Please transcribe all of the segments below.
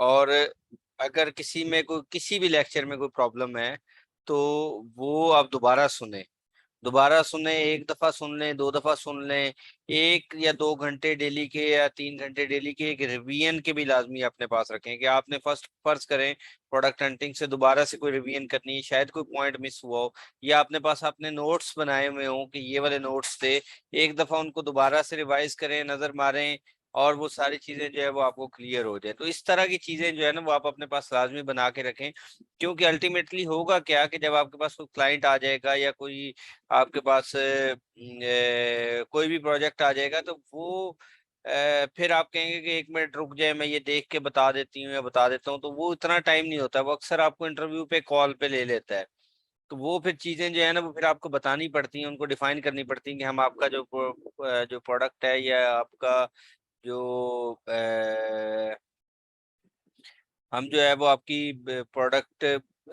और अगर किसी में कोई किसी भी लेक्चर में कोई प्रॉब्लम है तो वो आप दोबारा सुने। दोबारा सुने, एक दफा सुन लें, दो दफा सुन लें। 1 या 2 घंटे डेली के या 3 घंटे डेली के एक रिवीजन के भी लाजमी अपने पास रखें कि आपने फर्स्ट फर्ज करें प्रोडक्ट हंटिंग से दोबारा से कोई रिवीजन करनी है, शायद कोई पॉइंट मिस हुआ हो, या अपने पास आपने नोट्स बनाए हुए हो कि ये वाले नोट्स थे, एक दफा उनको दोबारा से रिवाइज करें, नजर मारें, और वो सारी चीजें जो है वो आपको क्लियर हो जाए। तो इस तरह की चीजें जो है ना वो आप अपने पास लाजमी बना के रखें। क्योंकि अल्टीमेटली होगा क्या कि जब आपके पास कोई क्लाइंट आ जाएगा या कोई आपके पास कोई भी प्रोजेक्ट आ जाएगा तो वो फिर आप कहेंगे कि 1 मिनट रुक जाए, मैं ये देख के बता देती हूँ या बता देता हूँ, तो वो इतना टाइम नहीं होता। वो अक्सर आपको इंटरव्यू पे कॉल पे ले लेता है। तो वो फिर चीजें जो है ना वो फिर आपको बतानी पड़ती हैं, उनको डिफाइन करनी पड़ती हैं कि हम आपका जो प्रोडक्ट है या आपका जो हम जो है वो आपकी प्रोडक्ट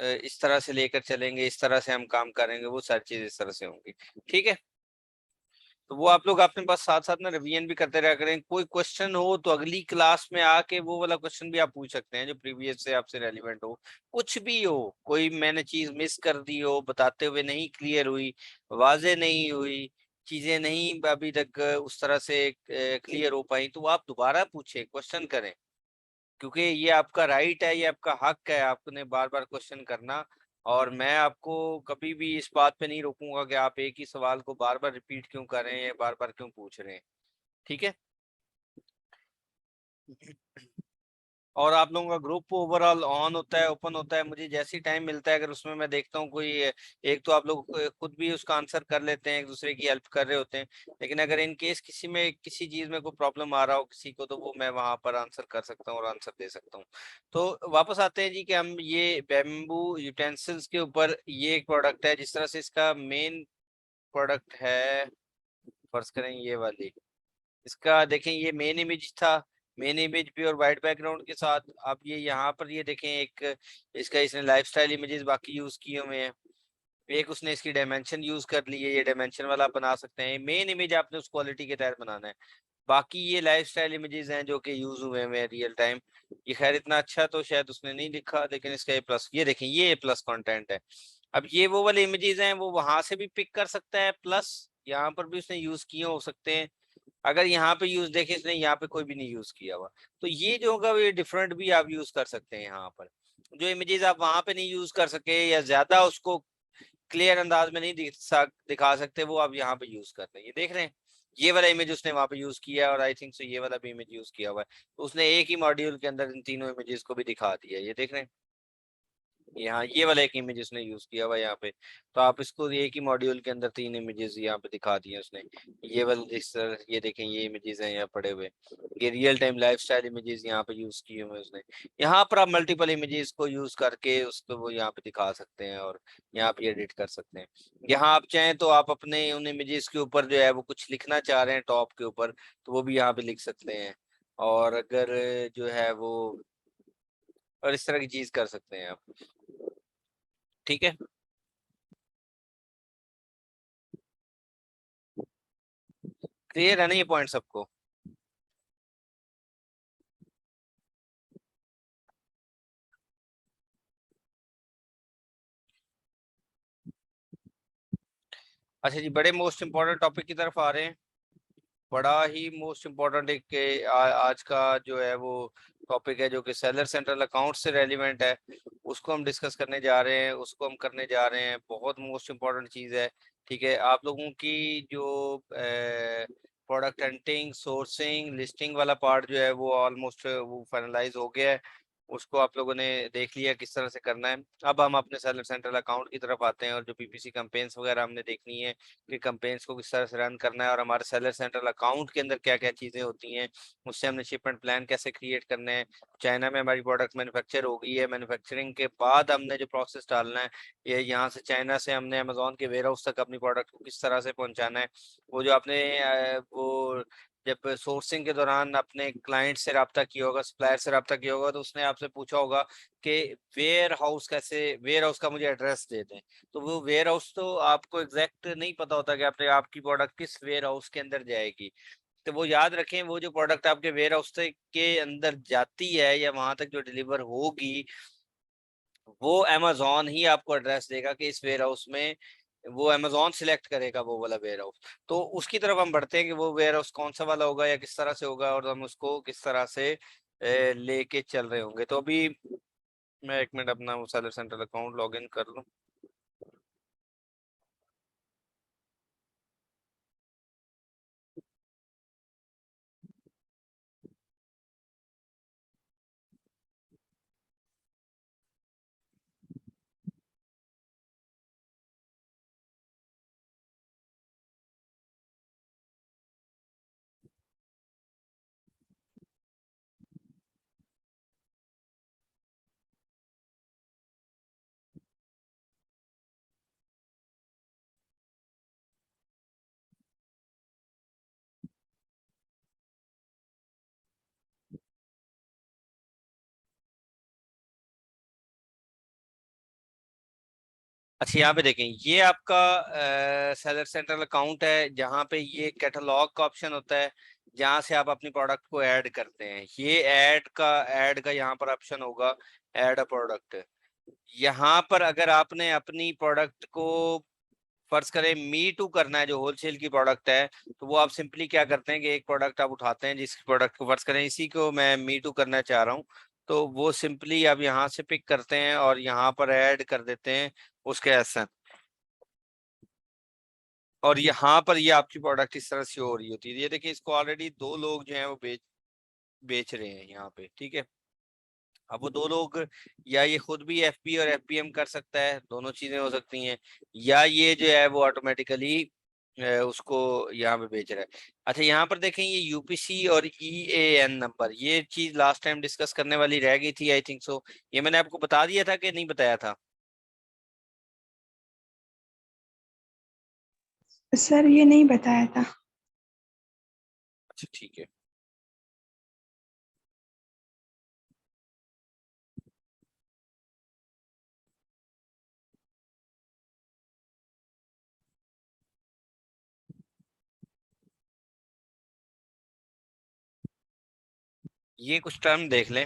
इस तरह से लेकर चलेंगे, इस तरह से हम काम करेंगे, वो सारी चीज इस तरह से होंगी। ठीक है। तो वो आप लोग अपने पास साथ साथ में रिवीजन भी करते रहा करें। कोई क्वेश्चन हो तो अगली क्लास में आके वो वाला क्वेश्चन भी आप पूछ सकते हैं जो प्रीवियस से आपसे रेलिवेंट हो। कुछ भी हो, कोई मैंने चीज मिस कर दी हो, बताते हुए नहीं क्लियर हुई, वाजे नहीं हुई, चीजें नहीं अभी तक उस तरह से क्लियर हो पाई, तो आप दोबारा पूछे, क्वेश्चन करें। क्योंकि ये आपका राइट है, ये आपका हक है, आपने बार बार क्वेश्चन करना। और मैं आपको कभी भी इस बात पे नहीं रोकूंगा कि आप एक ही सवाल को बार बार रिपीट क्यों कर रहे हैं, बार बार क्यों पूछ रहे हैं। ठीक है। और आप लोगों का ग्रुप ओवरऑल ऑन होता है, ओपन होता है, मुझे जैसी टाइम मिलता है अगर उसमें मैं देखता हूँ कोई एक तो आप लोग खुद भी उसका आंसर कर लेते हैं, एक दूसरे की हेल्प कर रहे होते हैं। लेकिन अगर इन केस किसी में किसी चीज में कोई प्रॉब्लम आ रहा हो किसी को, तो वो मैं वहां पर आंसर कर सकता हूँ और आंसर दे सकता हूँ। तो वापस आते हैं जी कि हम ये बैम्बू यूटेंसिल्स के ऊपर ये एक प्रोडक्ट है, जिस तरह से इसका मेन प्रोडक्ट है, फर्ज करें ये वाली, इसका देखें ये मेन इमेज था। मेन इमेज भी और वाइट बैकग्राउंड के साथ आप ये यहाँ पर ये देखें एक इसका इसने लाइफस्टाइल इमेजेस बाकी यूज किए हुए हैं। एक उसने इसकी डायमेंशन यूज कर ली है, ये डायमेंशन वाला आप बना सकते हैं। मेन इमेज आपने उस क्वालिटी के तहत बनाना है। बाकी ये लाइफस्टाइल इमेजेस हैं जो कि यूज हुए हैं रियल टाइम। ये खैर इतना अच्छा तो शायद उसने नहीं लिखा, लेकिन इसका ए प्लस ये देखें, ये ए प्लस कॉन्टेंट है। अब ये वो वाले इमेजेस हैं, वो वहां से भी पिक कर सकता है, प्लस यहाँ पर भी उसने यूज किए हो सकते हैं। अगर यहाँ पे यूज देखे इसने, यहाँ पे कोई भी नहीं यूज किया हुआ, तो ये जो होगा ये डिफरेंट भी आप यूज कर सकते हैं। यहाँ पर जो इमेजेस आप वहां पे नहीं यूज कर सके या ज्यादा उसको क्लियर अंदाज में नहीं दिखा सकते, वो आप यहाँ पे यूज करते हैं। ये देख रहे हैं, ये वाला इमेज उसने वहां पे यूज किया है, और आई थिंक सो ये वाला भी इमेज यूज किया हुआ है। तो उसने एक ही मॉड्यूल के अंदर इन तीनों इमेजेस को भी दिखा दिया है। ये देख रहे हैं, यहाँ ये वाला एक इमेज उसने यूज किया हुआ है यहाँ पे। तो आप इसको एक ही मॉड्यूल के अंदर 3 इमेजेस यहाँ पे दिखा दिए उसने। ये वाले इस तरह ये देखें, ये इमेजेस हैं यहाँ पड़े हुए। ये रियल टाइम लाइफस्टाइल इमेजेस यहाँ पे यूज किए हुए उसने। यहाँ पर आप मल्टीपल इमेजेस को यूज करके उसको वो यहाँ पे दिखा सकते हैं और यहाँ पे एडिट कर सकते हैं। यहाँ आप चाहें तो आप अपने उन इमेजेस के ऊपर जो है वो कुछ लिखना चाह रहे हैं टॉप के ऊपर, तो वो भी यहाँ पे लिख सकते हैं। और अगर जो है वो और इस तरह की चीज कर सकते हैं आप। ठीक है। क्लियर है ना ये पॉइंट सबको? अच्छा जी, बड़े मोस्ट इम्पोर्टेंट टॉपिक की तरफ आ रहे हैं। बड़ा ही मोस्ट इम्पोर्टेंट एक आज का जो है वो टॉपिक है जो कि सेलर सेंट्रल अकाउंट से रेलिवेंट है। उसको हम डिस्कस करने जा रहे हैं, उसको हम करने जा रहे हैं। बहुत मोस्ट इम्पोर्टेंट चीज़ है। ठीक है, आप लोगों की जो प्रोडक्ट हंटिंग, सोर्सिंग, लिस्टिंग वाला पार्ट जो है वो ऑलमोस्ट वो फाइनलाइज हो गया है। उसको आप लोगों ने देख लिया किस तरह से करना है। अब हम अपने सेलर सेंट्रल अकाउंट की तरफ आते हैं, और जो पीपीसी कैंपेन्स वगैरह हमने देखनी है कि कैंपेन्स को किस तरह से रन करना है, और हमारे सेलर सेंट्रल अकाउंट के अंदर क्या क्या चीज़ें होती हैं, उससे हमने शिपमेंट प्लान कैसे क्रिएट करने हैं। चाइना में हमारी प्रोडक्ट मैन्युफैक्चर हो गई है, मैन्युफैक्चरिंग के बाद हमने जो प्रोसेस डालना है, ये यहाँ से चाइना से हमने अमेजोन के वेयर हाउस तक अपनी प्रोडक्ट को किस तरह से पहुँचाना है। वो जो आपने वो जब सोर्सिंग के दौरान अपने क्लाइंट से रब्ता किया होगा, सप्लायर से रब्ता किया होगा, तो उसने आपसे पूछा होगा कि वेयर हाउस कैसे, वेयर हाउस का मुझे एड्रेस दे दें। तो वो वेयर हाउस तो आपको एग्जैक्ट नहीं पता होता कि आपने आपकी प्रोडक्ट किस वेयर हाउस के अंदर जाएगी। तो वो याद रखें, वो जो प्रोडक्ट आपके वेयर हाउस के अंदर जाती है या वहां तक जो डिलीवर होगी, वो अमेजोन ही आपको एड्रेस देगा कि इस वेयर हाउस में, वो अमेजोन सिलेक्ट करेगा वो वाला वेयर हाउस। तो उसकी तरफ हम बढ़ते हैं कि वो वेयर हाउस कौन सा वाला होगा या किस तरह से होगा, और हम उसको किस तरह से लेके चल रहे होंगे। तो अभी मैं 1 मिनट अपना वो seller centre account log in कर लूँ। अच्छा, यहाँ पे देखें, ये आपका सेलर सेंट्रल अकाउंट है, जहाँ पे ये कैटलॉग का ऑप्शन होता है, जहाँ से आप अपनी प्रोडक्ट को ऐड करते हैं। ये ऐड का यहाँ पर ऑप्शन होगा, ऐड अ प्रोडक्ट। यहाँ पर अगर आपने अपनी प्रोडक्ट को, फर्ज करें मी टू करना है, जो होलसेल की प्रोडक्ट है, तो वो आप सिंपली क्या करते हैं कि एक प्रोडक्ट आप उठाते हैं, जिस प्रोडक्ट को फर्ज करें इसी को मैं मी टू करना चाह रहा हूँ, तो वो सिंपली आप यहाँ से पिक करते हैं और यहाँ पर ऐड कर देते हैं उसके एसन। और यहाँ पर ये आपकी प्रोडक्ट इस तरह से हो रही होती है। ये देखिए, इसको ऑलरेडी 2 लोग जो हैं वो बेच रहे हैं यहाँ पे, ठीक है। अब वो 2 लोग, या ये खुद भी एफपी और एफपीएम कर सकता है, दोनों चीजें हो सकती हैं, या ये जो है वो ऑटोमेटिकली उसको यहाँ पे बेच रहा है। अच्छा, यहाँ पर देखें, ये यूपीसी और ईएएन नंबर, ये चीज लास्ट टाइम डिस्कस करने वाली रह गई थी, आई थिंक सो। ये मैंने आपको बता दिया था कि नहीं बताया था? सर ये नहीं बताया था। अच्छा, ठीक है। ये कुछ टर्म देख लें।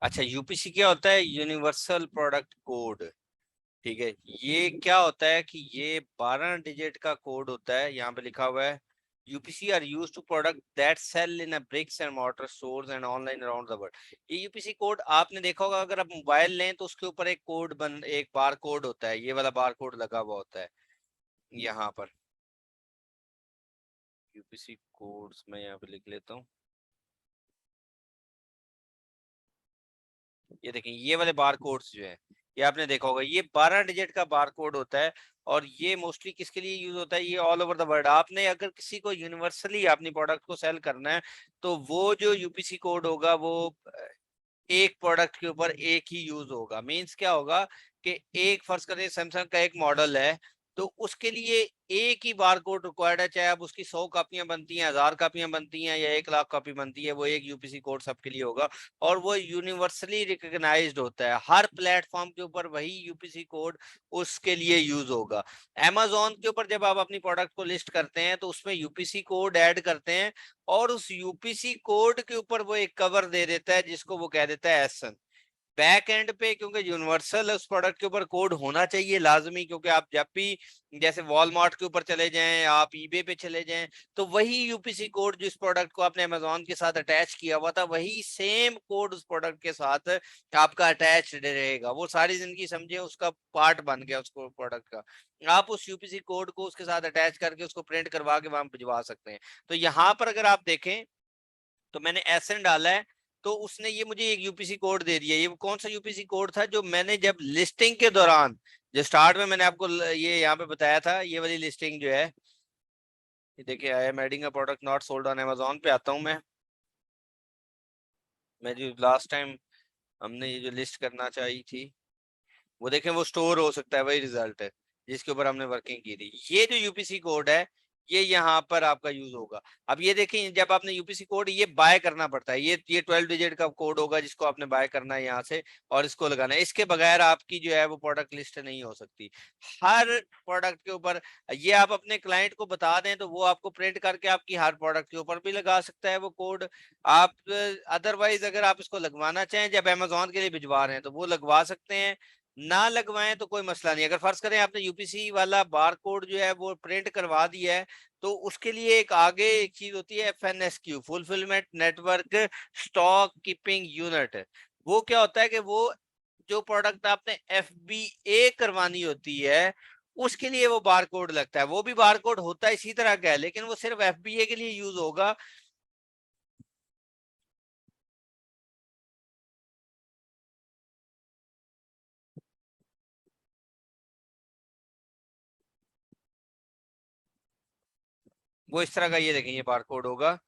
अच्छा, यूपीसी क्या होता है? Universal product code. ठीक है। ये क्या होता है कि ये 12 डिजिट का कोड होता है, यहाँ पे लिखा हुआ है, UPC are used to product that sell in a bricks and mortar stores and online around the world. ये यूपीसी कोड आपने देखा होगा, अगर आप मोबाइल लें तो उसके ऊपर एक बार कोड होता है, ये वाला बार कोड लगा हुआ होता है यहाँ पर। यूपीसी कोड्स मैं यहाँ पे लिख लेता हूँ। ये देखें, ये वाले बार कोड्स जो है, ये आपने देखा होगा, ये 12 डिजिट का बार कोड होता है। और ये मोस्टली किसके लिए यूज होता है? ये ऑल ओवर द वर्ल्ड। आपने अगर किसी को यूनिवर्सली अपनी प्रोडक्ट को सेल करना है, तो वो जो यूपीसी कोड होगा वो एक प्रोडक्ट के ऊपर एक ही यूज होगा। मींस क्या होगा कि एक, फर्ज करें सैमसंग का एक मॉडल है, तो उसके लिए एक ही बार कोड रिक्वायर्ड है, चाहे अब उसकी 100 कापियां बनती हैं, 1000 कापियां बनती हैं, या 1 लाख कॉपी बनती है, वो एक यूपीसी कोड सबके लिए होगा। और वो यूनिवर्सली रिकॉग्नाइज्ड होता है, हर प्लेटफॉर्म के ऊपर वही यूपीसी कोड उसके लिए यूज होगा। Amazon के ऊपर जब आप अपनी प्रोडक्ट को लिस्ट करते हैं, तो उसमें यूपीसी कोड ऐड करते हैं, और उस यूपीसी कोड के ऊपर वो एक कवर दे देता है, जिसको वो कह देता है एसन। बैक एंड पे, क्योंकि यूनिवर्सल उस प्रोडक्ट के ऊपर कोड होना चाहिए लाजमी, क्योंकि आप जब भी जैसे वॉलमार्ट के ऊपर चले जाएं, आप ईबे पे चले जाएं, तो वही यूपीसी कोड जिस प्रोडक्ट को आपने अमेजोन के साथ अटैच किया हुआ था, वही सेम कोड उस प्रोडक्ट के साथ आपका अटैच रहेगा। वो सारी जिंदगी समझे उसका पार्ट बन गया उसको प्रोडक्ट का। आप उस यूपीसी कोड को उसके साथ अटैच करके उसको प्रिंट करवा के वहां भिजवा सकते हैं। तो यहाँ पर अगर आप देखें, तो मैंने एसएन डाला है, तो उसने ये मुझे एक यूपीसी कोड दे दिया। ये कौन सा यूपीसी कोड था जो मैंने जब लिस्टिंग के दौरान, जो स्टार्ट में मैंने आपको ये यहाँ पे बताया था, ये वाली लिस्टिंग जो है, ये देखिए, I am adding a product not sold on Amazon पे आता हूँ मैं जो लास्ट टाइम हमने ये जो लिस्ट करना चाहिए थी, वो देखें, वो स्टोर हो सकता है, वही रिजल्ट है। जिसके ऊपर हमने वर्किंग की थी। ये जो यूपीसी कोड है ये यहाँ पर आपका यूज होगा। अब ये देखें, जब आपने यूपीसी कोड ये बाय करना पड़ता है, ये 12 डिजिट का कोड होगा जिसको आपने बाय करना है यहाँ से और इसको लगाना है। इसके बगैर आपकी जो है वो प्रोडक्ट लिस्ट नहीं हो सकती। हर प्रोडक्ट के ऊपर ये आप अपने क्लाइंट को बता दें तो वो आपको प्रिंट करके आपकी हर प्रोडक्ट के ऊपर भी लगा सकता है वो कोड। आप अदरवाइज अगर आप इसको लगवाना चाहें, जब अमेजोन के लिए भिजवा रहे हैं तो वो लगवा सकते हैं, ना लगवाएं तो कोई मसला नहीं। अगर फर्ज करें आपने यूपीसी वाला बार कोड जो है वो प्रिंट करवा दिया है तो उसके लिए एक आगे एक चीज होती है FNSKU, fulfilment network stock keeping unit. वो क्या होता है कि वो जो प्रोडक्ट आपने एफबीए करवानी होती है उसके लिए वो बार कोड लगता है। वो भी बार कोड होता है इसी तरह का है, लेकिन वो सिर्फ एफबीए के लिए यूज होगा। वो इस तरह का, ये देखें, ये बार कोड होगा।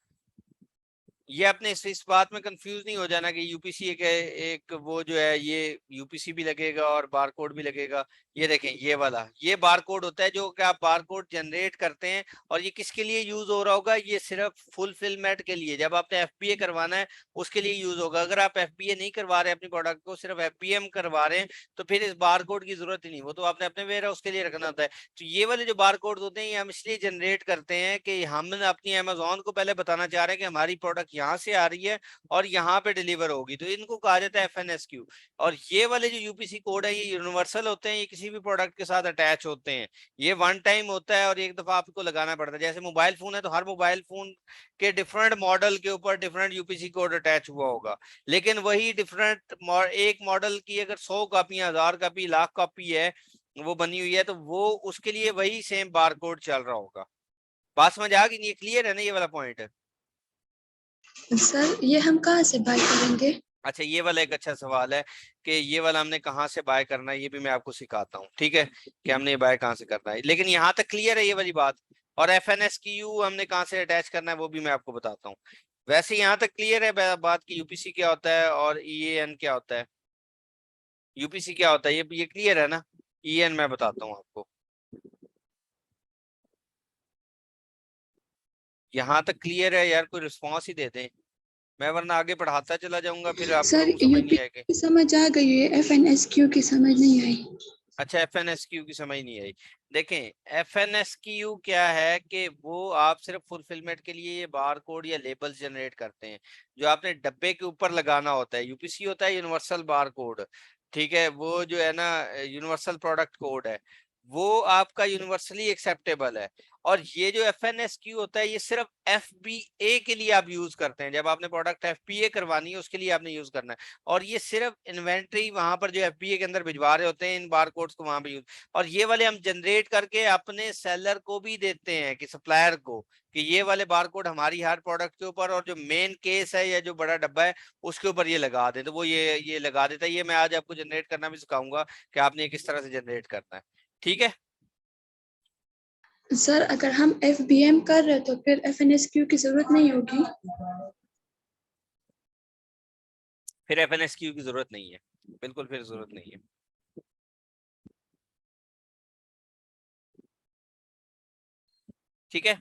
ये अपने इस बात में कंफ्यूज नहीं हो जाना कि यूपीसी एक वो जो है ये यूपीसी भी लगेगा और बारकोड भी लगेगा। ये देखें, ये वाला ये बारकोड होता है जो कि आप बारकोड जनरेट करते हैं। और ये किसके लिए यूज हो रहा होगा? ये सिर्फ फुलफिलमेंट के लिए, जब आपने एफबीए करवाना है उसके लिए यूज होगा। अगर आप एफबीए नहीं करवा रहे अपनी प्रोडक्ट को, सिर्फ एफबीएम करवा रहे हैं, तो फिर इस बारकोड की जरूरत ही नहीं, वो तो आपने अपने वेयर हाउस के लिए रखना होता है। तो ये वाले जो बारकोड होते हैं ये हम इसलिए जनरेट करते हैं कि हम अपनी अमेजोन को पहले बताना चाह रहे हैं कि हमारी प्रोडक्ट यहाँ से आ रही है और यहाँ पे डिलीवर होगी, तो इनको कहा जाता है एफएनएसक्यू। और ये वाले जो यूपीसी कोड है ये यूनिवर्सल होते हैं, ये किसी भी प्रोडक्ट के साथ अटैच होते हैं। ये वन टाइम होता है और एक दफा आपको लगाना पड़ता है। जैसे मोबाइल फोन है तो हर मोबाइल फोन के डिफरेंट मॉडल के ऊपर डिफरेंट यूपीसी कोड अटैच हुआ होगा, लेकिन वही डिफरेंट एक मॉडल की अगर 100 कॉपी, 1000 कॉपी, लाख कॉपी है वो बनी हुई है तो वो उसके लिए वही सेम बार कोड चल रहा होगा। बात समझ आ गई? ये क्लियर है ना ये वाला पॉइंट? सर ये हम कहाँ से बाय करेंगे? अच्छा, ये वाला एक अच्छा सवाल है कि ये वाला हमने कहाँ से बाय करना है, ये भी मैं आपको सिखाता हूँ, ठीक है, कि हमने ये बाय कहाँ से करना है। लेकिन यहाँ तक क्लियर है ये वाली बात। और एफएनएसक्यू हमने कहाँ से अटैच करना है वो भी मैं आपको बताता हूँ। वैसे यहाँ तक क्लियर है बात की यूपीसी क्या होता है और ईएएन क्या होता है। यूपीसी क्या होता है ये क्लियर है ना? ईएन मैं बताता हूँ आपको। यहाँ तक क्लियर है यार? कोई रिस्पॉन्स ही दे दें, मैं वरना आगे पढ़ाता चला जाऊंगा फिर आप सर लोगों को समझ नहीं यूपी आएगी। की समझ आ गई है, एफएनएसक्यू की समझ नहीं आई। अच्छा, एफएनएसक्यू की समझ नहीं आई। देखें, एफएनएसक्यू क्या है कि वो आप सिर्फ फुलफिलमेंट के लिए ये बार कोड या लेबल्स जनरेट करते हैं जो आपने डब्बे के ऊपर लगाना होता है। यूपीसी होता है यूनिवर्सल बार कोड, ठीक है, वो जो है ना यूनिवर्सल प्रोडक्ट कोड है, वो आपका यूनिवर्सली एक्सेप्टेबल है। और ये जो एफएनएसक्यू होता है ये सिर्फ एफबीए के लिए आप यूज करते हैं, जब आपने प्रोडक्ट एफबीए करवानी है उसके लिए आपने यूज करना है। और ये सिर्फ इन्वेंट्री वहां पर जो एफबीए के अंदर भिजवा रहे होते हैं इन बार कोड्स को वहां पे यूज। और ये वाले हम जनरेट करके अपने सेलर को भी देते हैं कि सप्लायर को, कि ये वाले बार कोड हमारी हर प्रोडक्ट के ऊपर और जो मेन केस है या जो बड़ा डब्बा है उसके ऊपर ये लगा दे, तो वो ये लगा देता है। ये मैं आज आपको जनरेट करना भी सिखाऊंगा कि आपने किस तरह से जनरेट करना है, ठीक है। सर अगर हम एफबीएम कर रहे तो फिर एफएनएसक्यू की जरूरत नहीं होगी? फिर एफएनएसक्यू की जरूरत नहीं है, बिल्कुल फिर जरूरत नहीं है, ठीक है।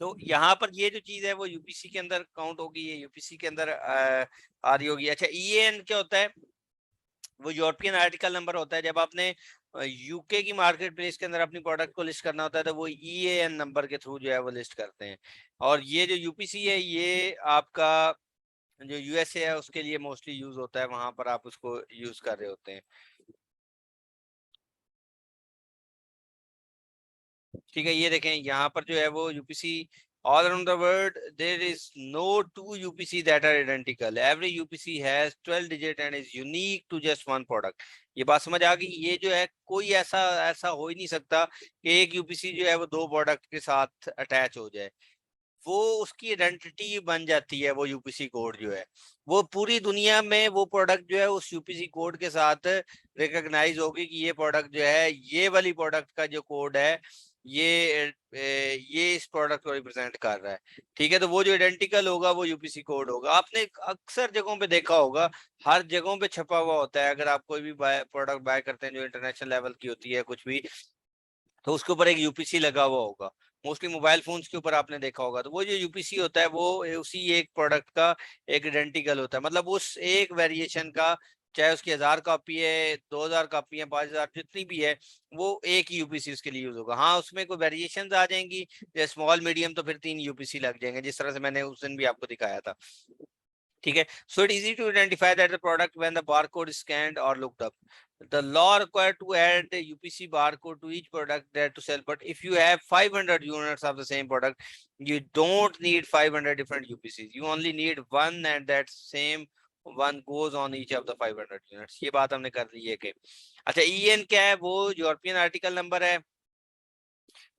तो यहाँ पर ये जो चीज है वो यूपीसी के अंदर काउंट होगी, ये यूपीसी के अंदर आ रही होगी। अच्छा, ईएन क्या होता है? वो यूरोपियन आर्टिकल नंबर होता है। जब आपने यूके की मार्केट प्लेस के अंदर अपनी प्रोडक्ट को लिस्ट करना होता है तो वो ईएन नंबर के थ्रू जो है वो लिस्ट करते हैं। और ये जो यूपीसी है ये आपका जो यूएसए है उसके लिए मोस्टली यूज होता है, वहां पर आप उसको यूज कर रहे होते हैं, ठीक है। ये देखें यहाँ पर जो है वो UPC all around the world there is no two UPC that are identical, every UPC has 12 digit and is unique to just one product. ये बात समझ आ गई? ये जो है कोई ऐसा ऐसा हो ही नहीं सकता कि एक यूपीसी जो है वो दो प्रोडक्ट के साथ अटैच हो जाए। वो उसकी आइडेंटिटी बन जाती है। वो यूपीसी कोड जो है वो पूरी दुनिया में वो प्रोडक्ट जो है उस यूपीसी कोड के साथ रिकॉग्नाइज होगी कि ये प्रोडक्ट जो है, ये वाली प्रोडक्ट का जो कोड है, ये इस प्रोडक्ट को रिप्रेजेंट कर रहा है। ठीक है, तो वो जो आइडेंटिकल होगा वो यूपीसी कोड होगा। आपने अक्सर जगहों पे देखा होगा, हर जगहों पे छपा हुआ होता है। अगर आप कोई भी प्रोडक्ट बाय करते हैं जो इंटरनेशनल लेवल की होती है कुछ भी, तो उसके ऊपर एक यूपीसी लगा हुआ होगा। मोस्टली मोबाइल फोन्स के ऊपर आपने देखा होगा। तो वो जो यूपीसी होता है वो उसी एक प्रोडक्ट का एक आइडेंटिकल होता है, मतलब उस एक वेरिएशन का, चाहे उसकी 1000 कॉपी है, 2000 कॉपी है, 5000, जितनी भी है, वो एक ही यूपीसी उसके लिए यूज होगा। हाँ, उसमें कोई वेरिएशन आ जाएंगी, जैसे स्मॉल मीडियम, तो फिर 3 यूपीसी लग जाएंगे, जिस तरह से मैंने उस दिन भी आपको दिखाया था। ठीक है, so it easy to identify that the product when the barcode is scanned or looked up. The law required to add a UPC barcode to each product that to sell, but if you have 500 units of the same product, you don't need 500 different UPCs. You only need one, and that same one goes on each of the 500 units. ये बात हमने कर ली है कि अच्छा, EN क्या है? वो यूरोपियन आर्टिकल नंबर है।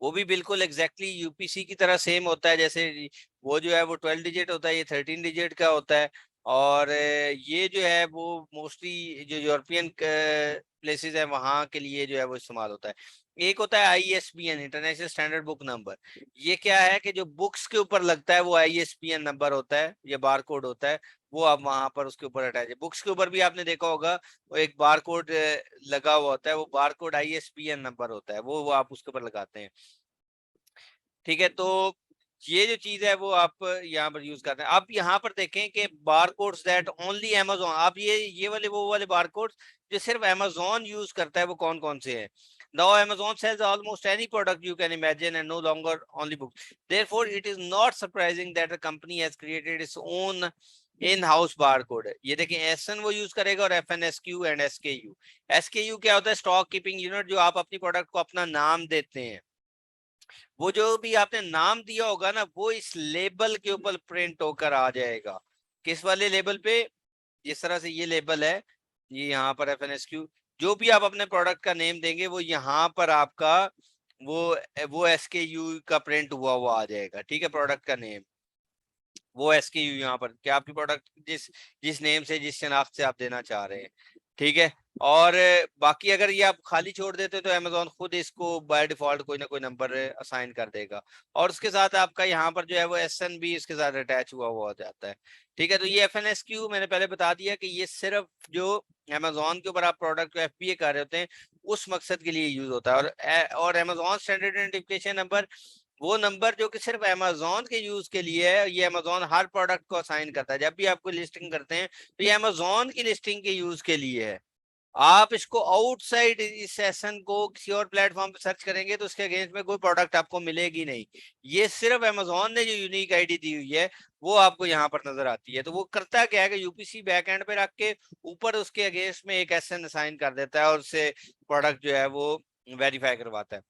वो भी बिल्कुल एग्जैक्टली यूपीसी की तरह सेम होता है। जैसे वो जो है वो 12 डिजिट होता है, ये 13 डिजिट का होता है। और ये जो है वो मोस्टली जो यूरोपियन प्लेसेस है वहां के लिए जो है वो इस्तेमाल होता है। एक होता है ISBN, international standard book number. ये क्या है कि जो बुक्स के ऊपर लगता है वो आईएसबीएन नंबर होता है, ये बार कोड होता है। वो आप वहां पर उसके ऊपर अटैच है। बुक्स के ऊपर भी आपने देखा होगा वो एक बार कोड लगा हुआ होता है, वो बार कोड आईएसबीएन नंबर होता है, वो आप उसके ऊपर लगाते हैं। ठीक है, तो ये जो चीज है वो आप यहाँ पर यूज करते हैं। आप यहाँ पर देखें कि बार कोड्स दैट ओनली अमेजोन, आप ये वाले वो वाले बार कोड्स जो सिर्फ अमेजोन यूज करता है वो कौन कौन से हैं? Now Amazon sells almost any product you can imagine and no longer only books. Therefore, it is not surprising that the company has created its own in-house barcode. ये देखें, SN वो यूज करेगा और FNSQ एंड SKU। SKU क्या होता है? Stock keeping unit, जो आप अपनी प्रोडक्ट को अपना नाम देते हैं। वो जो भी आपने नाम दिया होगा ना, वो इस लेबल के ऊपर प्रिंट होकर आ जाएगा। किस वाले लेबल पे? जिस तरह से ये लेबल है, ये यहाँ पर FNSQ, जो भी आप अपने प्रोडक्ट का नेम देंगे वो यहाँ पर आपका वो SKU का प्रिंट हुआ हुआ आ जाएगा। ठीक है, प्रोडक्ट का नेम, वो SKU यहाँ पर, क्या आपकी प्रोडक्ट जिस जिस नेम से, जिस शनाख्त से आप देना चाह रहे हैं। ठीक है, और बाकी अगर ये आप खाली छोड़ देते तो अमेजोन खुद इसको बाय डिफॉल्ट कोई ना कोई नंबर असाइन कर देगा, और उसके साथ आपका यहाँ पर जो है वो SN भी इसके साथ अटैच हुआ हुआ हो जाता है। ठीक है, तो ये FNSQ मैंने पहले बता दिया कि ये सिर्फ जो अमेजोन के ऊपर आप प्रोडक्ट को FBA कर रहे होते हैं उस मकसद के लिए यूज होता है। और अमेजोन स्टैंडर्ड आइडेंटिफिकेशन नंबर, वो नंबर जो कि सिर्फ अमेजोन के यूज के लिए है। ये अमेजोन हर प्रोडक्ट को असाइन करता है। जब भी आप कोई लिस्टिंग करते हैं तो ये अमेजोन की लिस्टिंग के यूज के लिए है। आप इसको आउटसाइड इस सेशन को किसी और प्लेटफॉर्म पे सर्च करेंगे तो उसके अगेंस्ट में कोई प्रोडक्ट आपको मिलेगी नहीं। ये सिर्फ अमेजोन ने जो यूनिक आईडी दी हुई है वो आपको यहाँ पर नजर आती है। तो वो करता क्या है कि यूपीसी बैक एंड पे रख के ऊपर उसके अगेंस्ट में एक SN असाइन कर देता है और उससे प्रोडक्ट जो है वो वेरीफाई करवाता है।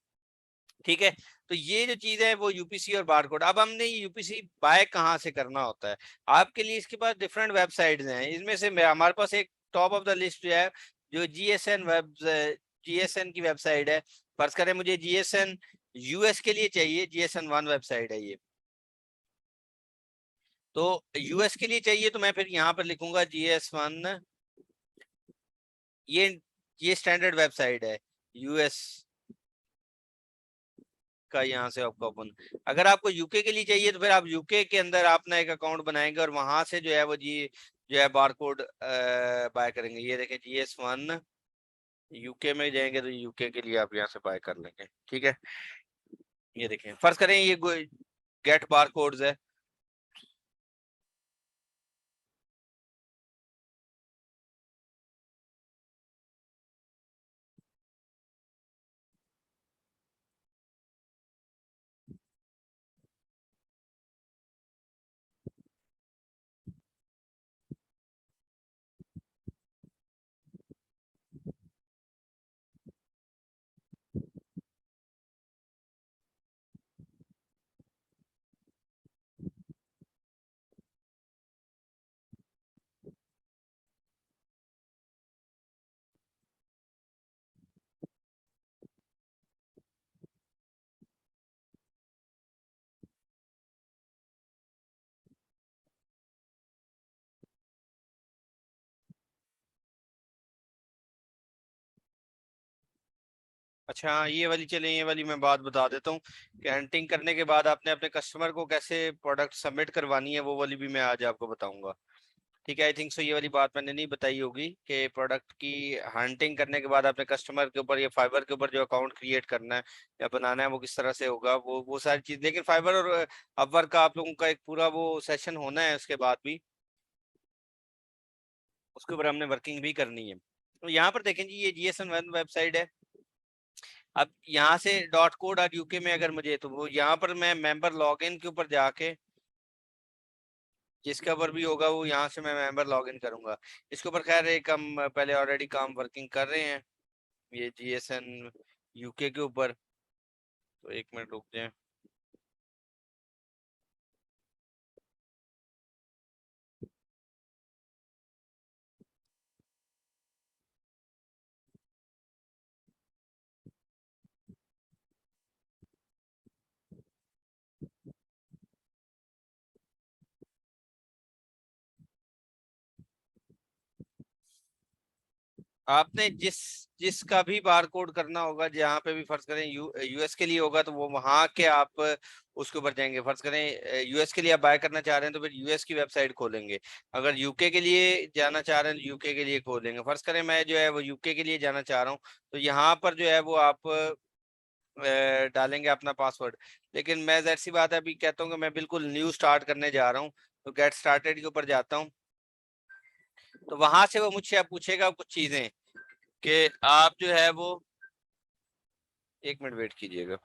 ठीक है, तो ये जो चीज है वो यूपीसी और बारकोड। अब हमने यूपीसी बाय कहाँ से करना होता है? आपके लिए इसके पास डिफरेंट वेबसाइट्स हैं। इसमें से हमारे पास एक टॉप ऑफ द लिस्ट जो है, जो जीएसएन की वेबसाइट है। फर्ज करें मुझे जीएसएन यूएस के लिए चाहिए, GSN1 वेबसाइट है ये। तो यूएस के लिए चाहिए तो मैं फिर यहाँ पर लिखूंगा GS1। ये ये स्टैंडर्ड वेबसाइट है यूएस का, यहाँ से आपको ओपन। अगर आपको यूके के लिए चाहिए तो फिर आप यूके के अंदर अपना एक अकाउंट बनाएंगे और वहां से जो है वो जो है बारकोड बाय करेंगे। ये देखें GS1, यूके में जाएंगे तो यूके के लिए आप यहाँ से बाय कर लेंगे। ठीक है, ये देखें, फर्ज करें ये गेट बारकोड्स है। अच्छा हाँ, ये वाली चले, ये वाली मैं बात बता देता हूँ कि हंटिंग करने के बाद आपने अपने कस्टमर को कैसे प्रोडक्ट सबमिट करवानी है, वो वाली भी मैं आज आपको बताऊंगा। ठीक है, आई थिंक सो ये वाली बात मैंने नहीं बताई होगी कि प्रोडक्ट की हंटिंग करने के बाद अपने कस्टमर के ऊपर या फाइबर के ऊपर जो अकाउंट क्रिएट करना है या बनाना है वो किस तरह से होगा, वो सारी चीज। लेकिन फाइबर और अपवर्क का आप लोगों का एक पूरा वो सेशन होना है उसके बाद भी, उसके ऊपर हमने वर्किंग भी करनी है। तो यहाँ पर देखें जी, ये GSN1 वेबसाइट है। अब यहाँ से .co.uk में अगर मुझे, तो वो यहाँ पर मैं मेंबर लॉगिन के ऊपर जाके जिसके ऊपर भी होगा वो यहाँ से मैं मेंबर लॉगिन करूंगा। इसके ऊपर खैर एक हम पहले ऑलरेडी काम वर्किंग कर रहे हैं, ये GSN UK के ऊपर। तो एक मिनट रुक जाए। आपने जिसका भी बार कोड करना होगा, जहाँ पे भी फर्ज करें US के लिए होगा तो वो वहां के आप उसके ऊपर जाएंगे। फर्ज करें US के लिए आप बाय करना चाह रहे हैं तो फिर US की वेबसाइट खोलेंगे। अगर UK के लिए जाना चाह रहे हैं तो UK के लिए खोलेंगे। फर्ज करें मैं जो है वो UK के लिए जाना चाह रहा हूँ, तो यहाँ पर जो है वो आप डालेंगे अपना पासवर्ड। लेकिन मैं जाहिर सी बात है अभी कहता हूँ कि मैं बिल्कुल न्यू स्टार्ट करने जा रहा हूँ, तो गेट स्टार्टेड के ऊपर जाता हूँ। तो वहां से वो मुझसे पूछेगा कुछ चीजें कि आप जो है वो, एक मिनट वेट कीजिएगा।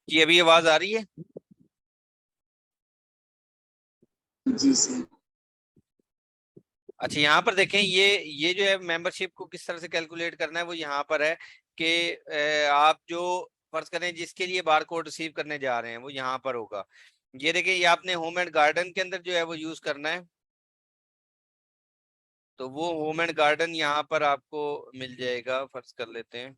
जी अभी आवाज आ रही है? जी सर। अच्छा, यहाँ पर देखें, ये जो है मेंबरशिप को किस तरह से कैलकुलेट करना है वो यहाँ पर है कि आप जो फर्ज करें जिसके लिए बार कोड रिसीव करने जा रहे हैं वो यहाँ पर होगा। ये देखें, ये आपने होम एंड गार्डन के अंदर जो है वो यूज करना है। तो वो होम एंड गार्डन यहाँ पर आपको मिल जाएगा। फर्ज कर लेते हैं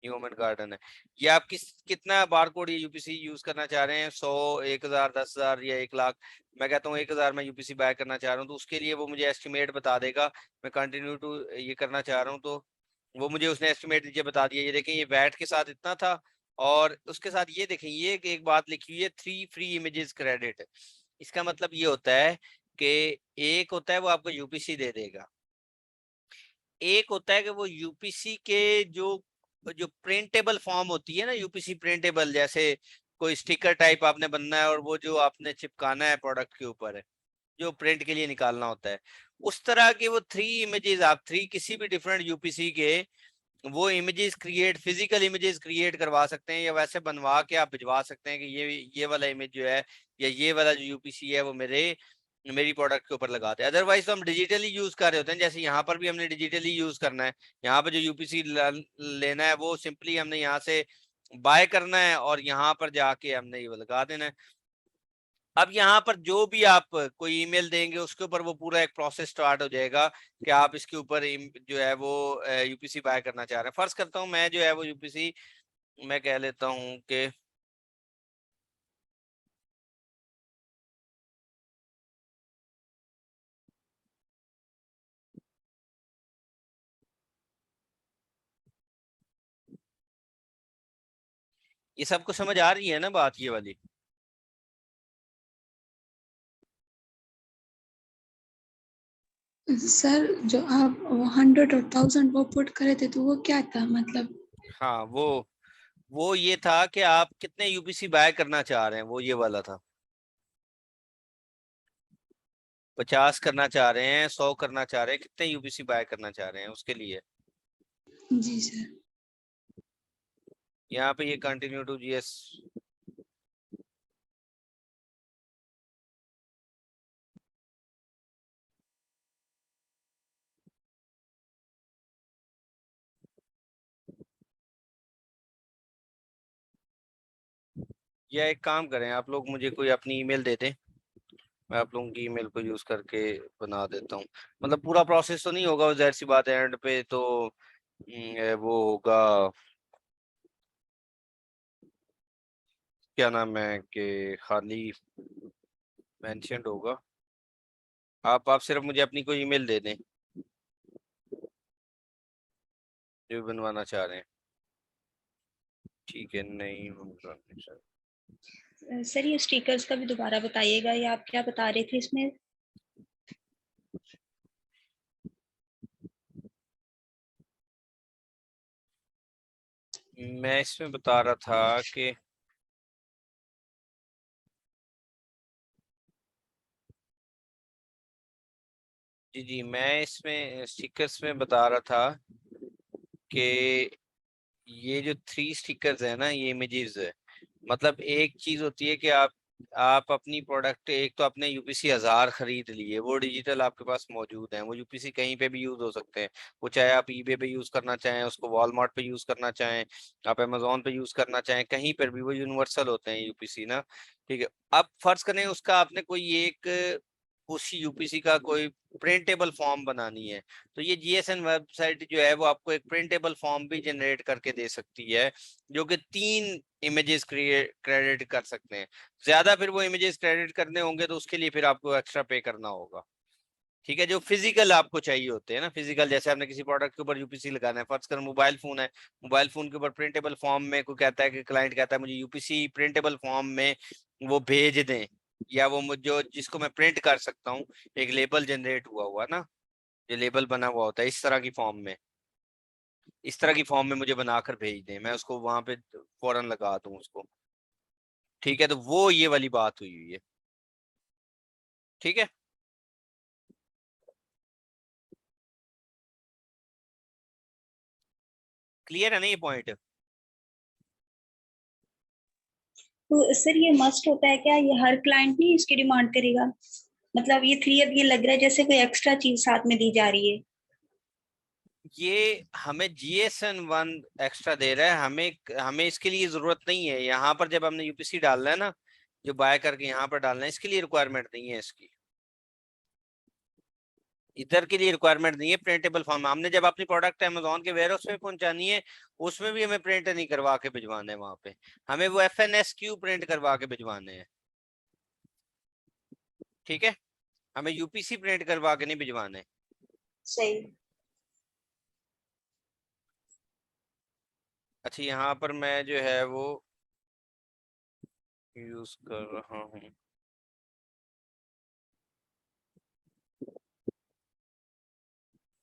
ह्यूमन गार्डन है। ये आप कितना बार कोड ये यूपीसी यूज करना चाह रहे हैं? 100, 1000, 10,000 या 1 लाख? मैं कहता हूँ 1,000 मैं यूपीसी बाय करना चाह रहा हूँ, तो उसके लिए वो मुझे एस्टिमेट बता देगा। मैं कंटिन्यू टू ये करना चाह रहा हूँ तो वो मुझे उसने एस्टिमेट दीजिए बता दिया। ये देखें, ये वैट के साथ इतना था और उसके साथ ये देखें, ये एक बात लिखी हुई है 3 फ्री इमेजेस क्रेडिट। इसका मतलब ये होता है कि एक होता है वो आपको यूपीसी दे देगा, एक होता है कि वो यूपीसी के जो जो प्रिंटेबल फॉर्म होती है ना, यूपीसी प्रिंटेबल, जैसे कोई स्टिकर टाइप आपने बनना है और वो जो आपने चिपकाना है प्रोडक्ट के ऊपर है, जो प्रिंट के लिए निकालना होता है, उस तरह के वो 3 इमेजेस आप 3 किसी भी डिफरेंट यूपीसी के वो images create, physical images create करवा सकते हैं, या वैसे बनवा के आप भिजवा सकते हैं कि ये वाला इमेज जो है या ये वाला जो यूपीसी है वो मेरी प्रोडक्ट के ऊपर लगाते हैं। अदरवाइज तो हम डिजिटली यूज कर रहे होते हैं, जैसे यहाँ पर भी हमने डिजिटली यूज करना है। यहाँ पर जो यूपीसी लेना है वो सिंपली हमने यहाँ से बाय करना है और यहाँ पर जाके हमने ये लगा देना है। अब यहाँ पर जो भी आप कोई ईमेल देंगे उसके ऊपर वो पूरा एक प्रोसेस स्टार्ट हो जाएगा कि आप इसके ऊपर जो है वो यूपीसी बाय करना चाह रहे हैं। फर्ज करता हूँ मैं जो है वो यूपीसी मैं कह लेता हूँ कि ये सबको समझ आ रही है ना बात ये वाली? सर जो आप 100 और 1000 वो पुट करे थे तो वो क्या था मतलब? हाँ, वो ये था कि आप कितने यूपीसी बाय करना चाह रहे हैं, वो ये वाला था। 50 करना चाह रहे हैं, 100 करना चाह रहे हैं, कितने यूपीसी बाय करना चाह रहे हैं उसके लिए। जी सर। यहाँ पे ये कंटिन्यू टू जीएस, या एक काम करें, आप लोग मुझे कोई अपनी ईमेल दे दें, मैं आप लोगों की ईमेल को यूज करके बना देता हूँ। मतलब पूरा प्रोसेस तो नहीं होगा, वो जाहिर सी बात है एंड पे तो वो होगा, क्या नाम है कि खाली मेंशन्ड होगा। आप सिर्फ मुझे अपनी कोई ईमेल दे दें जो भी बनवाना चाह रहे हैं। ठीक है, नहीं सर ये स्टिकर्स का भी दोबारा बताइएगा, ये आप क्या बता रहे थे इसमें? मैं इसमें बता रहा था कि जी जी, मैं इसमें स्टिकर्स में बता रहा था कि ये जो 3 स्टिकर्स है ना, ये इमेजेस है। मतलब एक चीज होती है कि आप अपनी प्रोडक्ट, एक तो आपने यूपीसी 1000 खरीद लिए, वो डिजिटल आपके पास मौजूद है, वो यूपीसी कहीं पे भी यूज हो सकते हैं। वो चाहे आप ईबे पे यूज करना चाहें, उसको वॉलमार्ट पे यूज करना चाहें, आप अमेजोन पे यूज करना चाहें, कहीं पर भी वो यूनिवर्सल होते हैं यूपीसी ना। ठीक है, अब फर्ज करें उसका आपने कोई एक उसी यूपीसी का कोई प्रिंटेबल फॉर्म बनानी है, तो ये जीएसएन वेबसाइट जो है वो आपको एक प्रिंटेबल फॉर्म भी जनरेट करके दे सकती है, जो कि 3 इमेजेस क्रेडिट कर सकते हैं। ज्यादा फिर वो इमेजेस क्रेडिट करने होंगे तो उसके लिए फिर आपको एक्स्ट्रा पे करना होगा। ठीक है, जो फिजिकल आपको चाहिए होते हैं ना, फिजिकल, जैसे आपने किसी प्रोडक्ट के ऊपर यूपीसी लगाना है, फर्ज कर मोबाइल फोन है, मोबाइल फोन के ऊपर प्रिंटेबल फॉर्म में कोई कहता है कि क्लाइंट कहता है मुझे यूपीसी प्रिंटेबल फॉर्म में वो भेज दें, या वो जो जिसको मैं प्रिंट कर सकता हूँ, एक लेबल जनरेट हुआ हुआ ना, जो लेबल बना हुआ होता है इस तरह की फॉर्म में, इस तरह की फॉर्म में मुझे बनाकर भेज दें, मैं उसको वहां पे फौरन लगा दूं उसको। ठीक है, तो वो ये वाली बात हुई हुई है। ठीक है, क्लियर है ना ये पॉइंट? तो सर ये मस्ट होता है क्या, ये हर क्लाइंट नहीं इसकी डिमांड करेगा? मतलब ये 3 अब ये लग रहा है जैसे कोई एक्स्ट्रा चीज साथ में दी जा रही है। ये हमें GSN 1 एक्स्ट्रा दे रहा है, हमें हमें इसके लिए जरूरत नहीं है। यहाँ पर जब हमने यूपीसी डालना है ना, जो बाय करके यहाँ पर डालना है, इसके लिए रिक्वायरमेंट नहीं है इसकी, इधर के लिए रिक्वायरमेंट नहीं है। प्रिंटेबल फॉर्म हमने जब अपनी प्रोडक्ट अमेजोन के वेयर हाउस में पहुंचानी है, उसमें भी हमें प्रिंट नहीं करवा के भिजवाने हैं वहां पे, हमें वो FNSQ प्रिंट करवा के भिजवाने हैं। ठीक है, हमें यूपीसी प्रिंट करवा के नहीं भिजवाने। सही। अच्छा, यहाँ पर मैं जो है वो यूज कर रहा हूँ।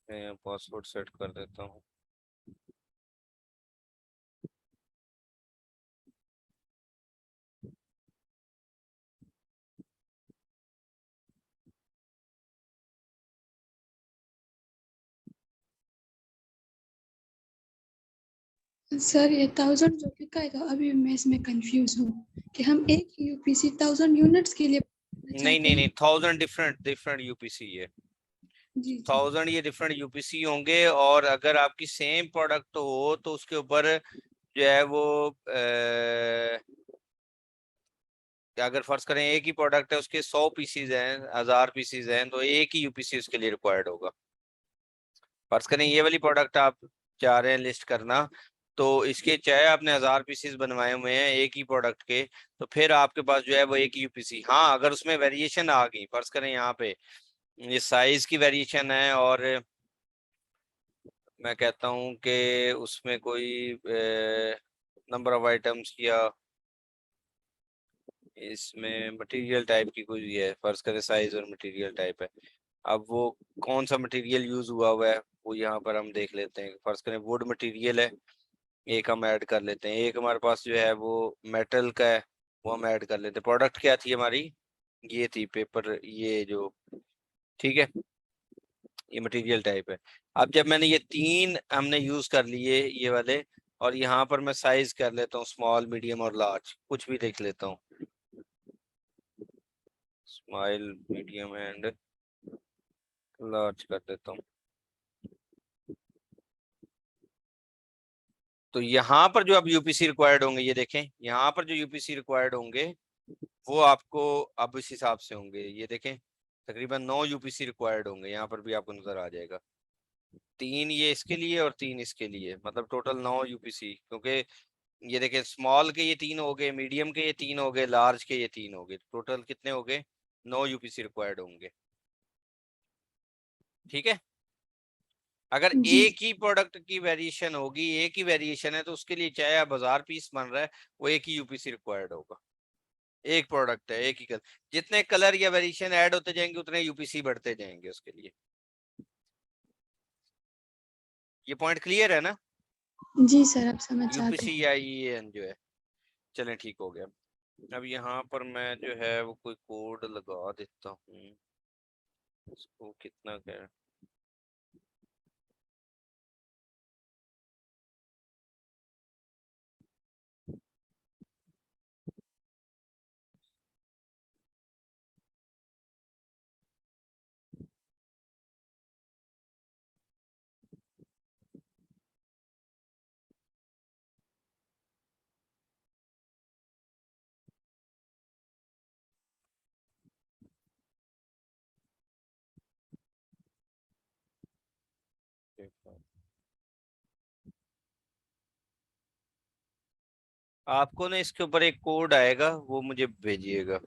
मैं पासवर्ड सेट कर देता हूँ। सर ये 1000 जो लिखा है तो अभी मैं इसमें कंफ्यूज हूँ कि हम एक यूपीसी 1000 यूनिट्स के लिए नहीं चाहते नहीं नहीं, हैं। 1000 डिफरेंट डिफरेंट यूपीसी है। जी जी 1000 ये डिफरेंट यूपीसी होंगे, और अगर आपकी सेम प्रोडक्ट हो तो उसके ऊपर जो है वो अगर फर्ज करें एक ही प्रोडक्ट है, उसके 100 पीसीज हैं, 1000 पीसीज हैं, तो एक ही यूपीसी उसके लिए रिक्वायर्ड होगा। फर्ज करें ये वाली प्रोडक्ट आप चाह रहे हैं लिस्ट करना, तो इसके चाहे आपने 1000 पीसीज बनवाए हुए हैं एक ही प्रोडक्ट के, तो फिर आपके पास जो है वो एक ही यूपीसी। हाँ, अगर उसमें वेरिएशन आ गई, फर्ज करें यहाँ पे ये साइज की वेरिएशन है, और मैं कहता हूँ कि उसमें कोई नंबर ऑफ आइटम्स या इसमें मटेरियल टाइप की कोई है, फर्ज करें साइज और मटेरियल टाइप है। अब वो कौन सा मटेरियल यूज हुआ है वो यहाँ पर हम देख लेते हैं। फर्ज करें वुड मटेरियल है, एक हम ऐड कर लेते हैं। एक हमारे पास जो है वो मेटल का है, वो हम ऐड कर लेते हैं। प्रोडक्ट क्या थी हमारी, ये थी पेपर, ये जो, ठीक है, ये मटेरियल टाइप है। अब जब मैंने ये तीन हमने यूज कर लिए ये वाले, और यहाँ पर मैं साइज कर लेता हूँ स्मॉल मीडियम और लार्ज, कुछ भी देख लेता हूँ, स्मॉल मीडियम एंड लार्ज कर देता हूँ। तो यहाँ पर जो अब यूपीसी रिक्वायर्ड होंगे, ये देखें यहाँ पर जो यूपीसी रिक्वायर्ड होंगे वो आपको अब इस हिसाब से होंगे। ये देखें तकरीबन 9 यूपीसी रिक्वायर्ड होंगे, यहाँ पर भी आपको नजर आ जाएगा। 3 ये इसके लिए और 3 इसके लिए, मतलब टोटल 9 यूपीसी। क्योंकि ये देखें स्मॉल के ये 3 हो गए, मीडियम के ये 3 हो गए, लार्ज के ये 3 हो गए, टोटल कितने हो गए, 9 यूपीसी रिक्वायर्ड होंगे। ठीक है। अगर जी एक ही प्रोडक्ट की वेरिएशन होगी, एक ही वेरिएशन है, तो उसके लिए चाहे आप 1000 पीस बन रहा है, वो एक ही यूपीसी रिक्वायर्ड होगा। एक प्रोडक्ट है, एक ही कलर, जितने कलर या वेरिएशन ऐड होते जाएंगे उतने यूपीसी बढ़ते जाएंगे उसके लिए। ये पॉइंट क्लियर है ना। जी सर अब समझ आ यूपीसी गई। या ईएन जो है, चलें ठीक हो गया। अब यहाँ पर मैं जो है वो कोई कोड लगा देता हूँ, इसको कितना क्या। आपको ना इसके ऊपर एक कोड आएगा, वो मुझे भेजिएगा।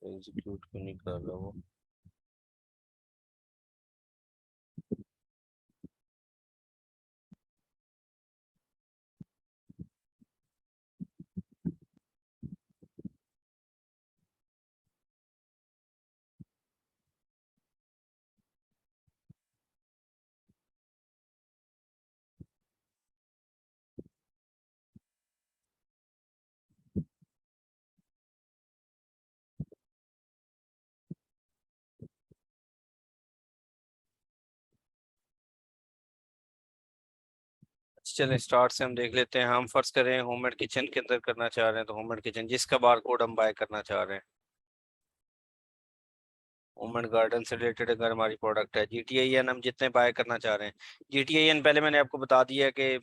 एग्जीक्यूट क्यों नहीं कर रहा वो। चलें स्टार्ट से हम देख लेते हैं। हम फर्ज करें होममेड किचन के अंदर करना चाह रहे हैं, तो होममेड किचन जिसका बार कोड हम बाय करना चाह रहे हैं, होममेड गार्डन से रिलेटेड अगर हमारी प्रोडक्ट है, जीटीआईएन हम जितने बाय करना चाह रहे हैं। जीटीआईएन पहले मैंने आपको बता दिया कि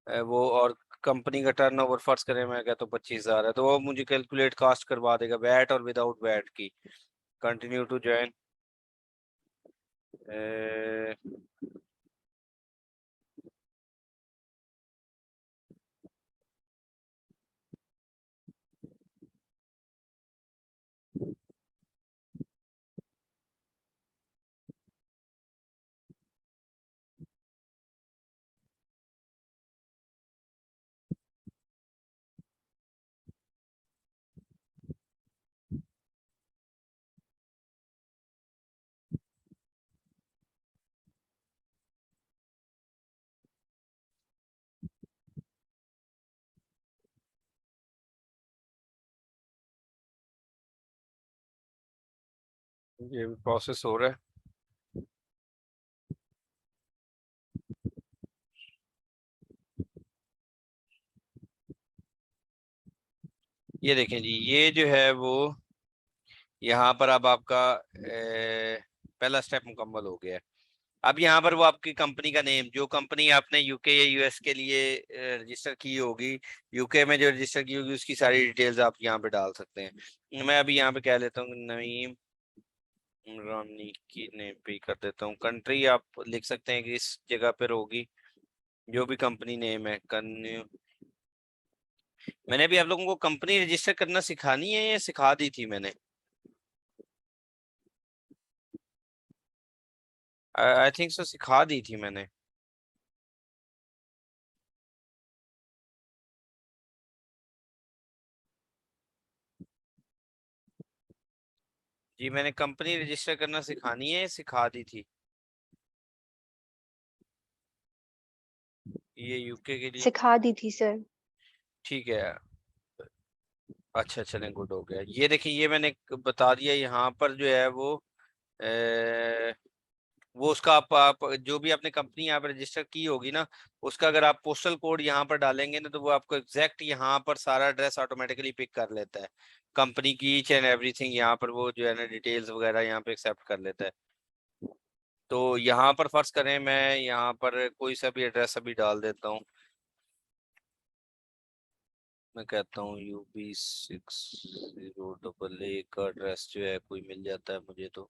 वो, और कंपनी का टर्नओवर फर्ज करें मैं कहता हूँ 25,000 है, तो वो मुझे कैलकुलेट कास्ट करवा देगा वैट और विदाउट वैट की। Continue to join. ये भी प्रोसेस हो रहा है। ये देखें जी, ये जो है वो यहाँ पर अब आपका पहला स्टेप मुकम्मल हो गया है। अब यहाँ पर वो आपकी कंपनी का नेम, जो कंपनी आपने यूके या यूएस के लिए रजिस्टर की होगी, यूके में जो रजिस्टर की होगी उसकी सारी डिटेल्स आप यहाँ पे डाल सकते हैं। मैं अभी यहाँ पे कह लेता हूँ नईम रानी की नेम पे ही कर देता हूँ। कंट्री आप लिख सकते हैं कि इस जगह पर होगी, जो भी कंपनी नेम है। मैंने अभी आप लोगों को कंपनी रजिस्टर करना सिखानी है या सिखा दी थी मैंने? आई थिंक सो सिखा दी थी मैंने। जी मैंने कंपनी रजिस्टर करना सिखानी है, सिखा दी थी। ये यूके के लिए सिखा दी थी सर। ठीक है। अच्छा चलें, गुड हो गया। ये देखिए, ये मैंने बता दिया। यहाँ पर जो है वो उसका आप जो भी आपने कंपनी यहाँ पर रजिस्टर की होगी ना, उसका अगर आप पोस्टल कोड यहाँ पर डालेंगे ना, तो वो आपको एग्जैक्ट यहाँ पर सारा एड्रेस ऑटोमेटिकली पिक कर लेता है। कंपनी की ईच एंड एवरीथिंग यहाँ पर वो जो है ना डिटेल्स वगैरह यहाँ पे एक्सेप्ट कर लेता है। तो यहाँ पर फर्ज करें मैं यहाँ पर कोई सा भी एड्रेस अभी डाल देता हूँ। मैं कहता हूँ UB60AA का एड्रेस जो है कोई मिल जाता है मुझे, तो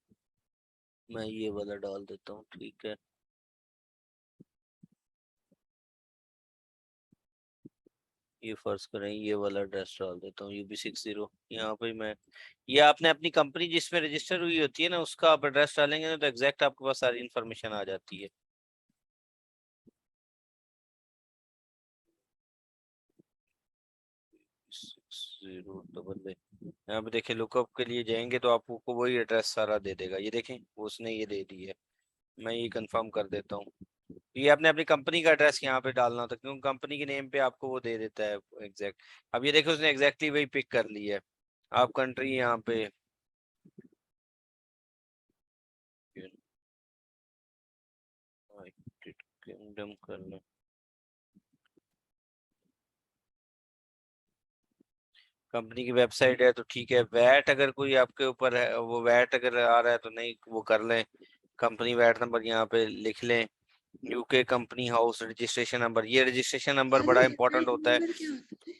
मैं ये वाला डाल देता हूँ। ठीक है, ये फर्ज करें ये वाला एड्रेस डाल देता हूँ UB60। यहाँ पे मैं, ये आपने अपनी कंपनी जिसमें रजिस्टर हुई होती है ना उसका आप एड्रेस डालेंगे ना, तो एग्जैक्ट आपके पास सारी इन्फॉर्मेशन आ जाती है। यहाँ पे देखिए, लुकअप के लिए जाएंगे तो आपको वही एड्रेस सारा दे देगा। ये देखें, उसने ये दे दी है। मैं ये कंफर्म कर देता हूँ। ये आपने अपनी कंपनी का एड्रेस यहाँ पे डालना होता है, क्योंकि कंपनी के नेम पे आपको वो दे देता है एग्जैक्ट। अब ये देखो, उसने एग्जैक्टली वही पिक कर ली है। आप कंट्री यहाँ पे यूनाइटेड किंगडम कर लें। कंपनी की वेबसाइट है तो ठीक है। वैट अगर कोई आपके ऊपर है, वो वैट अगर आ रहा है तो नहीं, वो कर लें। कंपनी वैट नंबर यहाँ पे लिख लें। UK company house registration number, ये रजिस्ट्रेशन नंबर सर बड़ा ये इंपॉर्टेंट वैट होता है। नंबर क्या होता है?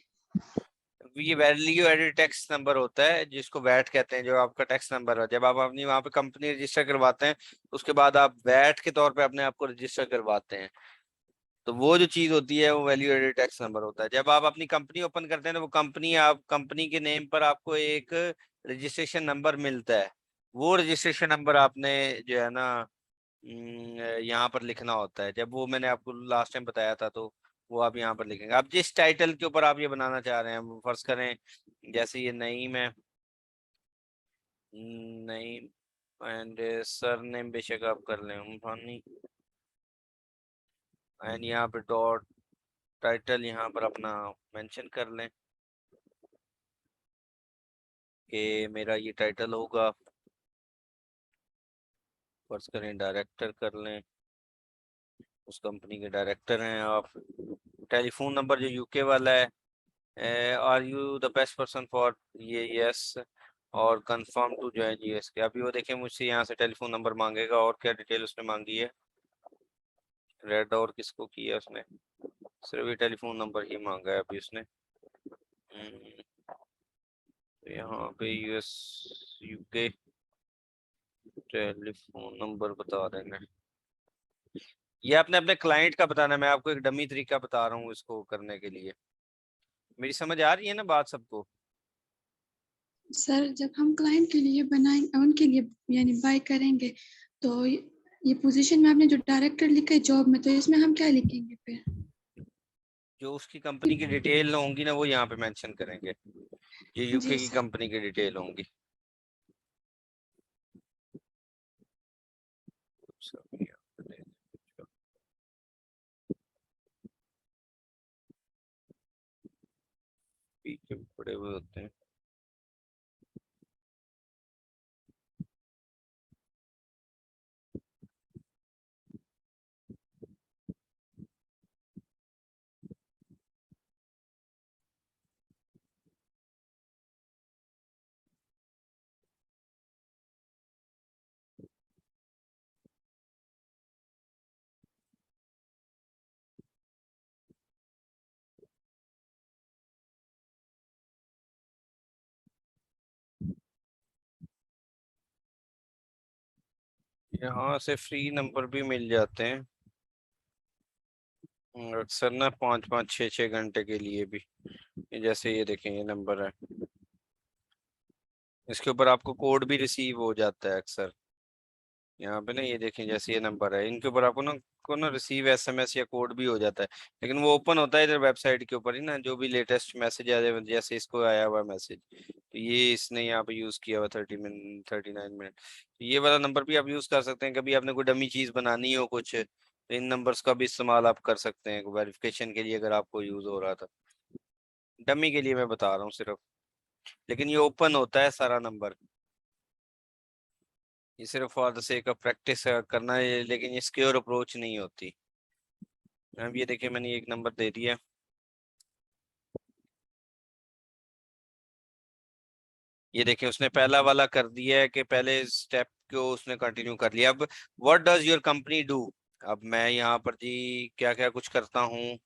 ये वैल्यू एडेड टैक्स नंबर होता है, जिसको वैट कहते हैं, जो आपका टैक्स नंबर है। जब आप अपनी वहाँ पे कंपनी रजिस्टर करवाते हैं, उसके बाद आप वैट के तौर पे अपने आप को रजिस्टर करवाते हैं, तो वो जो चीज होती है वो वैल्यू एडेड टैक्स नंबर होता है। जब आप अपनी कंपनी ओपन करते हैं तो वो कंपनी, आप कंपनी के नेम पर आपको एक रजिस्ट्रेशन नंबर मिलता है। वो रजिस्ट्रेशन नंबर आपने जो है ना यहाँ पर लिखना होता है। जब वो मैंने आपको लास्ट टाइम बताया था, तो वो आप यहाँ पर लिखेंगे। आप जिस टाइटल के ऊपर आप ये बनाना चाह रहे हैं, वो फर्ज करें जैसे ये नईम है, नईम एंड सर नेम बेशक आप कर लें उम्फानी, एंड यहाँ पे डॉट टाइटल यहाँ पर अपना मेंशन कर लें कि मेरा ये टाइटल होगा। फर्ज करें डायरेक्टर कर लें, उस कंपनी के डायरेक्टर हैं आप। टेलीफोन नंबर जो यूके वाला है, are you the best person for ये, यस, और कंफर्म टू ज्वाइन यूएस के। अभी वो देखें, मुझसे यहाँ से टेलीफोन नंबर मांगेगा, और क्या डिटेल उसने मांगी है? रेड और किसको किया उसने? सिर्फ ये टेलीफोन नंबर ही मांगा है अभी उसने। तो यहाँ पे यूएस यूके टेलीफोन नंबर बता देंगे। ये आपने अपने क्लाइंट का बताना है, मैं आपको एक डमी तरीका बता रहा हूँ इसको करने के लिए। मेरी समझ आ रही है ना बात सबको? सर जब हम क्लाइंट के लिए बनाएंगे, उनके लिए यानी बाय करेंगे, तो ये पोजीशन में आपने जो डायरेक्टर लिखा है जॉब में, तो इसमें हम क्या लिखेंगे फिर? जो उसकी कंपनी की डिटेल होंगी ना, वो यहाँ पे मेंशन करेंगे। ये यूके जी की सर। कंपनी की डिटेल होंगी। पीछे पड़े हुए होते हैं। यहाँ से फ्री नंबर भी मिल जाते हैं अक्सर ना, 5-5 6-6 घंटे के लिए भी। जैसे ये देखें, ये नंबर है, इसके ऊपर आपको कोड भी रिसीव हो जाता है अक्सर। यहाँ पे ना ये देखें, जैसे ये नंबर है, इनके ऊपर आपको ना रिसीव एसएमएस या कोड भी हो जाता है। लेकिन वो ओपन होता है इधर वेबसाइट के ऊपर ही ना, जो भी लेटेस्ट मैसेज आ जाए, जैसे इसको आया हुआ मैसेज, तो ये इसने यहाँ पे यूज किया हुआ 39 मिनट। तो ये वाला नंबर भी आप यूज कर सकते हैं, कभी आपने कोई डमी चीज बनानी हो कुछ, तो इन नंबर्स का भी इस्तेमाल आप कर सकते हैं वेरिफिकेशन के लिए, अगर आपको यूज हो रहा था। डमी के लिए मैं बता रहा हूँ सिर्फ, लेकिन ये ओपन होता है सारा नंबर। ये सिर्फ for the sake of practice करना है, लेकिन ये सिक्योर अप्रोच नहीं होती। अब ये देखिए, मैंने एक नंबर दे दिया, ये देखिए उसने पहला वाला कर दिया है कि पहले स्टेप को उसने कंटिन्यू कर लिया। अब what does your company do, अब मैं यहाँ पर जी क्या क्या कुछ करता हूँ,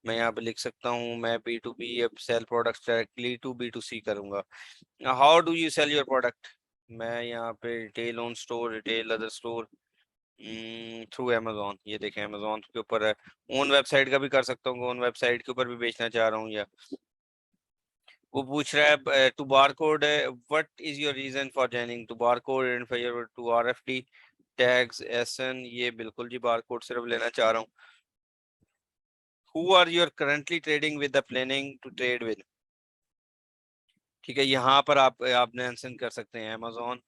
मैं यहाँ पे लिख सकता हूँ, मैं B2B अब cell products directly to B2C करूंगा। How do you sell your product, मैं यहाँ पे retail own store, retail other store, through Amazon. ये देखें अमेजोन के ऊपर है, ओन वेबसाइट का भी कर सकता हूँ, ओन वेबसाइट के ऊपर भी बेचना चाह रहा हूँ। या वो पूछ रहा है to barcode, what is your reason for joining to barcode and for to RFD tags SN, ये बिल्कुल जी बार कोड सिर्फ लेना चाह रहा हूँ। Who are your currently trading with the planning to trade with, ठीक है, यहाँ पर आप मेंशन कर सकते हैं अमेजोन,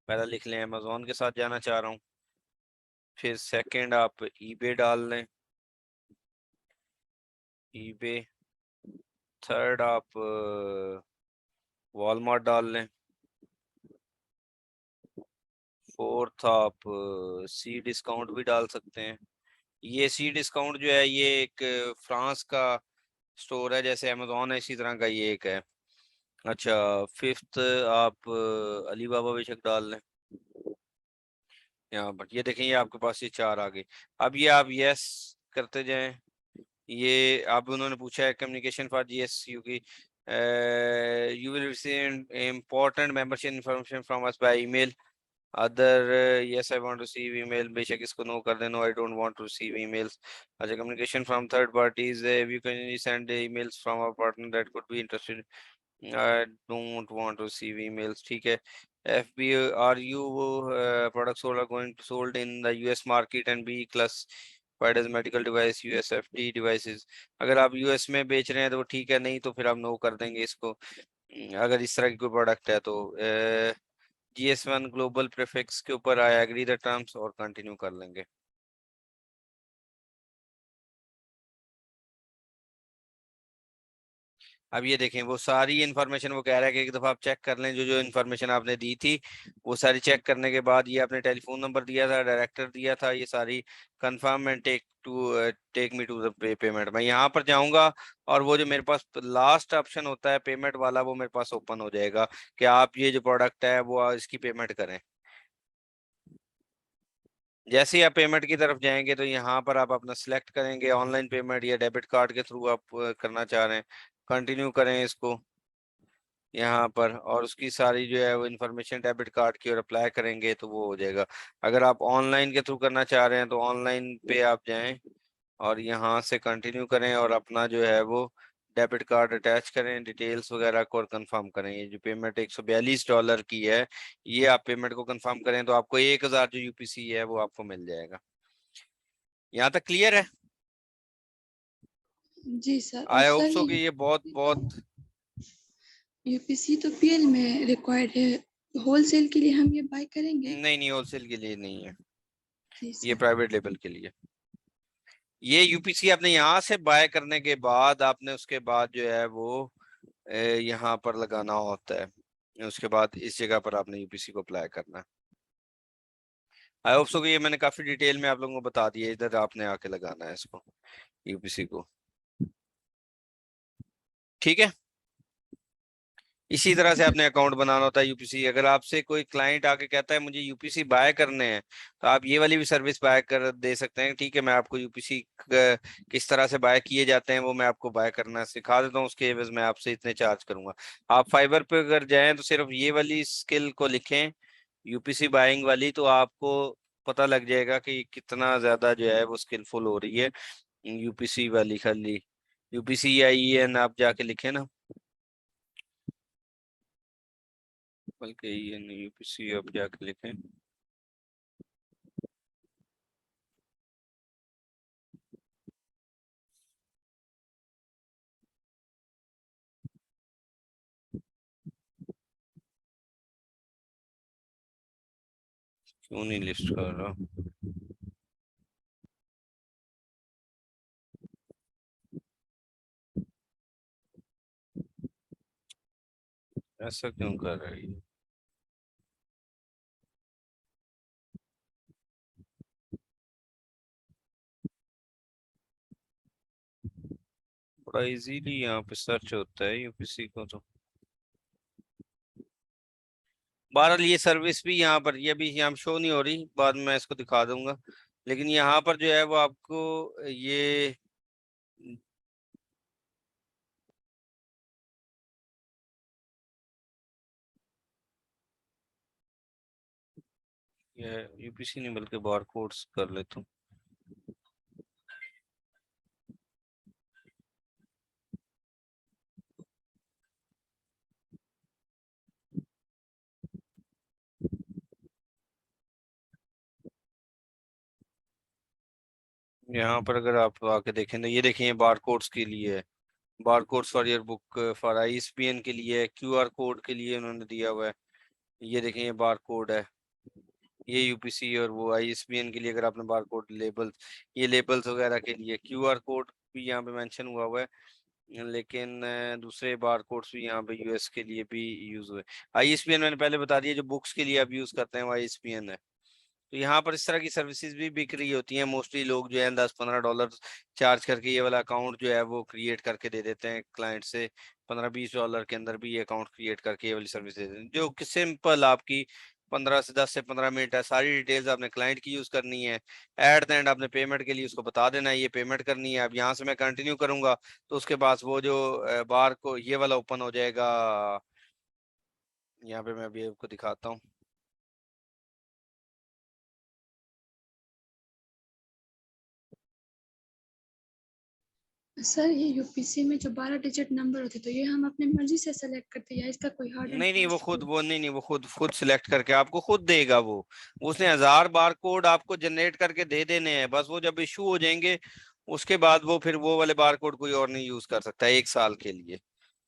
पहला लिख लें अमेजोन के साथ जाना चाह रहा हूँ, फिर सेकंड आप ईबे डाल लें, ईबे, थर्ड आप वॉलमार्ट डाल लें, फोर्थ आप सी डिस्काउंट भी डाल सकते हैं। ये सी डिस्काउंट जो है ये एक फ्रांस का स्टोर है, जैसे अमेजोन है इसी तरह का ये एक है। अच्छा, फिफ्थ आप अलीबाबा बेशक डाल लें यहाँ पर। ये देखें, ये आपके पास ये 4 आ गए। अब ये आप यस करते जाएं। ये अब उन्होंने पूछा है कम्युनिकेशन फॉर GS क्योंकि you will receive important membership information from us by email, other yes I want to receive email, बेशक इसको नो कर देना, I don't want to receive emails. अच्छा, communication from third parties, you can send emails from our partner that could be interested, I don't want to receive emails, ठीक है। FB, are you products sold are going to sold in the US market and B classified as medical device USFD devices, अगर आप US में बेच रहे हैं तो ठीक है, नहीं तो फिर आप नो कर देंगे इसको। अगर इस तरह की कोई प्रोडक्ट है तो GS1 ग्लोबल प्रीफिक्स के ऊपर आई एग्री द टर्म्स और कंटिन्यू कर लेंगे। अब ये देखें, वो सारी इन्फॉर्मेशन वो कह रहा है कि एक दफा आप चेक कर लें, जो जो इन्फॉर्मेशन आपने दी थी वो सारी चेक करने के बाद, ये आपने टेलीफोन नंबर दिया था, डायरेक्टर दिया था, ये सारी confirm and take me to the payment. मैं यहाँ पर जाऊंगा और वो जो मेरे पास लास्ट ऑप्शन होता है पेमेंट वाला, वो मेरे पास ओपन हो जाएगा कि आप ये जो प्रोडक्ट है वो इसकी पेमेंट करें। जैसे ही आप पेमेंट की तरफ जाएंगे तो यहाँ पर आप अपना सिलेक्ट करेंगे, ऑनलाइन पेमेंट या डेबिट कार्ड के थ्रू आप करना चाह रहे हैं, कंटिन्यू करें इसको यहाँ पर, और उसकी सारी जो है वो इन्फॉर्मेशन डेबिट कार्ड की और अप्लाई करेंगे तो वो हो जाएगा। अगर आप ऑनलाइन के थ्रू करना चाह रहे हैं तो ऑनलाइन पे आप जाएं और यहाँ से कंटिन्यू करें और अपना जो है वो डेबिट कार्ड अटैच करें, डिटेल्स वगैरह को, और कंफर्म करें। ये जो पेमेंट $142 की है, ये आप पेमेंट को कंफर्म करें तो आपको 1000 जो UPC है वो आपको मिल जाएगा। यहाँ तक क्लियर है? जी सर। और आई होप सर सो कि ये बहुत बहुत UPC तो PL में रिक्वायर्ड है, होलसेल के लिए हम ये बाय करेंगे? नहीं होलसेल के लिए नहीं है, जी ये सर। प्राइवेट लेवल के लिए। ये UPC आपने यहाँ से बाय करने के बाद आपने उसके बाद जो है वो यहाँ पर लगाना होता है, उसके बाद इस जगह पर आपने UPC को अप्लाई करना है। आई होप सो कि ये मैंने काफी डिटेल में आप लोगों को बता दिया, इधर आपने आके लगाना है इसको, UPC को, ठीक है। इसी तरह से आपने अकाउंट बनाना होता है UPC। अगर आपसे कोई क्लाइंट आके कहता है मुझे UPC बाय करने हैं, तो आप ये वाली भी सर्विस बाय कर दे सकते हैं, ठीक है। मैं आपको UPC किस तरह से बाय किए जाते हैं वो मैं आपको बाय करना सिखा देता हूँ, उसके एवज में आपसे इतने चार्ज करूंगा। आप फाइबर पे अगर जाएं तो सिर्फ ये वाली स्किल को लिखें, UPC बाइंग वाली, तो आपको पता लग जाएगा कि कितना ज्यादा जो है वो स्किलफुल हो रही है यूपीसी वाली। खाली यूपीसी या ईएन आप जाके लिखे ना, बल्कि ईएन यूपीसी आप जाके लिखें। क्यों नहीं लिस्ट कर रहा? ऐसा क्यों कर रही है? बड़ा इजीली यहाँ पे सर्च होता है यूपीसी को तो। बहरहाल ये सर्विस भी यहाँ पर, ये भी यहाँ शो नहीं हो रही, बाद में मैं इसको दिखा दूंगा। लेकिन यहाँ पर जो है वो आपको ये यूपीसी नहीं बल्कि बार कोड्स कर लेता हूँ। यहाँ पर अगर आप आके देखें तो ये देखें, ये बार कोड्स के लिए है। Bar codes for your book, for ISBN के लिए है, क्यूआर कोड के लिए उन्होंने दिया हुआ है। ये देखें, ये बार कोड है, ये यूपीसी। और वो आईएसबीएन के लिए अगर आपने बार कोड लेबल, ये लेबल्स वगैरह के लिए क्यूआर कोड भी यहाँ पे मेंशन हुआ हुआ है। लेकिन दूसरे बार कोड्स भी यहाँ पे यूएस के लिए भी यूज हुए। आईएसबीएन मैंने पहले बता दिया, जो बुक्स के लिए आप यूज करते हैं वो आईएसबीएन है। तो यहाँ पर इस तरह की सर्विसेज भी बिक रही होती हैं। मोस्टली लोग जो है $10-15 चार्ज करके ये वाला अकाउंट जो है वो क्रिएट करके दे देते हैं क्लाइंट से। $15-20 के अंदर भी ये अकाउंट क्रिएट करके ये वाली सर्विस दे देते हैं, जो कि सिंपल आपकी 10 से 15 मिनट है। सारी डिटेल्स आपने क्लाइंट की यूज करनी है। एट द एंड आपने पेमेंट के लिए उसको बता देना है, ये पेमेंट करनी है। अब यहाँ से मैं कंटिन्यू करूंगा तो उसके पास वो जो बार को ये वाला ओपन हो जाएगा। यहाँ पे मैं अभी आपको दिखाता हूँ। सर ये यूपीसी में जो 12 डिजिट नंबर होते तो ये हम अपनी मर्जी से सेलेक्ट करते हैं या इसका कोई हार्ड एंड नहीं नहीं, वो फास्ट खुद कोड? वो नहीं नहीं, वो खुद सिलेक्ट करके आपको खुद देगा वो। उसने 1000 बार कोड आपको जनरेट करके दे देने हैं, बस वो जब इशू हो जाएंगे उसके बाद वो फिर वो वाले बार कोड कोई और नहीं यूज कर सकता है 1 साल के लिए।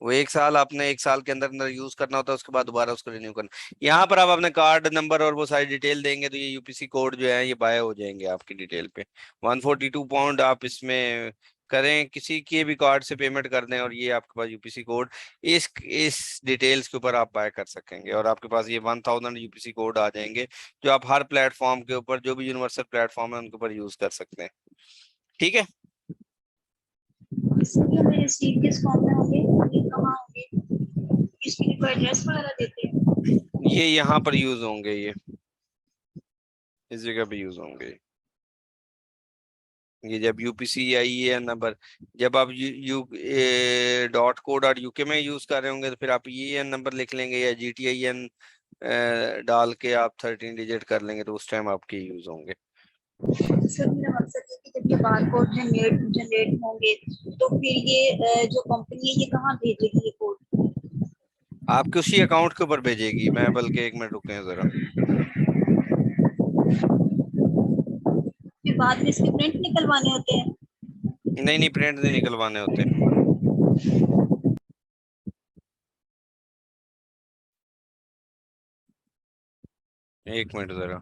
वो 1 साल आपने 1 साल के अंदर अंदर यूज करना होता है, उसके बाद दोबारा उसको रिन्यू करना। यहाँ पर आप अपने कार्ड नंबर और वो सारी डिटेल देंगे तो ये यूपीसी कोड जो है ये बाय हो जाएंगे आपकी डिटेल पे। £142 आप इसमें करें, किसी के भी कार्ड से पेमेंट कर दें और ये आपके पास यूपीसी कोड इस डिटेल्स के ऊपर आप बाय कर सकेंगे। और आपके पास ये 1000 यूपीसी कोड आ जाएंगे जो आप हर प्लेटफॉर्म के ऊपर, जो भी यूनिवर्सल प्लेटफॉर्म है उनके ऊपर यूज कर सकते हैं। ठीक है। सर ये मेरे रिसीव किस फॉर्म में होंगे, ये कहाँ होंगे, इसके लिए कोई एड्रेस वगैरह देते हैं? ये यहाँ पर यूज होंगे, ये इस जगह पे यूज होंगे। ये जब यूपीसी या ईएन नंबर, जब आप यू यू .co.uk में यूज कर रहे होंगे तो फिर आप ईएन नंबर लिख लेंगे, या GTIN डाल के आप 13 डिजिट कर लेंगे तो उस टाइम आपके यूज होंगे। सर मेरा मकसद है कि जब ये बारकोड जनरेट जनरेट होंगे तो फिर ये जो कंपनी है ये कहाँ भेजेगी ये कोड? आपके उसी अकाउंट के ऊपर भेजेगी। मैं बल्कि 1 मिनट रुके हैं जरा। फिर बाद में इसके प्रिंट निकलवाने होते हैं? नहीं नहीं, प्रिंट नहीं निकलवाने होते। 1 मिनट जरा।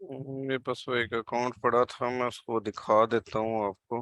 मेरे पास वो एक अकाउंट पड़ा था, मैं उसको दिखा देता हूँ आपको।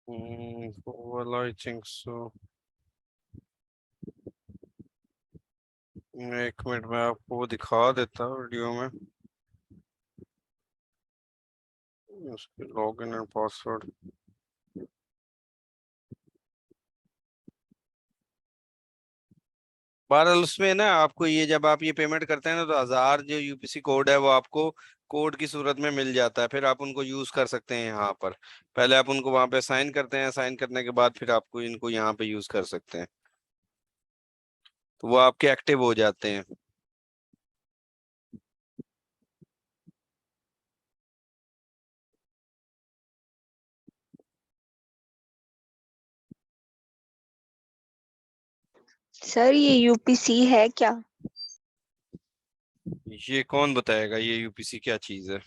well, I think so. एक मिनट में आपको दिखा देता हूँ वीडियो में उसके लॉगिन एंड पासवर्ड। बहरहाल उसमें ना आपको ये जब आप ये पेमेंट करते हैं ना तो 1000 जो यूपीसी कोड है वो आपको कोड की सूरत में मिल जाता है, फिर आप उनको यूज कर सकते हैं यहाँ पर। पहले आप उनको वहां पे साइन करते हैं, साइन करने के बाद फिर आपको इनको यहाँ पे यूज कर सकते हैं, तो वो आपके एक्टिव हो जाते हैं। सर ये यूपीसी है क्या? ये कौन बताएगा ये यूपीसी क्या चीज है?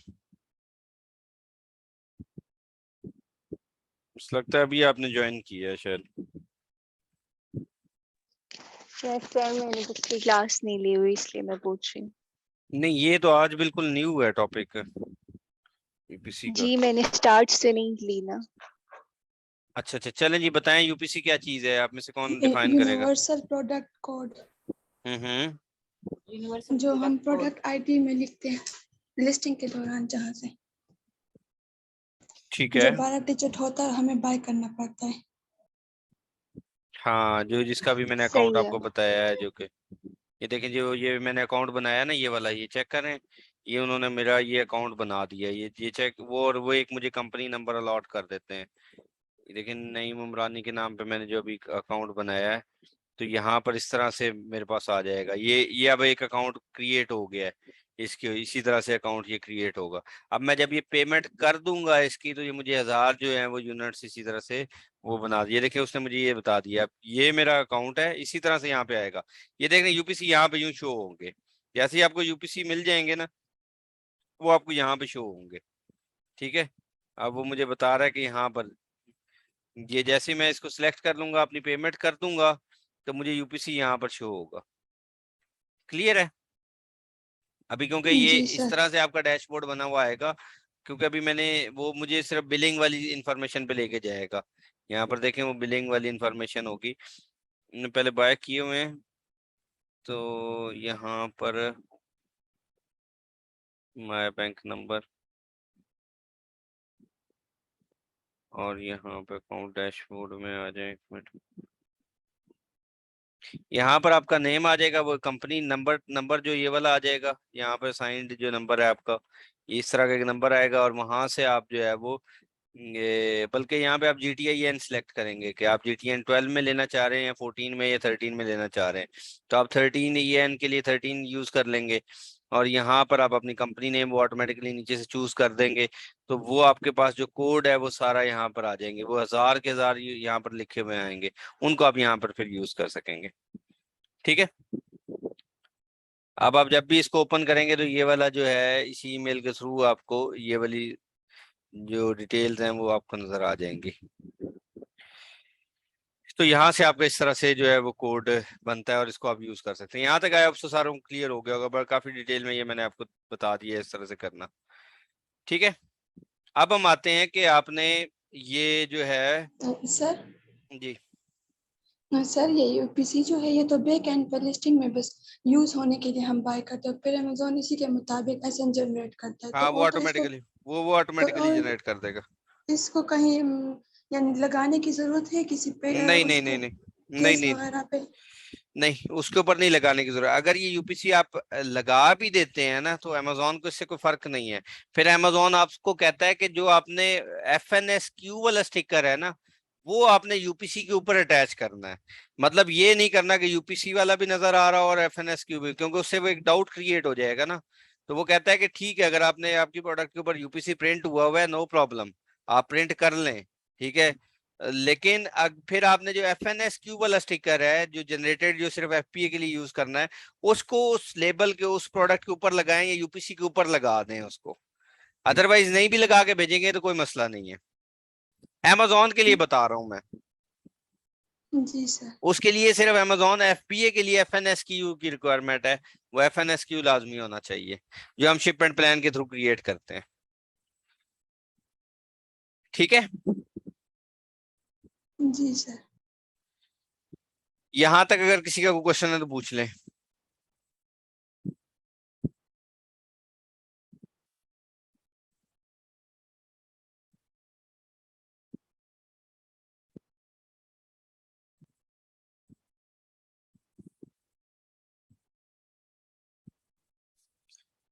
मुझे लगता है अभी आपने ज्वाइन किया है शायद। शायद सर मैंने पिछली क्लास नहीं ली हुई इसलिए मैं पूछ रही हूँ। नहीं, ये तो आज बिल्कुल न्यू है टॉपिक यूपीसी का। जी मैंने स्टार्ट से नहीं ली ना। अच्छा अच्छा, चलें जी, बताएं यूपीसी क्या चीज है, आप में से कौन डिफाइन करेगा? यूनिवर्सल प्रोडक्ट कोड, हम्म। जो हम प्रोडक्ट आईडी में लिखते हैं लिस्टिंग के दौरान, जहाँ से ठीक जो है। 12 डिजिट होता है हमें बाय करना पड़ता है। हाँ, जो जिसका भी मैंने अकाउंट सही है। आपको बताया है, जो कि ये देखें, जो ये मैंने अकाउंट बनाया ना, ये वाला, ये चेक करें। ये उन्होंने मेरा ये अकाउंट बना दिया, ये चेक वो, और वो एक मुझे कंपनी नंबर अलॉट कर देते हैं। ये देखें, नईम उमरानी के नाम पे मैंने जो अभी अकाउंट बनाया है, तो यहाँ पर इस तरह से मेरे पास आ जाएगा। ये अब एक अकाउंट क्रिएट हो गया है, इसके इसी तरह से अकाउंट ये क्रिएट होगा। अब मैं जब ये पेमेंट कर दूंगा इसकी, तो ये मुझे 1000 जो है वो यूनिट्स इसी तरह से वो बना दिए। देखिए उसने मुझे ये बता दिया, अब ये मेरा अकाउंट है, इसी तरह से यहाँ पे आएगा। ये देख रहे यूपीसी यहाँ पे यूं शो होंगे, जैसे ही आपको यूपीसी मिल जाएंगे ना, वो आपको यहाँ पे शो होंगे। ठीक है। अब वो मुझे बता रहा है कि यहाँ पर ये जैसे ही मैं इसको सिलेक्ट कर लूंगा, अपनी पेमेंट कर दूंगा, तो मुझे यूपीसी यहाँ पर शो होगा। क्लियर है अभी? क्योंकि ये जी इस सर। तरह से आपका डैशबोर्ड बना हुआ आएगा, क्योंकि अभी मैंने वो मुझे सिर्फ बिलिंग वाली इंफॉर्मेशन पे लेके जाएगा। यहाँ पर देखें वो बिलिंग वाली इंफॉर्मेशन होगी, मैंने पहले बाय किए हुए हैं। तो यहाँ पर माय बैंक नंबर, और यहाँ पे अकाउंट डैशबोर्ड में आ जाए, एक मिनट। यहाँ पर आपका नेम आ जाएगा, वो कंपनी नंबर, नंबर जो ये वाला आ जाएगा, यहाँ पर साइंड जो नंबर है आपका, इस तरह का एक नंबर आएगा। और वहां से आप जो है वो ये, बल्कि यहाँ पे आप GTIN सेलेक्ट करेंगे कि आप GTN 12 में लेना चाह रहे हैं, 14 में या 13 में लेना चाह रहे हैं। तो आप 13 EN के लिए 13 यूज कर लेंगे, और यहाँ पर आप अपनी कंपनी नेम वो ऑटोमेटिकली नीचे से चूज कर देंगे। तो वो आपके पास जो कोड है वो सारा यहाँ पर आ जाएंगे, वो 1000 के 1000 यहाँ पर लिखे हुए आएंगे, उनको आप यहाँ पर फिर यूज कर सकेंगे। ठीक है। अब आप जब भी इसको ओपन करेंगे तो ये वाला जो है, इसी ईमेल के थ्रू आपको ये वाली जो डिटेल्स हैं वो आपको नजर आ जाएंगी। तो यहाँ से आपका इस तरह से जो है वो कोड बनता है, और इसको आप यूज कर सकते हैं। यहाँ तक आया, अब तो सारा क्लियर हो गया होगा, पर काफी डिटेल में ये मैंने आपको बता दिया है इस तरह से करना। ठीक है। अब हम आते हैं कि आपने ये जो है सर जी, सर ये यूपीसी जो है ये तो बैक एंड पर लिस्टिंग में बस यूज होने के लिए हम बाय करते हैं, फिर अमेजोन इसी के मुताबिक एसएन जनरेट करता है, तो हाँ, वो और तो इसको ऑटोमेटिकली वो तो ऑटोमेटिकली और जनरेट कर देगा। इसको कहीं यानी लगाने की जरूरत है किसी पे नहीं नहीं नहीं उसके नहीं नहीं केस नहीं वगैरह पे? नहीं, उसके ऊपर नहीं लगाने की जरूरत। अगर ये यूपीसी आप लगा भी देते हैं ना, तो अमेजोन को इससे कोई फर्क नहीं है। फिर अमेजोन आपको कहता है कि जो आपने FNSQ वाला स्टिकर है ना, वो आपने यूपीसी के ऊपर अटैच करना है। मतलब ये नहीं करना कि यूपीसी वाला भी नजर आ रहा हो और FNSQ भी, क्योंकि उससे वो एक डाउट क्रिएट हो जाएगा ना। तो वो कहता है कि ठीक है, अगर आपने आपकी प्रोडक्ट के ऊपर यूपीसी प्रिंट हुआ है, नो प्रॉब्लम, आप प्रिंट कर लें। ठीक है। लेकिन फिर आपने जो FNSQ वाला स्टिकर है, जो जनरेटेड, जो सिर्फ FPA के लिए यूज करना है, उसको उस लेबल के, उस प्रोडक्ट के ऊपर लगाएं, या यूपीसी के ऊपर लगा दें उसको। अदरवाइज नहीं भी लगा के भेजेंगे तो कोई मसला नहीं है। Amazon के लिए बता रहा हूं मैं। जी सर। उसके लिए सिर्फ Amazon FBA के लिए FNSQ की रिक्वायरमेंट है, वो FNSQ लाजमी होना चाहिए, जो हम शिपमेंट प्लान के थ्रू क्रिएट करते हैं। ठीक है। जी सर। यहाँ तक अगर किसी का कोई क्वेश्चन है तो पूछ लें।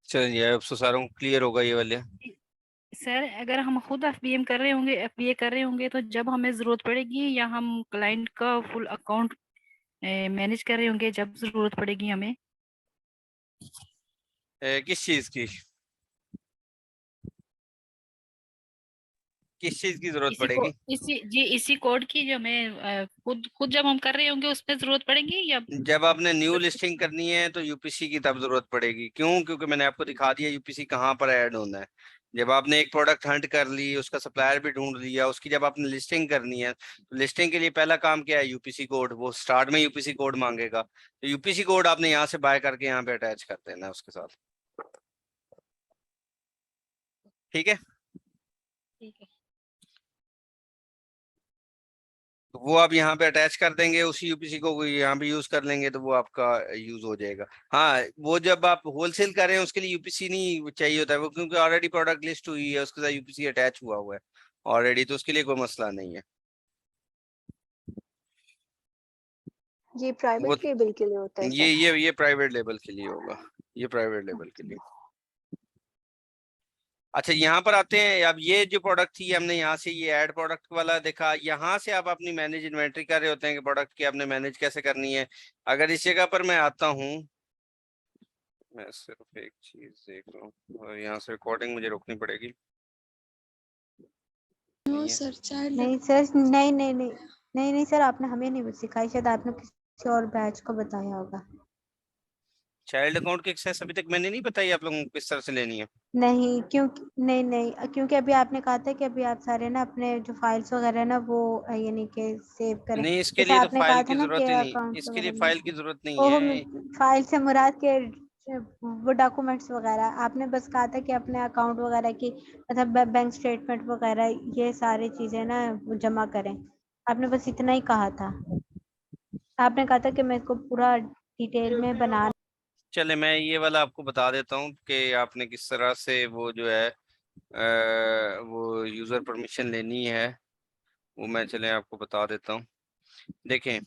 चलिए अब तो सारों को क्लियर होगा ये वाले। सर अगर हम खुद एफबीएम कर रहे होंगे, एफबीए कर रहे होंगे, तो जब हमें जरूरत पड़ेगी या हम क्लाइंट का फुल अकाउंट मैनेज कर रहे होंगे जब जरूरत पड़ेगी हमें? किस चीज की, किस चीज की जरूरत इसी को पड़ेगी? इसी कोड की जो हमें खुद खुद जब हम कर रहे होंगे उसमें जरूरत पड़ेगी या? जब आपने न्यू लिस्टिंग करनी है तो यूपीसी की तब जरूरत पड़ेगी। क्यों? क्योंकि मैंने आपको दिखा दिया यूपीसी कहाँ पर ऐड होना है। जब आपने एक प्रोडक्ट हंट कर ली, उसका सप्लायर भी ढूंढ लिया, उसकी जब आपने लिस्टिंग करनी है तो लिस्टिंग के लिए पहला काम क्या है? UPC code. वो स्टार्ट में यूपीसी कोड मांगेगा, तो यूपीसी कोड आपने यहाँ से बाय करके यहाँ पे अटैच कर देना है उसके साथ। ठीक है, ठीक है। तो वो आप यहाँ पे अटैच कर देंगे, उसी यूपीसी को यहाँ पे यूज कर लेंगे तो वो आपका यूज हो जाएगा। हाँ, वो जब आप होलसेल कर रहे हैं उसके लिए यूपीसी नहीं चाहिए होता है वो, क्योंकि ऑलरेडी प्रोडक्ट लिस्ट हुई है, उसके साथ यूपीसी अटैच हुआ हुआ है ऑलरेडी, तो उसके लिए कोई मसला नहीं है। ये वो प्राइवेट लेबल के लिए होता है सर? ये प्राइवेट लेवल के लिए होगा, ये प्राइवेट लेवल के लिए। अच्छा, यहाँ पर आते हैं। अब ये जो प्रोडक्ट थी हमने यहाँ से ये ऐड प्रोडक्ट वाला देखा, यहाँ से आप अपनी मैनेज इन्वेंट्री कर रहे होते हैं कि प्रोडक्ट की आपने मैनेज कैसे करनी है। अगर इस जगह पर मैं आता हूँ, मैं सिर्फ एक चीज देख रहा हूँ और यहाँ से रिकॉर्डिंग मुझे रोकनी पड़ेगी। नो सर, चाइल्ड नहीं सर, नहीं सर, आपने हमें नहीं सिखाई, शायद आपने किसी और बैच को बताया होगा। चाइल्ड अकाउंट की एक्सेस अभी तक मैंने नहीं बताई आप लोगों को किस तरह से लेनी है। नहीं, क्योंकि अभी आपने कहा था कि अभी आप सारे ना अपने जो फाइल्स वगैरह ना वो यानी कि सेव करें। नहीं, इसके जैसे लिए तो आपने फाइल कहा की था ना कि जरूरत ही नहीं, अकाउंट्स इसके लिए वगैरह फाइल की में जरूरत नहीं ओहो, है। फाइल से मुराद के वो डॉक्यूमेंट्स वगैरह आपने बस कहा था कि अपने अकाउंट वगैरह की मतलब बैंक स्टेटमेंट वगैरह ये सारी चीजें ना वो जमा करें। आपने बस इतना ही कहा था। आपने कहा था कि मेरे को पूरा डिटेल में बना। चले मैं ये वाला आपको बता देता हूँ कि आपने किस तरह से वो जो है वो यूजर परमिशन लेनी है, वो मैं चले आपको बता देता हूँ। देखें,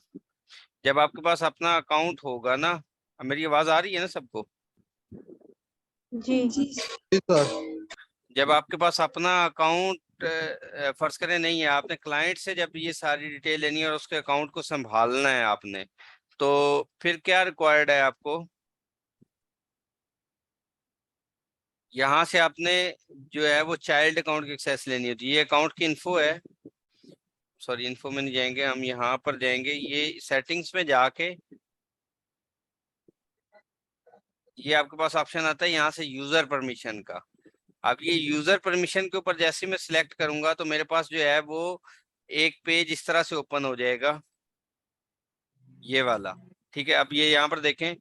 जब आपके पास अपना अकाउंट होगा ना, अब मेरी आवाज आ रही है ना सबको? जी जी जब आपके पास अपना अकाउंट फर्ज करें नहीं है, आपने क्लाइंट से जब ये सारी डिटेल लेनी है और उसके अकाउंट को संभालना है आपने, तो फिर क्या रिक्वायर्ड है आपको? यहाँ से आपने जो है वो चाइल्ड अकाउंट की एक्सेस लेनी होती है। ये अकाउंट की इन्फो है, सॉरी इन्फो में नहीं जाएंगे हम, यहाँ पर जाएंगे, ये सेटिंग्स में जाके ये आपके पास ऑप्शन आता है यहाँ से यूजर परमिशन का। अब ये यूजर परमिशन के ऊपर जैसे मैं सिलेक्ट करूंगा तो मेरे पास जो है वो एक पेज इस तरह से ओपन हो जाएगा, ये वाला। ठीक है, अब ये यहाँ पर देखें,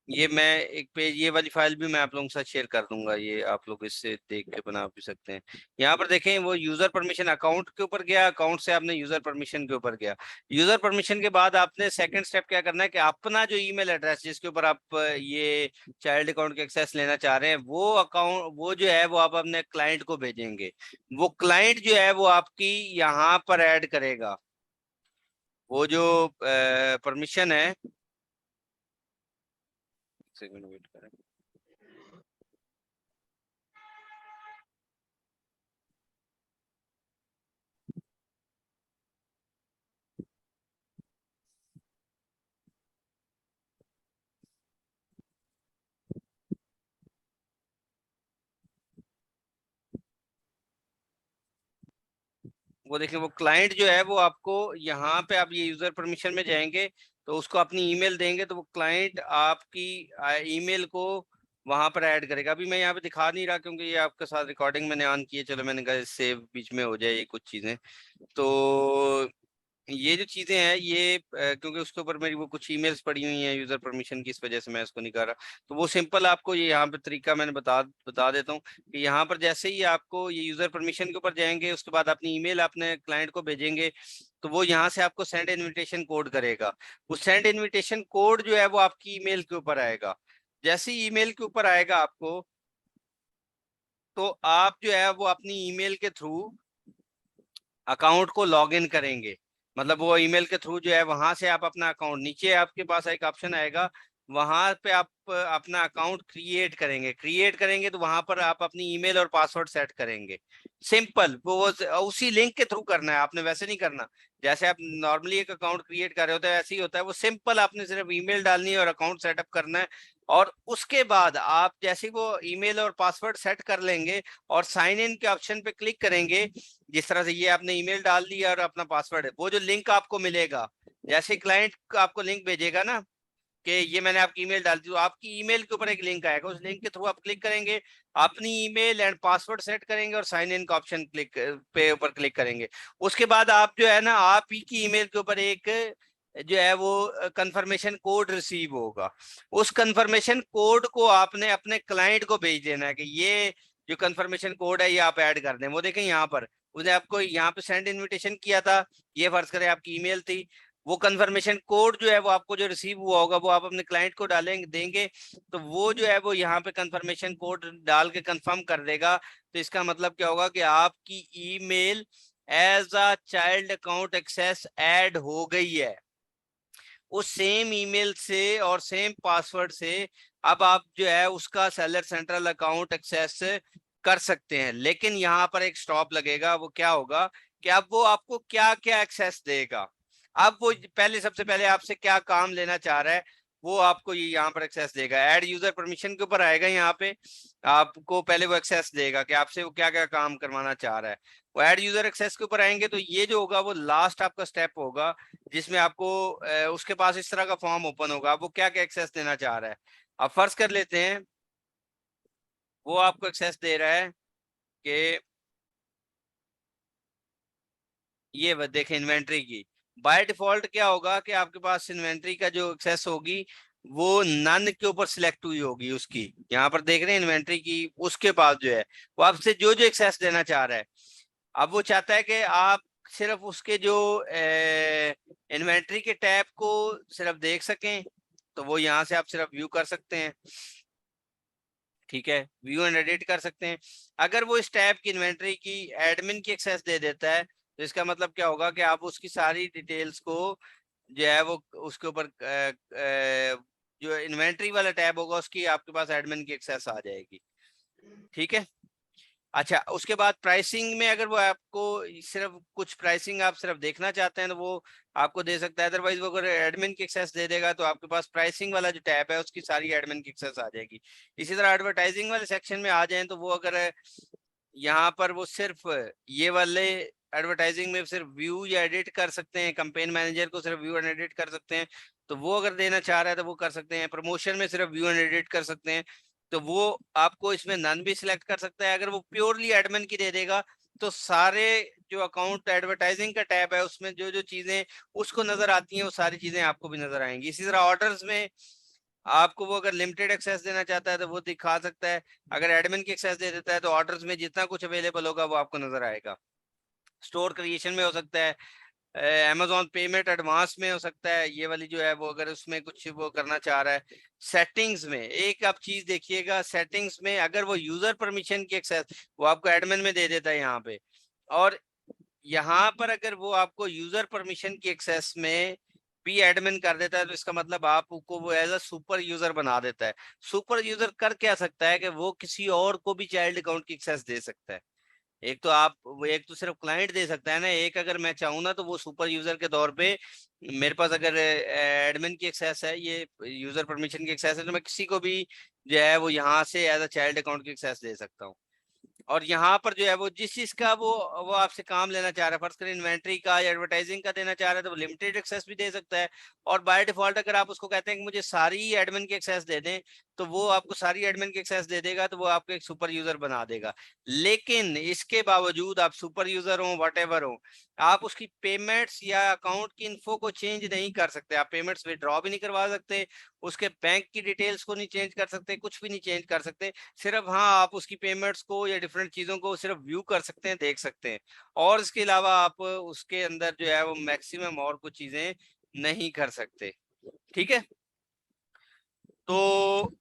ये मैं एक पेज, ये वाली फाइल भी मैं आप लोगों के साथ शेयर कर दूंगा, ये आप लोग इससे देख के बना भी सकते हैं। यहाँ पर देखें वो यूजर परमिशन अकाउंट के ऊपर गया, अकाउंट से आपने यूजर परमिशन के ऊपर गया। यूजर परमिशन के बाद आपने सेकंड स्टेप क्या करना है कि अपना जो ईमेल एड्रेस जिसके ऊपर आप ये चाइल्ड अकाउंट के एक्सेस लेना चाह रहे हैं, वो अकाउंट वो जो है वो आप अपने क्लाइंट को भेजेंगे। वो क्लाइंट जो है वो आपकी यहाँ पर ऐड करेगा वो जो परमिशन है। सेकंड वेट करें, वो देखिए वो क्लाइंट जो है वो आपको यहाँ पे आप ये यूजर परमिशन में जाएंगे तो उसको अपनी ईमेल देंगे तो वो क्लाइंट आपकी ईमेल को वहां पर ऐड करेगा। अभी मैं यहाँ पे दिखा नहीं रहा क्योंकि ये आपके साथ रिकॉर्डिंग मैंने ऑन की है, चलो मैंने कहा सेव बीच में हो जाए ये कुछ चीजें। तो ये जो चीजें हैं ये क्योंकि उसके ऊपर मेरी वो कुछ ईमेल्स पड़ी हुई हैं यूजर परमिशन की, इस वजह से मैं इसको नहीं कर रहा। तो वो सिंपल आपको ये यहाँ पे तरीका मैंने बता देता हूँ कि यहाँ पर जैसे ही आपको ये यूजर परमिशन के ऊपर जाएंगे उसके बाद अपनी ईमेल अपने क्लाइंट को भेजेंगे, तो वो यहाँ से आपको सेंड इनविटेशन कोड करेगा। वो सेंड इनविटेशन कोड जो है वो आपकी ईमेल के ऊपर आएगा। जैसे ही ईमेल के ऊपर आएगा आपको, तो आप जो है वो अपनी ईमेल के थ्रू अकाउंट को लॉग इन करेंगे। मतलब वो ईमेल के थ्रू जो है वहां से आप अपना अकाउंट, नीचे आपके पास एक ऑप्शन आएगा, वहां पे आप अपना अकाउंट क्रिएट करेंगे तो वहां पर आप अपनी ईमेल और पासवर्ड सेट करेंगे। सिंपल, वो उसी लिंक के थ्रू करना है, आपने वैसे नहीं करना जैसे आप नॉर्मली एक अकाउंट क्रिएट कर रहे होते हैं, ऐसे ही होता है। वो सिंपल, आपने सिर्फ ईमेल डालनी है और अकाउंट सेटअप करना है। और उसके बाद आप जैसे वो ईमेल और पासवर्ड सेट कर लेंगे और साइन इन के ऑप्शन पे क्लिक करेंगे, जिस तरह से ये आपने ईमेल डाल दिया और अपना पासवर्ड है, वो जो लिंक आपको मिलेगा, जैसे क्लाइंट आपको लिंक भेजेगा ना कि ये मैंने आपकी ईमेल डाल दी, तो आपकी ईमेल के ऊपर एक लिंक आएगा, उस लिंक के थ्रू आप क्लिक करेंगे, अपनी ईमेल एंड पासवर्ड सेट करेंगे और साइन इन का ऑप्शन ऊपर क्लिक करेंगे। उसके बाद आप जो है ना, आप ही की ईमेल के ऊपर एक जो है वो कंफर्मेशन कोड रिसीव होगा। उस कंफर्मेशन कोड को आपने अपने क्लाइंट को भेज देना है कि ये जो कंफर्मेशन कोड है ये आप ऐड कर दें। वो देखें यहाँ पर उसने आपको यहाँ पे सेंड इनविटेशन किया था, ये फर्ज करें आपकी ईमेल थी, वो कंफर्मेशन कोड जो है वो आपको जो रिसीव हुआ होगा वो आप अपने क्लाइंट को डालेंगे देंगे, तो वो जो है वो यहाँ पे कंफर्मेशन कोड डाल के कंफर्म कर देगा। तो इसका मतलब क्या होगा कि आपकी email as a child account access add हो गई है। उस सेम ईमेल से और सेम पासवर्ड से अब आप जो है उसका सेलर सेंट्रल अकाउंट एक्सेस कर सकते हैं। लेकिन यहाँ पर एक स्टॉप लगेगा। वो क्या होगा कि अब वो आपको क्या क्या एक्सेस देगा। अब वो पहले, सबसे पहले आपसे क्या काम लेना चाह रहा है वो आपको ये यहाँ पर एक्सेस देगा। ऐड यूजर परमिशन के ऊपर आएगा, यहाँ पे आपको पहले वो एक्सेस देगा कि आपसे वो क्या क्या काम करवाना चाह रहा है। वो ऐड यूजर एक्सेस के ऊपर आएंगे तो ये जो होगा वो लास्ट आपका स्टेप होगा, जिसमें आपको उसके पास इस तरह का फॉर्म ओपन होगा। वो क्या क्या एक्सेस देना चाह रहा है, अब फर्ज कर लेते हैं वो आपको एक्सेस दे रहा है कि ये देखें इन्वेंट्री की। बाय डिफॉल्ट क्या होगा कि आपके पास इन्वेंट्री का जो एक्सेस होगी वो नन के ऊपर सिलेक्ट हुई होगी उसकी। यहाँ पर देख रहे हैं इन्वेंट्री की, उसके पास जो है वो आपसे जो जो एक्सेस देना चाह रहा है। अब वो चाहता है कि आप सिर्फ उसके जो इन्वेंट्री के टैब को सिर्फ देख सकें, तो वो यहाँ से आप सिर्फ व्यू कर सकते हैं। ठीक है, व्यू एंड एडिट कर सकते हैं। अगर वो इस टैब की इन्वेंट्री की एडमिन की एक्सेस दे देता है तो इसका मतलब क्या होगा कि आप उसकी सारी डिटेल्स को जो है वो उसके ऊपर जो इन्वेंट्री वाला टैब होगा उसकी आपके पास एडमिन की एक्सेस आ जाएगी। ठीक है, अच्छा उसके बाद प्राइसिंग में अगर वो आपको सिर्फ कुछ प्राइसिंग आप सिर्फ देखना चाहते हैं तो वो आपको दे सकता है। अदरवाइज वो अगर एडमिन की एक्सेस दे देगा तो आपके पास प्राइसिंग वाला जो टैब है उसकी सारी एडमिन की एक्सेस आ जाएगी। इसी तरह एडवर्टाइजिंग वाले सेक्शन में आ जाएं तो वो अगर यहाँ पर वो सिर्फ ये वाले एडवर्टाइजिंग में सिर्फ व्यू या एडिट कर सकते हैं, कैंपेन मैनेजर को सिर्फ व्यू एंड एडिट कर सकते हैं, तो वो अगर देना चाह रहा है तो वो कर सकते हैं। प्रमोशन में सिर्फ व्यू एंड एडिट कर सकते हैं, तो वो आपको इसमें नन भी सिलेक्ट कर सकता है। अगर वो प्योरली एडमिन की दे देगा तो सारे जो अकाउंट एडवर्टाइजिंग का टैब है उसमें जो जो चीजें उसको नजर आती हैं वो सारी चीजें आपको भी नजर आएंगी। इसी तरह ऑर्डर्स में आपको वो अगर लिमिटेड एक्सेस देना चाहता है तो वो दिखा सकता है। अगर एडमिन की एक्सेस दे देता है तो ऑर्डर्स में जितना कुछ अवेलेबल होगा वो आपको नजर आएगा। स्टोर क्रिएशन में हो सकता है, अमेजोन पेमेंट एडवांस में हो सकता है, ये वाली जो है वो अगर उसमें कुछ वो करना चाह रहा है। सेटिंग्स में एक आप चीज देखिएगा, सेटिंग्स में अगर वो यूजर परमिशन की एक्सेस वो आपको एडमिन में दे देता है यहाँ पे, और यहाँ पर अगर वो आपको यूजर परमिशन की एक्सेस में भी एडमिन कर देता है तो इसका मतलब आपको वो एज अ सुपर यूजर बना देता है। सुपर यूजर कर क्या सकता है कि वो किसी और को भी चाइल्ड अकाउंट की एक्सेस दे सकता है। एक तो सिर्फ क्लाइंट दे सकता है ना, एक अगर मैं चाहूँ ना तो वो सुपर यूजर के तौर पे मेरे पास अगर एडमिन की एक्सेस है, ये यूजर परमिशन की एक्सेस है, तो मैं किसी को भी जो है वो यहाँ से एज अ चाइल्ड अकाउंट की एक्सेस दे सकता हूँ। और यहाँ पर जो है वो जिस चीज का वो आपसे काम लेना चाह रहा है, फर्स्ट करें इन्वेंट्री का या एडवर्टाइजिंग का देना चाह रहा है तो वो लिमिटेड एक्सेस भी दे सकता है। और बाय डिफॉल्ट अगर आप उसको कहते हैं कि मुझे सारी एडमिन की एक्सेस दे दें तो वो आपको सारी एडमिन की एक्सेस दे देगा, तो वो आपको एक सुपर यूजर बना देगा। लेकिन इसके बावजूद आप सुपर यूजर हो व्हाटएवर हो, आप उसकी पेमेंट्स या अकाउंट की इन्फो को चेंज नहीं कर सकते। आप पेमेंट्स विड्रॉ भी नहीं करवा सकते, उसके बैंक की डिटेल्स को नहीं चेंज कर सकते, कुछ भी नहीं चेंज कर सकते। सिर्फ हाँ आप उसकी पेमेंट्स को या डिफरेंट डिफरेंट चीजों को सिर्फ व्यू कर सकते हैं, देख सकते हैं, और इसके अलावा आप उसके अंदर जो है वो मैक्सिमम और कुछ चीजें नहीं कर सकते। ठीक है, तो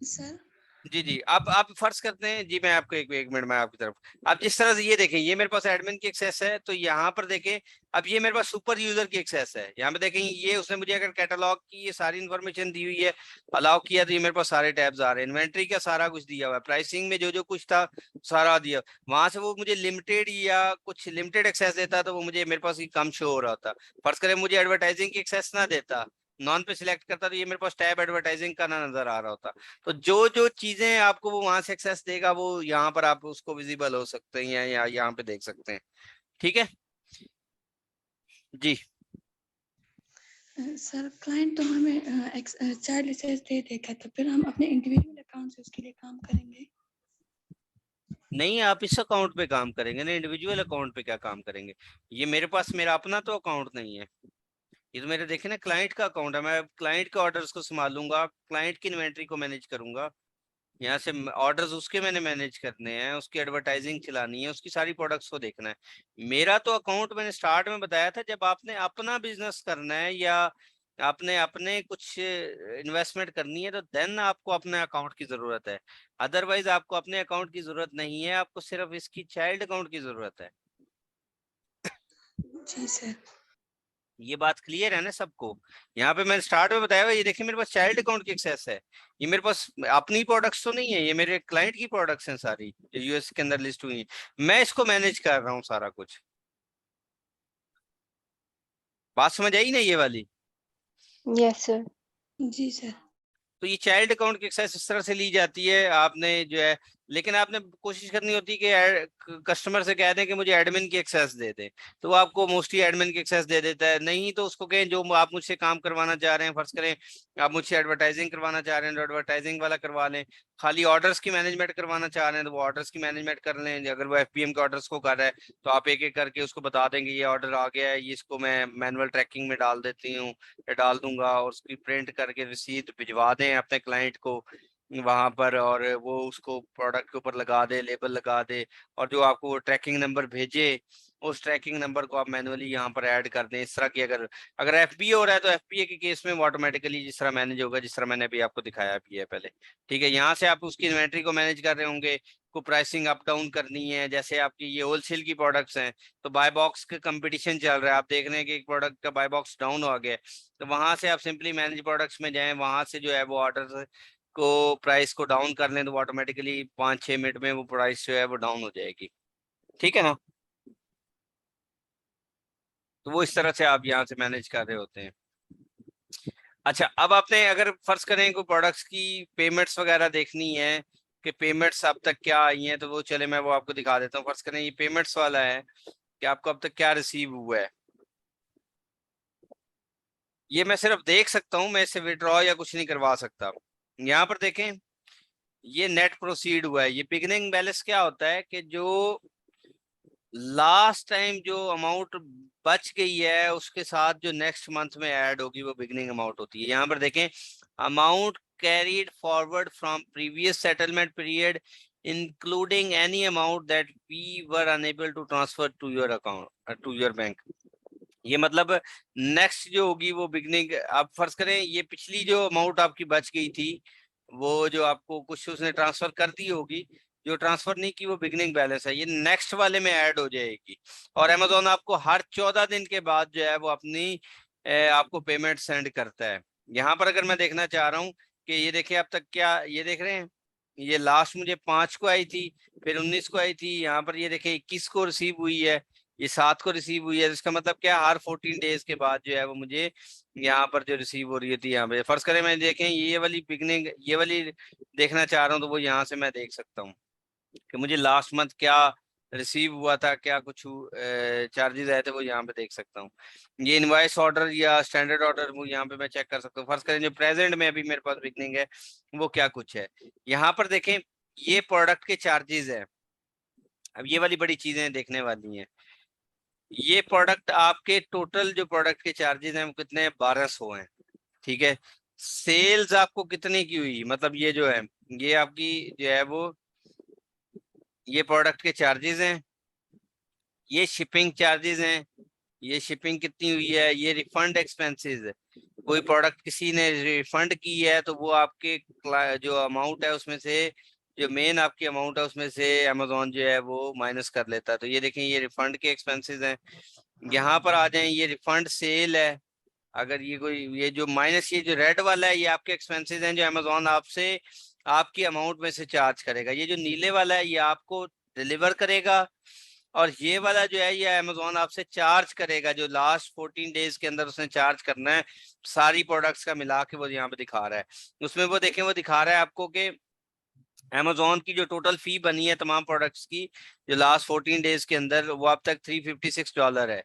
सर जी जी, अब आप फर्ज करते हैं जी, मैं आपको एक मिनट में आपकी तरफ, आप जिस तरह से ये देखें, ये मेरे पास एडमिन की एक्सेस है, तो यहाँ पर देखें अब ये मेरे पास सुपर यूजर की एक्सेस है। यहाँ पे देखें ये उसने मुझे अगर कैटलॉग की ये सारी इन्फॉर्मेशन दी हुई है, अलाउ किया, तो ये मेरे पास सारे टैब्स आ रहे हैं, इन्वेंट्री का सारा कुछ दिया हुआ है, प्राइसिंग में जो जो कुछ था सारा दिया। वहां से वो मुझे लिमिटेड या कुछ लिमिटेड एक्सेस देता तो वो मुझे मेरे पास कम शो हो रहा था। फर्ज करें मुझे एडवर्टाइजिंग की एक्सेस ना देता, नॉन पे सिलेक्ट करता, तो ये मेरे पास टैब एडवर्टाइजिंग का ना नजर आ रहा होता। तो जो जो चीजें आपको वो वहां से एक्सेस देगा वो यहाँ पर आप उसको विजिबल हो सकते हैं या यहाँ पे देख सकते हैं। ठीक है जी। सर क्लाइंट तो हमें चाइल्ड एक्सेस दे देगा, तो फिर हम अपने इंडिविजुअल अकाउंट से उसके लिए काम करेंगे? नहीं, आप इस अकाउंट पे काम करेंगे ना, इंडिविजुअल अकाउंट पे क्या काम करेंगे? ये मेरे पास मेरा अपना तो अकाउंट नहीं है, ये तो मेरे देखे ना क्लाइंट का अकाउंट है। मैं क्लाइंट के ऑर्डर्स को संभालूंगा, क्लाइंट की इन्वेंट्री को मैनेज करूंगा, यहाँ से ऑर्डर्स उसके मैंने मैनेज करने हैं, उसकी एडवर्टाइजिंग चलानी है, उसकी सारी प्रोडक्ट्स को देखना है। मेरा तो अकाउंट मैंने स्टार्ट में बताया था, जब आपने अपना बिजनेस करना है या आपने अपने कुछ इन्वेस्टमेंट करनी है तो देन आपको अपने अकाउंट की जरूरत है, अदरवाइज आपको अपने अकाउंट की जरूरत नहीं है, आपको सिर्फ इसकी चाइल्ड अकाउंट की जरूरत है। जी सर। ये बात क्लियर है ना सबको? यहाँ पे मैंने स्टार्ट में बताया हुआ, ये देखिए मेरे पास चाइल्ड अकाउंट की एक्सेस है, ये मेरे पास अपनी प्रोडक्ट्स तो नहीं है, ये मेरे क्लाइंट की प्रोडक्ट्स हैं सारी जो यूएस के अंदर लिस्ट हुई है, मैं इसको मैनेज कर रहा हूँ सारा कुछ। बात समझ आई ना ये वाली? Yes sir. जी सर। तो ये चाइल्ड अकाउंट की एक्सेस इस तरह से ली जाती है, आपने जो है, लेकिन आपने कोशिश करनी होती है कि कस्टमर से कह दें कि मुझे एडमिन की एक्सेस दे दें, तो वो आपको मोस्टली एडमिन की एक्सेस दे देता है। नहीं तो उसको कहें जो आप मुझसे काम करवाना चाह रहे हैं, फर्ज करें आप मुझसे एडवर्टाइजिंग करवाना चाह रहे हैं तो एडवर्टाइजिंग वाला करवा लें, खाली ऑर्डर्स की मैनेजमेंट करवाना चाह रहे हैं तो वो ऑर्डर्स की मैनेजमेंट कर लें। अगर वो एफपीएम के ऑर्डर्स को कर रहा है तो आप एक एक करके उसको बता देंगे ये ऑर्डर आ गया है, ये इसको मैं मैनुअल ट्रैकिंग में डाल देती हूँ, डाल दूंगा, और उसकी प्रिंट करके रिसीट भिजवा दें अपने क्लाइंट को वहां पर, और वो उसको प्रोडक्ट के ऊपर लगा दे, लेबल लगा दे, और जो आपको वो ट्रैकिंग नंबर भेजे उस ट्रैकिंग नंबर को आप मैनुअली यहाँ पर ऐड कर दें। इस तरह की अगर अगर एफपीए हो रहा है तो एफपीए के केस में वो ऑटोमेटिकली जिस तरह मैनेज होगा, जिस तरह मैंने अभी आपको दिखाया भी है पहले। ठीक है, यहाँ से आप उसकी इन्वेंट्री को मैनेज कर रहे होंगे, को प्राइसिंग अप डाउन करनी है, जैसे आपकी ये होलसेल की प्रोडक्ट्स हैं तो बाय बॉक्स का कंपटीशन चल रहा है, आप देख रहे हैं कि एक प्रोडक्ट का बाय बॉक्स डाउन हो गया, तो वहां से आप सिंपली मैनेज प्रोडक्ट्स में जाएं, वहां से जो है वो ऑर्डर को प्राइस को डाउन कर लें तो ऑटोमेटिकली 5-6 मिनट में वो प्राइस जो है वो डाउन हो जाएगी। ठीक है ना? तो वो इस तरह से आप यहाँ से मैनेज कर रहे होते हैं। अच्छा, अब आपने अगर फर्ज करें कोई प्रोडक्ट्स की पेमेंट्स वगैरह देखनी है कि पेमेंट्स अब तक क्या आई हैं, तो वो चले मैं वो आपको दिखा देता हूँ। फर्ज करें ये पेमेंट्स वाला है कि आपको अब तक क्या रिसीव हुआ है, ये मैं सिर्फ देख सकता हूँ, मैं इससे विड्रॉ या कुछ नहीं करवा सकता। यहाँ पर देखें ये नेट प्रोसीड हुआ है, ये बिगिनिंग बैलेंस क्या होता है कि जो लास्ट टाइम जो अमाउंट बच गई है उसके साथ जो नेक्स्ट मंथ में ऐड होगी वो बिगिनिंग अमाउंट होती है। यहाँ पर देखें amount carried forward from previous settlement period including any amount that we were unable to transfer to your account to your bank. ये मतलब नेक्स्ट जो होगी वो बिगनिंग, आप फर्ज करें ये पिछली जो अमाउंट आपकी बच गई थी वो जो आपको कुछ उसने ट्रांसफर कर दी होगी, जो ट्रांसफर नहीं की वो बिगनिंग बैलेंस है, ये नेक्स्ट वाले में ऐड हो जाएगी। और अमेजोन आपको हर 14 दिन के बाद जो है वो अपनी आपको पेमेंट सेंड करता है। यहाँ पर अगर मैं देखना चाह रहा हूँ कि ये देखिए अब तक क्या, ये देख रहे हैं ये लास्ट मुझे 5 को आई थी, फिर 19 को आई थी, यहाँ पर ये देखिए 21 को रिसीव हुई है, ये 7 को रिसीव हुई है। इसका मतलब क्या, हर 14 डेज के बाद जो है वो मुझे यहाँ पर जो रिसीव हो रही थी, यहाँ पे फर्ज करें मैं देखें ये वाली बिगनिंग ये वाली देखना चाह रहा हूँ तो वो यहाँ से मैं देख सकता हूँ कि मुझे लास्ट मंथ क्या रिसीव हुआ था, क्या कुछ चार्जेस आए थे, वो यहाँ पे देख सकता हूँ। ये इनवॉइस ऑर्डर या स्टैंडर्ड ऑर्डर वो यहाँ पे मैं चेक कर सकता हूँ। फर्ज करें जो प्रेजेंट में अभी मेरे पास बिकनिंग है वो क्या कुछ है। यहाँ पर देखें ये प्रोडक्ट के चार्जेस है, अब ये वाली बड़ी चीजें देखने वाली हैं। ये प्रोडक्ट आपके टोटल जो प्रोडक्ट के चार्जेस हैं वो कितने, 1200 हैं। ठीक है, सेल्स आपको कितने की हुई, मतलब ये जो है ये आपकी जो है वो ये प्रोडक्ट के चार्जेस हैं, ये शिपिंग चार्जेस हैं, ये शिपिंग कितनी हुई है, ये रिफंड एक्सपेंसेस है। कोई प्रोडक्ट किसी ने रिफंड की है तो वो आपके जो अमाउंट है उसमें से, जो मेन आपकी अमाउंट है उसमें से अमेजोन जो है वो माइनस कर लेता है। तो ये देखें, ये रिफंड के एक्सपेंसेस हैं। यहाँ पर आ जाएं, ये रिफंड सेल है। अगर ये कोई, ये जो माइनस, ये जो रेड वाला है, ये आपके एक्सपेंसेस हैं जो अमेजोन आपसे आपकी अमाउंट में से चार्ज करेगा। ये जो नीले वाला है ये आपको डिलीवर करेगा, और ये वाला जो है ये अमेजोन आपसे चार्ज करेगा, जो लास्ट 14 डेज के अंदर उसने चार्ज करना है। सारी प्रोडक्ट्स का मिला के वो यहाँ पे दिखा रहा है। उसमें वो देखें, वो दिखा रहा है आपको कि अमेजोन की जो टोटल फी बनी है तमाम प्रोडक्ट्स की जो लास्ट 14 डेज के अंदर, वो अब तक $356 है।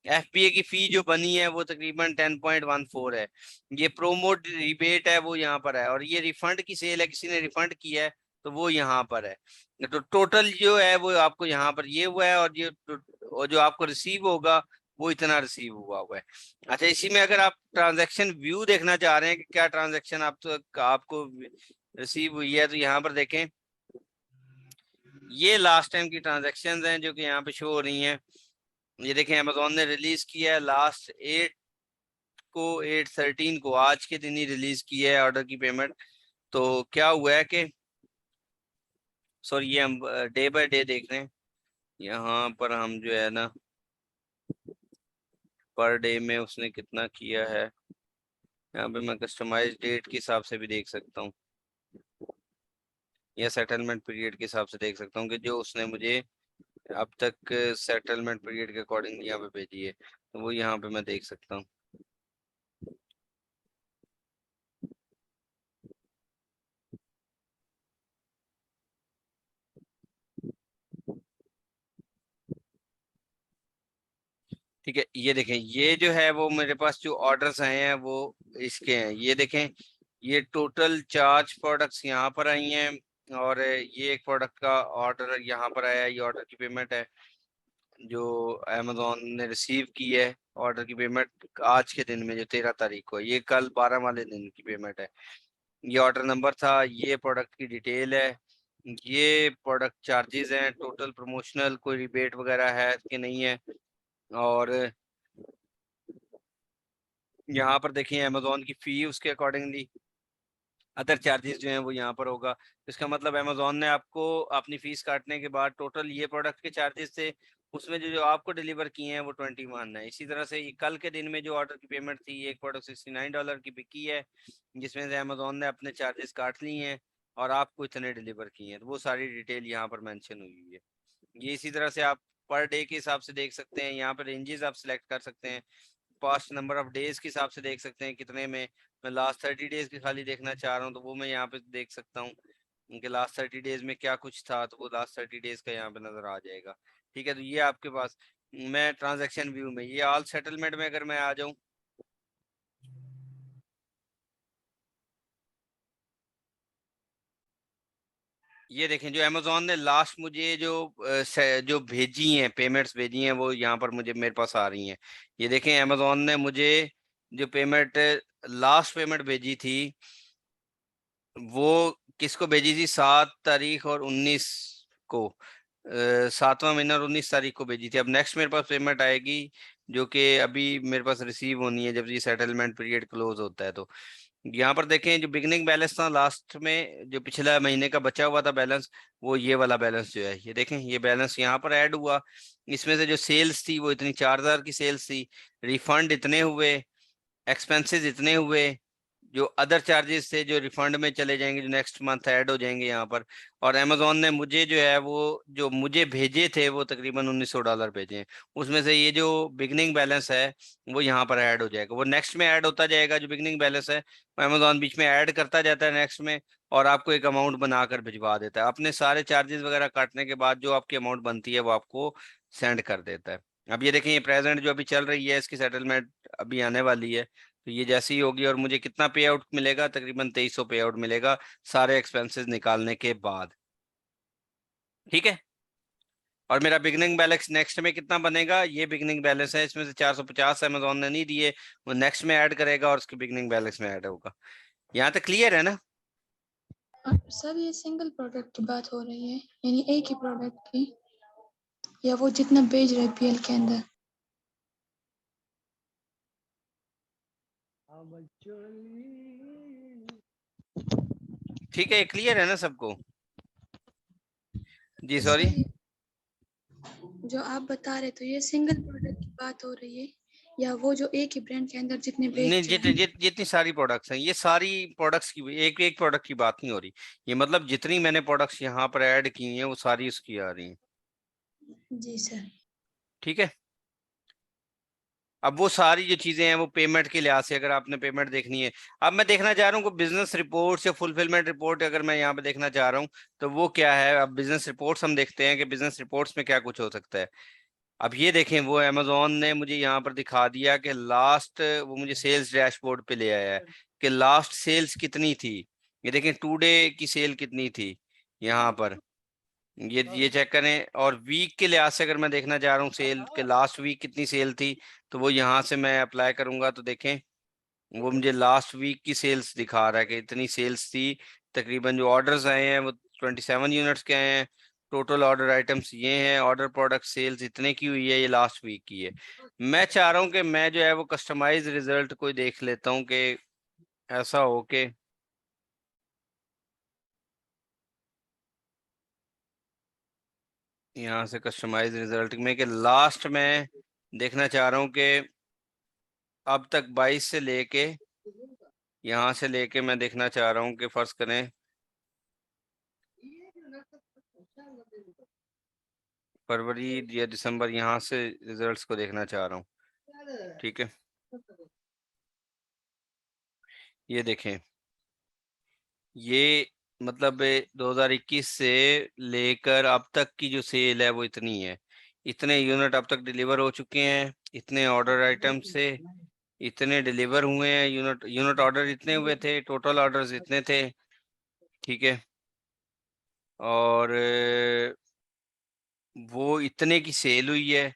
एफपीए की फी जो बनी है वो तकरीबन 10.14 है। ये प्रोमोट रिबेट है वो यहाँ पर है, और ये रिफंड की सेल है, किसी ने रिफंड किया है तो वो यहाँ पर है। तो टोटल जो है वो आपको यहाँ पर ये हुआ है, और जो आपको रिसीव होगा वो इतना रिसीव हुआ है। अच्छा, इसी में अगर आप ट्रांजैक्शन व्यू देखना चाह रहे हैं कि क्या ट्रांजैक्शन आपको रिसीव हुई है, तो यहाँ पर देखें, ये लास्ट टाइम की ट्रांजैक्शंस हैं जो कि यहाँ पे शो हो रही हैं। ये देखें, अमेजोन ने रिलीज किया है लास्ट 8/13 को, आज के दिन ही रिलीज किया है ऑर्डर की पेमेंट। तो क्या हुआ है कि, सॉरी, ये हम डे बाय डे देख रहे हैं। यहाँ पर हम जो है ना, पर डे में उसने कितना किया है, यहाँ पे मैं कस्टमाइज डेट के हिसाब से भी देख सकता हूँ, या सेटलमेंट पीरियड के हिसाब से देख सकता हूँ कि जो उसने मुझे अब तक सेटलमेंट पीरियड के अकॉर्डिंग यहाँ पे भेजी है, तो वो यहाँ पे मैं देख सकता हूँ। ठीक है, ये देखें, ये जो है वो मेरे पास जो ऑर्डर्स आए हैं वो इसके हैं। ये देखें, ये टोटल चार्ज प्रोडक्ट्स यहाँ पर आई हैं, और ये एक प्रोडक्ट का ऑर्डर यहाँ पर आया है। ये ऑर्डर की पेमेंट है जो अमेजोन ने रिसीव की है। ऑर्डर की पेमेंट आज के दिन में जो 13 तारीख को है, ये कल 12 वाले दिन की पेमेंट है। ये ऑर्डर नंबर था, ये प्रोडक्ट की डिटेल है, ये प्रोडक्ट चार्जेस हैं, टोटल प्रमोशनल कोई रिबेट वगैरह है कि नहीं है। और यहाँ पर देखिए अमेजोन की फी, उसके अकॉर्डिंगली अदर चार्जेस जो हैं वो यहाँ पर होगा। इसका मतलब अमेजोन ने आपको अपनी फीस काटने के बाद टोटल ये प्रोडक्ट के चार्जेस थे, उसमें जो जो आपको डिलीवर किए हैं वो 21 है। इसी तरह से कल के दिन में जो ऑर्डर की पेमेंट थी, एक प्रोडक्ट $69 की बिकी है, जिसमें से अमेजोन ने अपने चार्जेस काट लिए हैं और आपको इतने डिलीवर किए हैं। तो वो सारी डिटेल यहाँ पर मेंशन हुई है। ये इसी तरह से आप पर डे के हिसाब से देख सकते हैं, यहाँ पर रेंजेस आप सिलेक्ट कर सकते हैं। पास्ट नंबर ऑफ डेज के हिसाब से देख सकते हैं कितने में। मैं लास्ट 30 डेज की खाली देखना चाह रहा हूँ तो वो मैं यहाँ पे देख सकता हूँ कि लास्ट 30 डेज में क्या कुछ था, तो वो लास्ट 30 डेज का यहाँ पे नजर आ जाएगा। ठीक है, तो ये आपके पास, मैं ट्रांजैक्शन व्यू में, ये ऑल सेटलमेंट में अगर मैं आ जाऊँ, ये देखें जो अमेजोन ने लास्ट मुझे जो भेजी हैं, पेमेंट्स भेजी हैं, वो यहाँ पर मुझे मेरे पास आ रही हैं। ये देखें, अमेजोन ने मुझे जो पेमेंट, लास्ट पेमेंट भेजी थी, वो किसको भेजी थी, 7 तारीख और 19 को, 7वां महीना और 19 तारीख को भेजी थी। अब नेक्स्ट मेरे पास पेमेंट आएगी जो कि अभी मेरे पास रिसीव होनी है जब ये सेटलमेंट पीरियड क्लोज होता है। तो यहाँ पर देखें, जो बिगनिंग बैलेंस था लास्ट में, जो पिछला महीने का बचा हुआ था बैलेंस, वो ये वाला बैलेंस जो है, ये देखें, ये बैलेंस यहाँ पर ऐड हुआ। इसमें से जो सेल्स थी वो इतनी 4000 की सेल्स थी, रिफंड इतने हुए, एक्सपेंसेस इतने हुए, जो अदर चार्जेस थे जो रिफंड में चले जाएंगे, जो नेक्स्ट मंथ ऐड हो जाएंगे यहाँ पर। और अमेजोन ने मुझे जो है वो जो मुझे भेजे थे वो तकरीबन $1900 भेजे हैं। उसमें से ये जो बिगनिंग बैलेंस है वो यहाँ पर ऐड हो जाएगा, वो नेक्स्ट में ऐड होता जाएगा। जो बिगनिंग बैलेंस है अमेजोन बीच में ऐड करता जाता है नेक्स्ट में, और आपको एक अमाउंट बनाकर भिजवा देता है। अपने सारे चार्जेस वगैरह काटने के बाद जो आपकी अमाउंट बनती है वो आपको सेंड कर देता है। अब ये देखें, ये प्रेजेंट जो अभी चल रही है, इसकी सेटलमेंट अभी आने वाली है। तो ये जैसी ही होगी, और मुझे कितना पे आउट मिलेगा, तकरीबन 2300 पे आउट मिलेगा सारे एक्सपेंसेस निकालने के बाद। ठीक है, और मेरा बिगनिंग बैलेंस नेक्स्ट में कितना बनेगा, ये बिगनिंग बैलेंस है, इसमें से 450 अमेजोन ने नहीं दिए, वो नेक्स्ट में ऐड करेगा और उसके बिगनिंग बैलेंस में ऐड होगा। यहाँ तक क्लियर है ना? सर ये सिंगल प्रोडक्ट की बात हो रही है, यानी एक ही प्रोडक्ट की, या वो जितना बेच रहे पीएल के अंदर? ठीक है, क्लियर है ना सबको? जी सर सॉरी, जो आप बता रहे तो ये सिंगल प्रोडक्ट की बात हो रही है, या वो जो एक ही ब्रांड के अंदर जितने नहीं, बेच रहे हैं? जितनी सारी प्रोडक्ट्स हैं, ये सारी प्रोडक्ट्स की एक एक प्रोडक्ट की बात नहीं हो रही। ये मतलब जितनी मैंने प्रोडक्ट्स यहाँ पर ऐड की हैं वो सारी उसकी आ रही हैं। जी सर। ठीक है, अब वो सारी जो चीजें हैं वो पेमेंट के लिहाज से, अगर आपने पेमेंट देखनी है, अब मैं देखना चाह रहा हूँ कि बिजनेस रिपोर्ट या फुलफिलमेंट रिपोर्ट अगर मैं यहाँ पे देखना चाह रहा हूँ तो वो क्या है। अब बिजनेस रिपोर्ट्स हम देखते हैं कि बिजनेस रिपोर्ट्स में क्या कुछ हो सकता है। अब ये देखें, वो अमेजोन ने मुझे यहाँ पर दिखा दिया कि लास्ट, वो मुझे सेल्स डैशबोर्ड पे ले आया है कि लास्ट सेल्स कितनी थी। ये देखें 2 डे की सेल कितनी थी यहाँ पर, ये चेक करें। और वीक के लिहाज से अगर मैं देखना चाह रहा हूँ सेल के लास्ट वीक कितनी सेल थी, तो वो यहाँ से मैं अप्लाई करूंगा तो देखें वो मुझे लास्ट वीक की सेल्स दिखा रहा है कि इतनी सेल्स थी। तकरीबन जो ऑर्डर्स आए हैं वो 27 यूनिट्स के आए हैं। टोटल ऑर्डर आइटम्स ये हैं, ऑर्डर प्रोडक्ट सेल्स इतने की हुई है, ये लास्ट वीक की है। मैं चाह रहा हूँ कि मैं जो है वो कस्टमाइज रिजल्ट कोई देख लेता हूँ कि ऐसा हो के यहाँ से कस्टमाइज रिजल्ट में कि लास्ट में देखना चाह रहा हूँ कि अब तक 22 से लेके यहाँ से लेके मैं देखना चाह रहा हूँ कि फर्ज करें फरवरी या दिसंबर, यहाँ से रिजल्ट्स को देखना चाह रहा हूँ। ठीक है, ये देखें, ये मतलब 2021 से लेकर अब तक की जो सेल है वो इतनी है। इतने यूनिट अब तक डिलीवर हो चुके हैं, इतने ऑर्डर आइटम से इतने डिलीवर हुए हैं, यूनिट यूनिट ऑर्डर इतने हुए थे, टोटल ऑर्डर्स इतने थे। ठीक है, और वो इतने की सेल हुई है।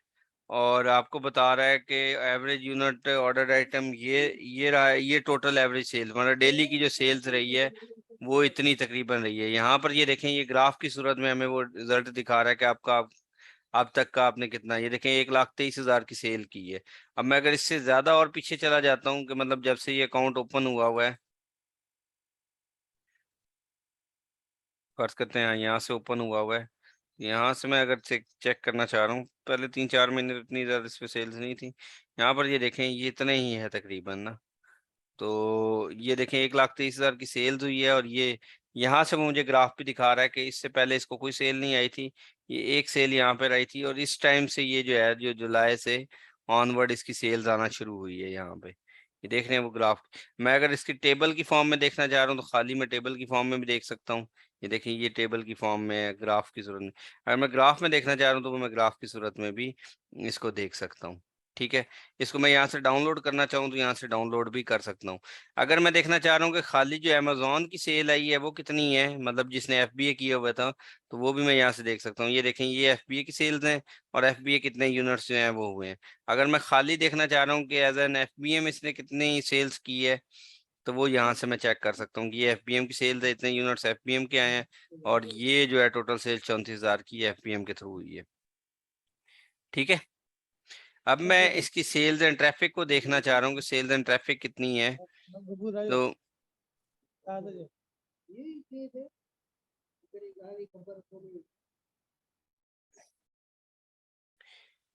और आपको बता रहा है कि एवरेज यूनिट ऑर्डर आइटम ये रहा है, ये टोटल एवरेज सेल मतलब डेली की जो सेल्स रही है वो इतनी तकरीबन रही है। यहाँ पर ये देखें, ये ग्राफ की सूरत में हमें वो रिजल्ट दिखा रहा है कि आपका अब तक का आपने कितना, ये देखें 1,23,000 की सेल की है। अब मैं अगर इससे ज्यादा और पीछे चला जाता हूँ कि मतलब जब से ये अकाउंट ओपन हुआ है, फर्ज करते हैं यहाँ से ओपन हुआ है, यहाँ से मैं अगर चेक चेक करना चाह रहा हूँ, पहले 3-4 महीने तो इतनी ज्यादा इस पे सेल्स नहीं थी। यहाँ पर ये देखें, ये इतने ही है तकरीबन ना। तो ये देखें 1,23,000 की सेल्स हुई है। और ये यहाँ से वो मुझे ग्राफ भी दिखा रहा है कि इससे पहले इसको कोई सेल नहीं आई थी, ये एक सेल यहाँ पर आई थी। और इस टाइम से ये जो है, जो जुलाई से ऑनवर्ड इसकी सेल्स आना शुरू हुई है यहाँ पे। ये देख रहे हैं वो ग्राफ। मैं अगर इसकी टेबल की फॉर्म में देखना चाह रहा हूँ तो खाली मैं टेबल की फॉर्म में भी देख सकता हूँ। ये देखिए, ये टेबल की फॉर्म में है, ग्राफ की सूरत में। अगर मैं ग्राफ में देखना चाह रहा हूँ तो वो मैं ग्राफ की सूरत में भी इसको देख सकता हूँ। ठीक है, इसको मैं यहाँ से डाउनलोड करना चाहूँ तो यहाँ से डाउनलोड भी कर सकता हूँ। अगर मैं देखना चाह रहा हूँ कि खाली जो अमेजोन की सेल आई है वो कितनी है, मतलब जिसने एफबीए किया हुआ था, तो वो भी मैं यहाँ से देख सकता हूँ। ये देखें, ये एफबीए की सेल्स हैं और एफबीए कितने यूनिट्स जो हैं वो हुए हैं। अगर मैं खाली देखना चाह रहा हूँ कि एज एन एफबीए में इसने कितनी सेल्स की है, तो वो यहाँ से मैं चेक कर सकता हूँ कि ये एफबीएम की सेल्स है, इतने यूनिट्स एफबीएम के आए हैं। और ये जो है टोटल सेल 34,000 की एफबीएम के थ्रू हुई है। ठीक है, अब मैं इसकी सेल्स एंड ट्रैफिक को देखना चाह रहा हूँ कि सेल्स एंड ट्रैफिक कितनी है। तो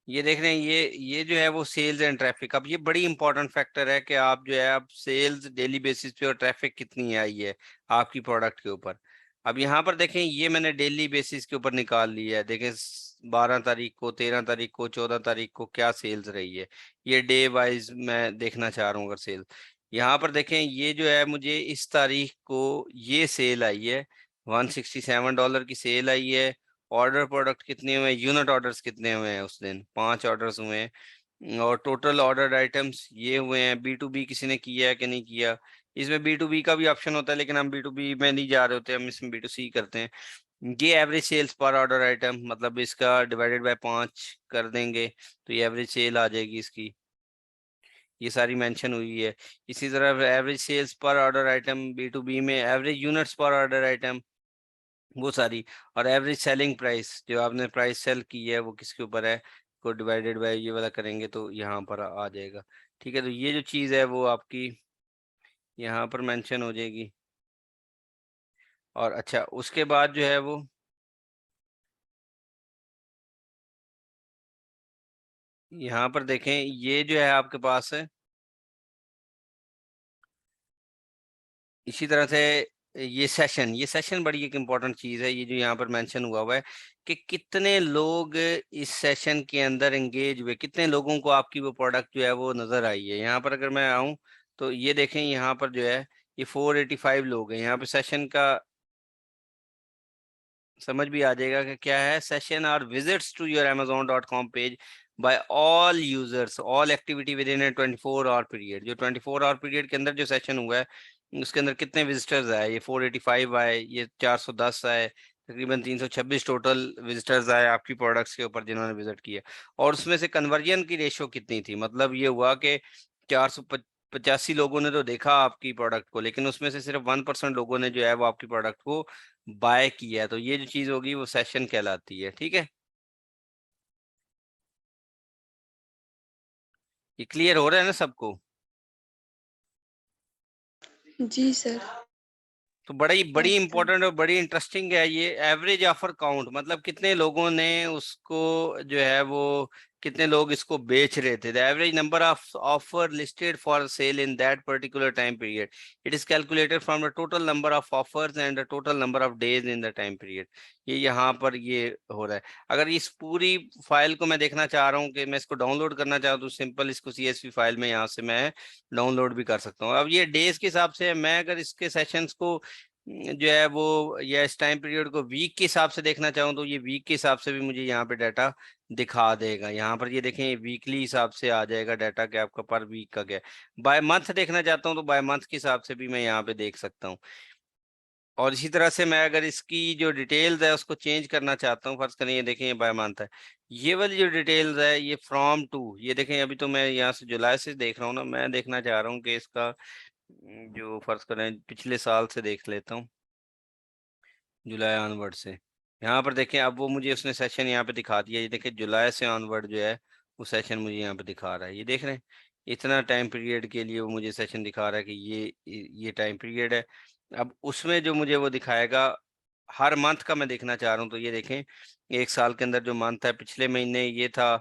ये देख रहे हैं, ये जो है वो सेल्स एंड ट्रैफिक। अब ये बड़ी इंपॉर्टेंट फैक्टर है कि आप जो है आप सेल्स डेली बेसिस पे और ट्रैफिक कितनी आई है आपकी प्रोडक्ट के ऊपर। अब यहाँ पर देखें, ये मैंने डेली बेसिस के ऊपर निकाल लिया है। देखें 12 तारीख को, 13 तारीख को, 14 तारीख को क्या सेल्स रही है। ये डे वाइज मैं देखना चाह रहा हूँ अगर सेल। यहाँ पर देखें, ये जो है मुझे इस तारीख को ये सेल आई है, $167 की सेल आई है। ऑर्डर प्रोडक्ट कितने हुए, यूनिट ऑर्डर्स कितने हुए हैं उस दिन, 5 ऑर्डर्स हुए हैं। और टोटल ऑर्डर आइटम्स ये हुए हैं। बी टू बी किसी ने किया है कि नहीं किया, इसमें बी टू बी का भी ऑप्शन होता है, लेकिन हम बी टू बी में नहीं जा रहे होते, हम इसमें बी टू सी करते हैं। ये एवरेज सेल्स पर ऑर्डर आइटम, मतलब इसका डिवाइडेड बाय 5 कर देंगे तो ये एवरेज सेल आ जाएगी इसकी। ये सारी मेंशन हुई है। इसी तरह एवरेज सेल्स पर ऑर्डर आइटम, B2B में एवरेज यूनिट्स पर ऑर्डर आइटम, वो सारी, और एवरेज सेलिंग प्राइस, जो आपने प्राइस सेल की है वो किसके ऊपर है, को डिवाइडेड बाय ये वाला करेंगे तो यहाँ पर आ जाएगा। ठीक है, तो ये जो चीज़ है वो आपकी यहाँ पर मेंशन हो जाएगी। और अच्छा, उसके बाद जो है वो यहाँ पर देखें, ये जो है आपके पास है इसी तरह से ये सेशन बड़ी एक इम्पॉर्टेंट चीज है। ये जो यहाँ पर मेंशन हुआ है कि कितने लोग इस सेशन के अंदर एंगेज हुए, कितने लोगों को आपकी वो प्रोडक्ट जो है वो नजर आई है। यहाँ पर अगर मैं आऊँ तो ये देखें, यहाँ पर जो है ये 485 लोग हैं। यहाँ पे सेशन का समझ भी आ जाएगा कि क्या है। सेशन और visits to your amazon.com page by all users, all activity within a 24 hour period. जो 24 आवर पीरियड के अंदर जो सेशन हुआ है उसके अंदर कितने विजिटर्स आए, ये 485 आए, ये 410 आए, तकरीबन 326 टोटल विजिटर्स आए आपकी प्रोडक्ट्स के ऊपर जिन्होंने विजिट किया। और उसमें से कन्वर्जन की रेशो कितनी थी, मतलब ये हुआ कि 485 लोगों ने तो देखा आपकी प्रोडक्ट को, लेकिन उसमें से सिर्फ 1% लोगों ने जो है वो आपकी प्रोडक्ट को बाय किया है। तो ये जो चीज होगी वो सेशन कहलाती है। ठीक है, ये क्लियर हो रहा है ना सबको? जी सर। तो बड़ी बड़ी यस सर। इंपॉर्टेंट और बड़ी इंटरेस्टिंग है ये एवरेज ऑफर काउंट, मतलब कितने लोगों ने उसको जो है वो, कितने लोग इसको बेच रहे थे। The average number of offer listed for sale in that particular time period, it is calculated from the total number of offers and the total number of days in the time period. ये यहाँ पर ये हो रहा है। अगर इस पूरी फाइल को मैं देखना चाह रहा हूँ कि मैं इसको डाउनलोड करना चाहता हूँ, सिंपल इसको CSV फाइल में यहाँ से मैं डाउनलोड भी कर सकता हूँ। अब ये डेज के हिसाब से है, मैं अगर इसके सेशंस को जो है वो या इस टाइम पीरियड को वीक के हिसाब से देखना चाहूँ तो ये वीक के हिसाब से भी मुझे यहाँ पे डाटा दिखा देगा। यहाँ पर ये देखें, वीकली हिसाब से आ जाएगा डाटा कि आपका पर वीक का क्या है। बाय मंथ देखना चाहता हूँ तो बाय मंथ के हिसाब से भी मैं यहाँ पे देख सकता हूँ। और इसी तरह से मैं अगर इसकी जो डिटेल्स है उसको चेंज करना चाहता हूँ, फर्ज करें ये देखें ये बाय मंथ है, ये वाली जो डिटेल्स है ये फ्रॉम टू, ये देखें अभी तो मैं यहाँ से जुलाई से देख रहा हूँ ना, मैं देखना चाह रहा हूँ कि इसका जो फर्ज करें पिछले साल से देख लेता हूँ, जुलाई ऑनवर्ड से। यहाँ पर देखें, अब वो मुझे उसने सेशन यहाँ पे दिखा दिया। ये देखें जुलाई से ऑनवर्ड जो है वो सेशन मुझे यहाँ पे दिखा रहा है। ये देख रहे हैं, इतना टाइम पीरियड के लिए वो मुझे सेशन दिखा रहा है कि ये टाइम पीरियड है। अब उसमें जो मुझे वो दिखाएगा हर मंथ का मैं देखना चाह रहा हूँ, तो ये देखें एक साल के अंदर जो मंथ है, पिछले महीने ये था,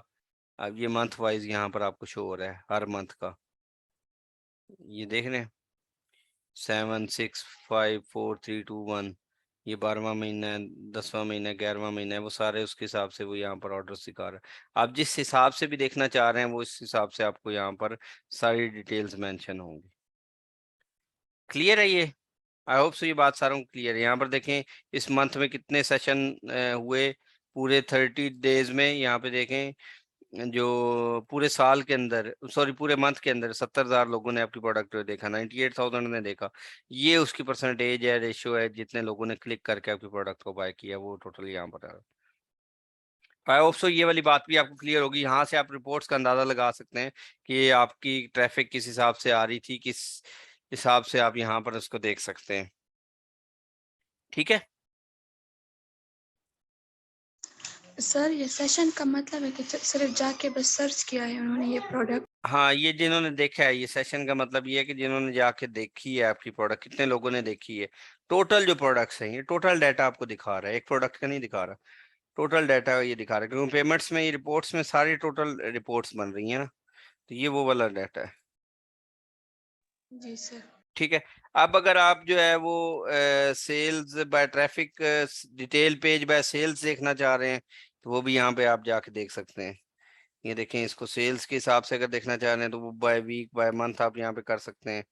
अब ये मंथ वाइज यहाँ पर आपको शो हो रहा है हर मंथ का। ये देख रहे हैं 7, 6, 5, 4, 3, 2, 1, ये 12वां महीना है, 10वां महीना है, 11वां महीना है, वो सारे उसके हिसाब से वो यहाँ पर ऑर्डर दिखा रहा है। आप जिस हिसाब से भी देखना चाह रहे हैं वो इस हिसाब से आपको यहाँ पर सारी डिटेल्स मेंशन होंगी। क्लियर है ये? आई होप सो ये बात सारों को क्लियर है। यहाँ पर देखें इस मंथ में कितने सेशन हुए पूरे 30 डेज में। यहाँ पे देखें जो पूरे साल के अंदर, सॉरी पूरे मंथ के अंदर 70,000 लोगों ने आपकी प्रोडक्ट देखा, 98,000 ने देखा। ये उसकी परसेंटेज है, रेशियो है, जितने लोगों ने क्लिक करके आपकी प्रोडक्ट को बाय किया वो टोटल यहाँ पर है। आई होप सो ये वाली बात भी आपको क्लियर होगी। यहाँ से आप रिपोर्ट्स का अंदाजा लगा सकते हैं कि आपकी ट्रैफिक किस हिसाब से आ रही थी, किस हिसाब से आप यहाँ पर उसको देख सकते हैं। ठीक है, सर ये सेशन का मतलब है कि सिर्फ जाके बस सर्च किया है उन्होंने ये प्रोडक्ट। हाँ, ये जिन्होंने देखा है, ये सेशन का मतलब ये है कि जिन्होंने जाके देखी है आपकी प्रोडक्ट, कितने लोगों ने देखी है। टोटल जो प्रोडक्ट्स हैं, ये टोटल डाटा आपको दिखा रहा है, एक प्रोडक्ट का नहीं दिखा रहा, टोटल डाटा ये दिखा रहा है। क्योंकि पेमेंट्स में, ये रिपोर्ट्स में सारी टोटल रिपोर्ट्स बन रही है ना, तो ये वो वाला डाटा है। जी सर। ठीक है, अब अगर आप जो है वो sales by traffic detail page by sales देखना चाह रहे हैं तो वो भी यहाँ पे आप जाके देख सकते हैं। ये देखें, इसको सेल्स के हिसाब से अगर देखना चाह रहे हैं तो वो बाय वीक बाय मंथ आप यहाँ पे कर सकते हैं।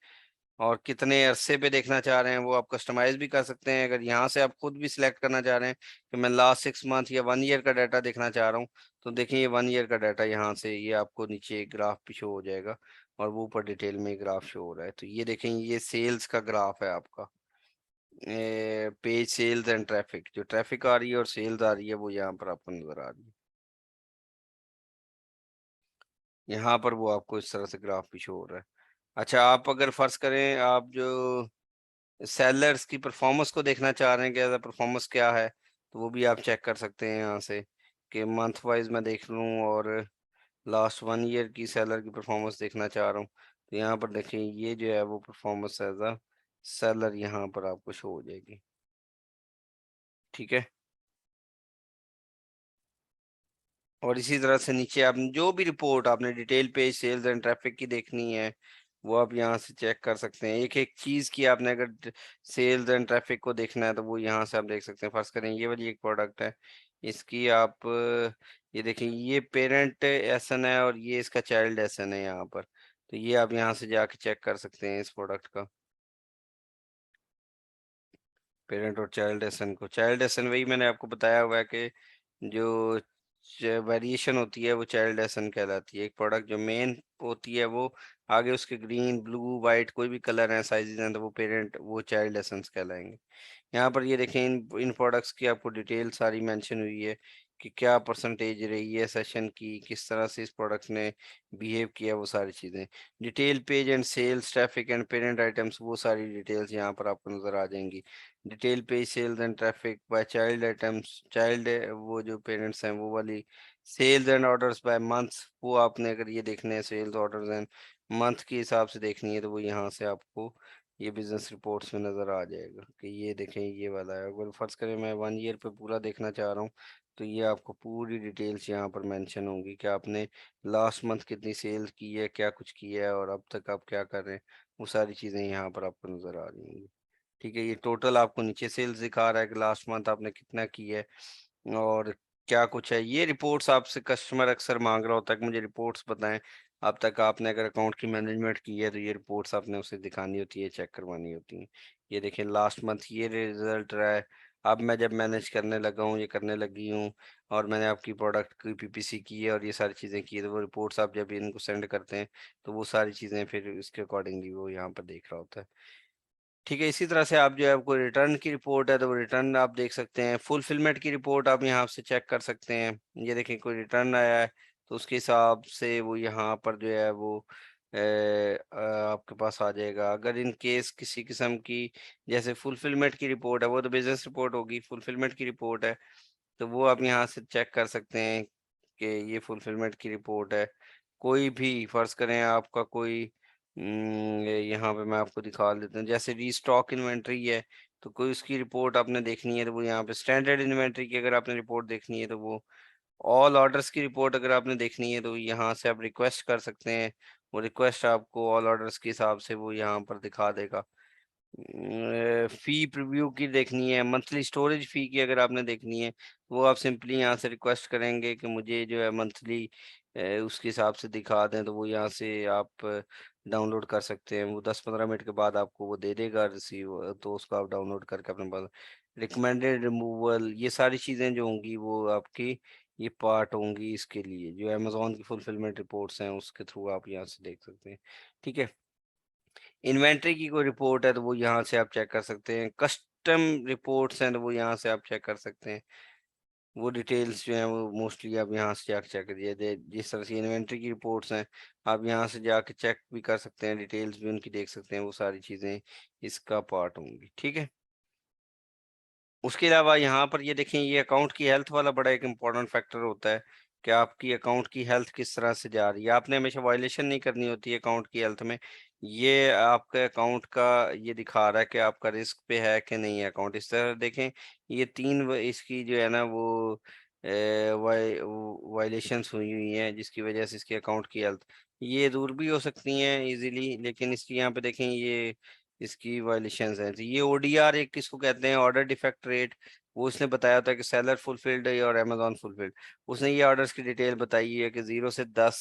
और कितने अरसे पे देखना चाह रहे हैं वो आप कस्टमाइज भी कर सकते हैं। अगर यहाँ से आप खुद भी सिलेक्ट करना चाह रहे हैं कि मैं लास्ट 6 मंथ या 1 ईयर का डाटा देखना चाह रहा हूँ, तो देखिए ये 1 ईयर का डाटा यहाँ से ये आपको नीचे एक ग्राफ भी शो हो जाएगा और वो ऊपर डिटेल में ग्राफ शो हो रहा है। तो ये देखें, ये सेल्स का ग्राफ है आपका, पेज सेल्स एंड ट्रैफिक। जो ट्रैफिक आ रही है और सेल्स आ रही है वो यहाँ पर आपको नजर आ रही है। यहाँ पर वो आपको इस तरह से ग्राफ भी शो हो रहा है। अच्छा, आप अगर फर्ज करें आप जो सेलर्स की परफॉर्मेंस को देखना चाह रहे हैं कि परफॉर्मेंस क्या है, तो वो भी आप चेक कर सकते हैं यहाँ से कि मंथ वाइज मैं देख लूँ और लास्ट 1 ईयर की सेलर की परफॉर्मेंस देखना चाह रहा हूँ। तो यहाँ पर देखें ये जो है वो परफॉर्मेंस एज अ सेलर यहाँ पर आपको शो हो जाएगी। ठीक है, और इसी तरह से नीचे आप जो भी रिपोर्ट आपने detail page sales and traffic की देखनी है वो आप यहाँ से चेक कर सकते हैं। एक एक चीज की आपने अगर सेल्स एंड ट्रैफिक को देखना है तो वो यहाँ से आप देख सकते हैं। फर्ज करें ये वाली एक प्रोडक्ट है, इसकी आप ये देखें, ये पेरेंट एसन है और ये इसका चाइल्ड एसन है यहाँ पर। तो ये आप यहाँ से जाके चेक कर सकते हैं इस प्रोडक्ट का पेरेंट और चाइल्ड एसन को। चाइल्ड एसन वही मैंने आपको बताया हुआ है कि जो वेरिएशन होती है वो चाइल्ड एसन कहलाती है। एक प्रोडक्ट जो मेन होती है वो आगे उसके ग्रीन ब्लू वाइट कोई भी कलर है साइजेस हैं तो वो पेरेंट वो चाइल्ड एसेंस कहलाएंगे। यहाँ पर ये देखें इन प्रोडक्ट्स की आपको डिटेल सारी मेंशन हुई है कि क्या परसेंटेज रही है सेशन की, किस तरह से इस प्रोडक्ट ने बिहेव किया, वो सारी चीज़ें। Detail page and sales traffic and parent items वो सारी डिटेल्स यहाँ पर आपको नज़र आ जाएंगी। Detail page sales and traffic by child items, child वो जो पेरेंट्स हैं वो वाली। Sales and orders by months, वो आपने अगर ये देखने हैं सेल्स ऑर्डर्स एंड मंथ के हिसाब से देखनी है तो वो यहाँ से आपको ये बिजनेस रिपोर्ट्स में नज़र आ जाएगा कि ये देखें ये वाला है। अगर फर्ज करें मैं 1 ईयर पे पूरा देखना चाह रहा हूँ तो ये आपको पूरी डिटेल्स यहाँ पर मेंशन होंगी कि आपने लास्ट मंथ कितनी सेल्स की है, क्या कुछ किया है और अब तक आप क्या कर रहे हैं, वो सारी चीज़ें यहाँ पर आपको नज़र आ जाएंगी। ठीक है, ये टोटल आपको नीचे सेल्स दिखा रहा है कि लास्ट मंथ आपने कितना किया है और क्या कुछ है। ये रिपोर्ट्स आपसे कस्टमर अक्सर मांग रहा होता है कि मुझे रिपोर्ट्स बताएं। अब तक आपने अगर अकाउंट की मैनेजमेंट की है तो ये रिपोर्ट्स आपने उसे दिखानी होती है, चेक करवानी होती है। ये देखें लास्ट मंथ ये रिजल्ट रहा है। अब मैं जब मैनेज करने लगा हूँ, ये करने लगी हूँ और मैंने आपकी प्रोडक्ट की पीपीसी की है और ये सारी चीज़ें की है, तो वो रिपोर्ट्स आप जब इनको सेंड करते हैं तो वो सारी चीज़ें फिर इसके अकॉर्डिंगली वो यहाँ पर देख रहा होता है। ठीक है, इसी तरह से आप जो है कोई रिटर्न की रिपोर्ट है तो वो रिटर्न आप देख सकते हैं। फुलफिलमेंट की रिपोर्ट आप यहाँ से चेक कर सकते हैं। ये देखें कोई रिटर्न आया है तो उसके हिसाब से वो यहाँ पर जो है वो आपके पास आ जाएगा। अगर इन केस किसी किस्म की जैसे फुलफिलमेंट की रिपोर्ट है वो तो बिजनेस रिपोर्ट होगी, फुलफिलमेंट की रिपोर्ट है तो वो आप यहाँ से चेक कर सकते हैं कि ये फुलफिलमेंट की रिपोर्ट है। कोई भी फर्ज करें आपका कोई यहाँ पे मैं आपको दिखा देता हूँ जैसे रीस्टॉक इन्वेंट्री है तो कोई उसकी रिपोर्ट आपने देखनी है तो वो यहाँ पे स्टैंडर्ड इन्वेंट्री की अगर आपने रिपोर्ट देखनी है तो वो ऑल ऑर्डर्स की रिपोर्ट अगर आपने देखनी है तो यहाँ से आप रिक्वेस्ट कर सकते हैं। वो रिक्वेस्ट आपको ऑल ऑर्डर्स के हिसाब से वो यहाँ पर दिखा देगा। फी प्रीव्यू की देखनी है, मंथली स्टोरेज फी की अगर आपने देखनी है वो आप सिंपली यहाँ से रिक्वेस्ट करेंगे कि मुझे जो है मंथली उसके हिसाब से दिखा दें तो वो यहाँ से आप डाउनलोड कर सकते हैं। वो 10-15 मिनट के बाद आपको वो दे देगा रिसीव, तो उसको आप डाउनलोड करके अपने पास रिकमेंडेड रिमूवल ये सारी चीज़ें जो होंगी वो आपकी ये पार्ट होंगी इसके लिए जो अमेजोन की फुलफिलमेंट रिपोर्ट्स हैं उसके थ्रू आप यहाँ से देख सकते हैं। ठीक है, इन्वेंट्री की कोई रिपोर्ट है तो वो यहाँ से आप चेक कर सकते हैं। कस्टम रिपोर्ट्स हैं तो वो यहाँ से आप चेक कर सकते हैं। वो डिटेल्स जो हैं वो मोस्टली आप यहाँ से जाके चेक करिए। जिस तरह से इन्वेंट्री की रिपोर्ट्स हैं आप यहाँ से जाके चेक भी कर सकते हैं, डिटेल्स भी उनकी देख सकते हैं, वो सारी चीज़ें इसका पार्ट होंगी। ठीक है, उसके अलावा यहाँ पर ये देखें ये अकाउंट की हेल्थ वाला बड़ा एक इम्पॉर्टेंट फैक्टर होता है कि आपकी अकाउंट की हेल्थ किस तरह से जा रही है। आपने हमेशा वायलेशन नहीं करनी होती है अकाउंट की हेल्थ में। ये आपके अकाउंट का ये दिखा रहा है कि आपका रिस्क पे है कि नहीं है अकाउंट। इस तरह देखें ये इसकी जो है ना वो वायलेशंस हुई हुई हैं जिसकी वजह से इसके अकाउंट की हेल्थ ये दूर भी हो सकती हैं इजीली, लेकिन इसकी यहाँ पे देखें ये इसकी वायलेशंस हैं। तो ये ओडीआर एक किसको कहते हैं, ऑर्डर डिफेक्ट रेट, वो उसने बताया था कि सेलर फुलफिल्ड है और अमेजोन फुलफिल्ड। उसने ये ऑर्डर्स की डिटेल बताई है कि 0 से 10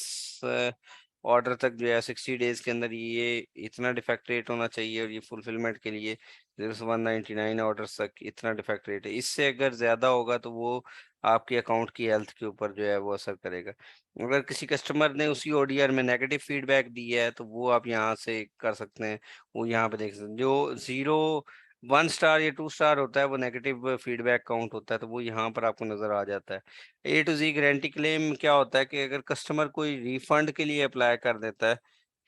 ऑर्डर तक जो है 60 डेज के अंदर ये इतना डिफेक्ट रेट होना चाहिए और ये फुलफिलमेंट के लिए 0 से 199 ऑर्डर्स तक इतना डिफेक्ट रेट है। इससे अगर ज़्यादा होगा तो वो आपके अकाउंट की हेल्थ के ऊपर जो है वो असर करेगा। अगर किसी कस्टमर ने उसी ओडीआर में नेगेटिव फीडबैक दी है तो वो आप यहाँ से कर सकते हैं। वो यहाँ पे देख सकते हैं जो 0 1 स्टार या 2 स्टार होता है वो नेगेटिव फीडबैक काउंट होता है, तो वो यहाँ पर आपको नजर आ जाता है। A to Z guarantee claim क्या होता है कि अगर कस्टमर कोई रिफंड के लिए अप्लाई कर देता है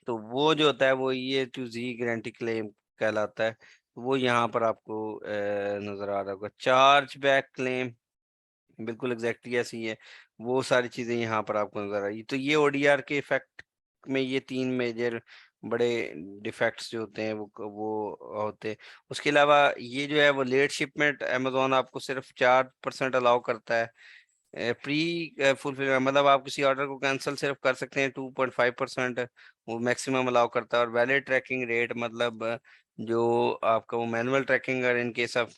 तो वो जो होता है वो A to Z guarantee claim कहलाता है। वो यहाँ पर आपको नजर आ रहा होगा। चार्ज बैक क्लेम बिल्कुल एग्जैक्टली ऐसी है, वो सारी चीजें यहाँ पर आपको नजर आ रही। तो ये ODR के इफेक्ट में ये 3 मेजर बड़े डिफेक्ट्स जो होते हैं वो होते हैं। उसके अलावा ये जो है वो लेट शिपमेंट अमेजोन आपको सिर्फ 4% अलाउ करता है। प्री फुलफिल मतलब आप किसी ऑर्डर को कैंसिल सिर्फ कर सकते हैं 2.5% वो मैक्सिमम अलाउ करता है। और वैलिड ट्रैकिंग रेट मतलब जो आपका वो मैनुअल ट्रैकिंग अगर इन केस आप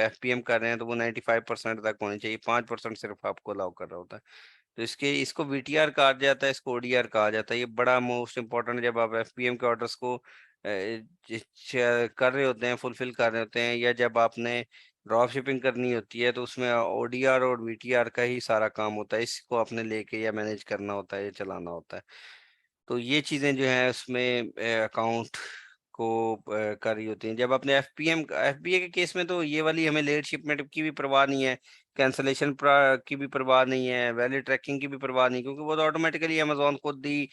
FPM कर रहे हैं तो वो 95% तक होनी चाहिए, 5% सिर्फ आपको अलाउ कर रहा होता है। तो इसको VTR कहा जाता है, इसको ODR कहा जाता है। ये बड़ा मोस्ट इम्पोर्टेंट जब आप FPM के ऑर्डर्स को कर रहे होते हैं, फुलफिल कर रहे होते हैं, या जब आपने ड्रॉप शिपिंग करनी होती है तो उसमें ODR और VTR का ही सारा काम होता है। इसको आपने लेके या मैनेज करना होता है या चलाना होता है। तो ये चीजें जो है उसमें अकाउंट को कर रही होती हैं। जब आपने FBA के केस में तो ये वाली हमें लेट शिपमेंट की भी परवाह नहीं है, कैंसलेशन की भी परवाह नहीं है, वैलिड ट्रैकिंग की भी परवाह नहीं, क्योंकि वो तो ऑटोमेटिकली अमेजोन खुद ही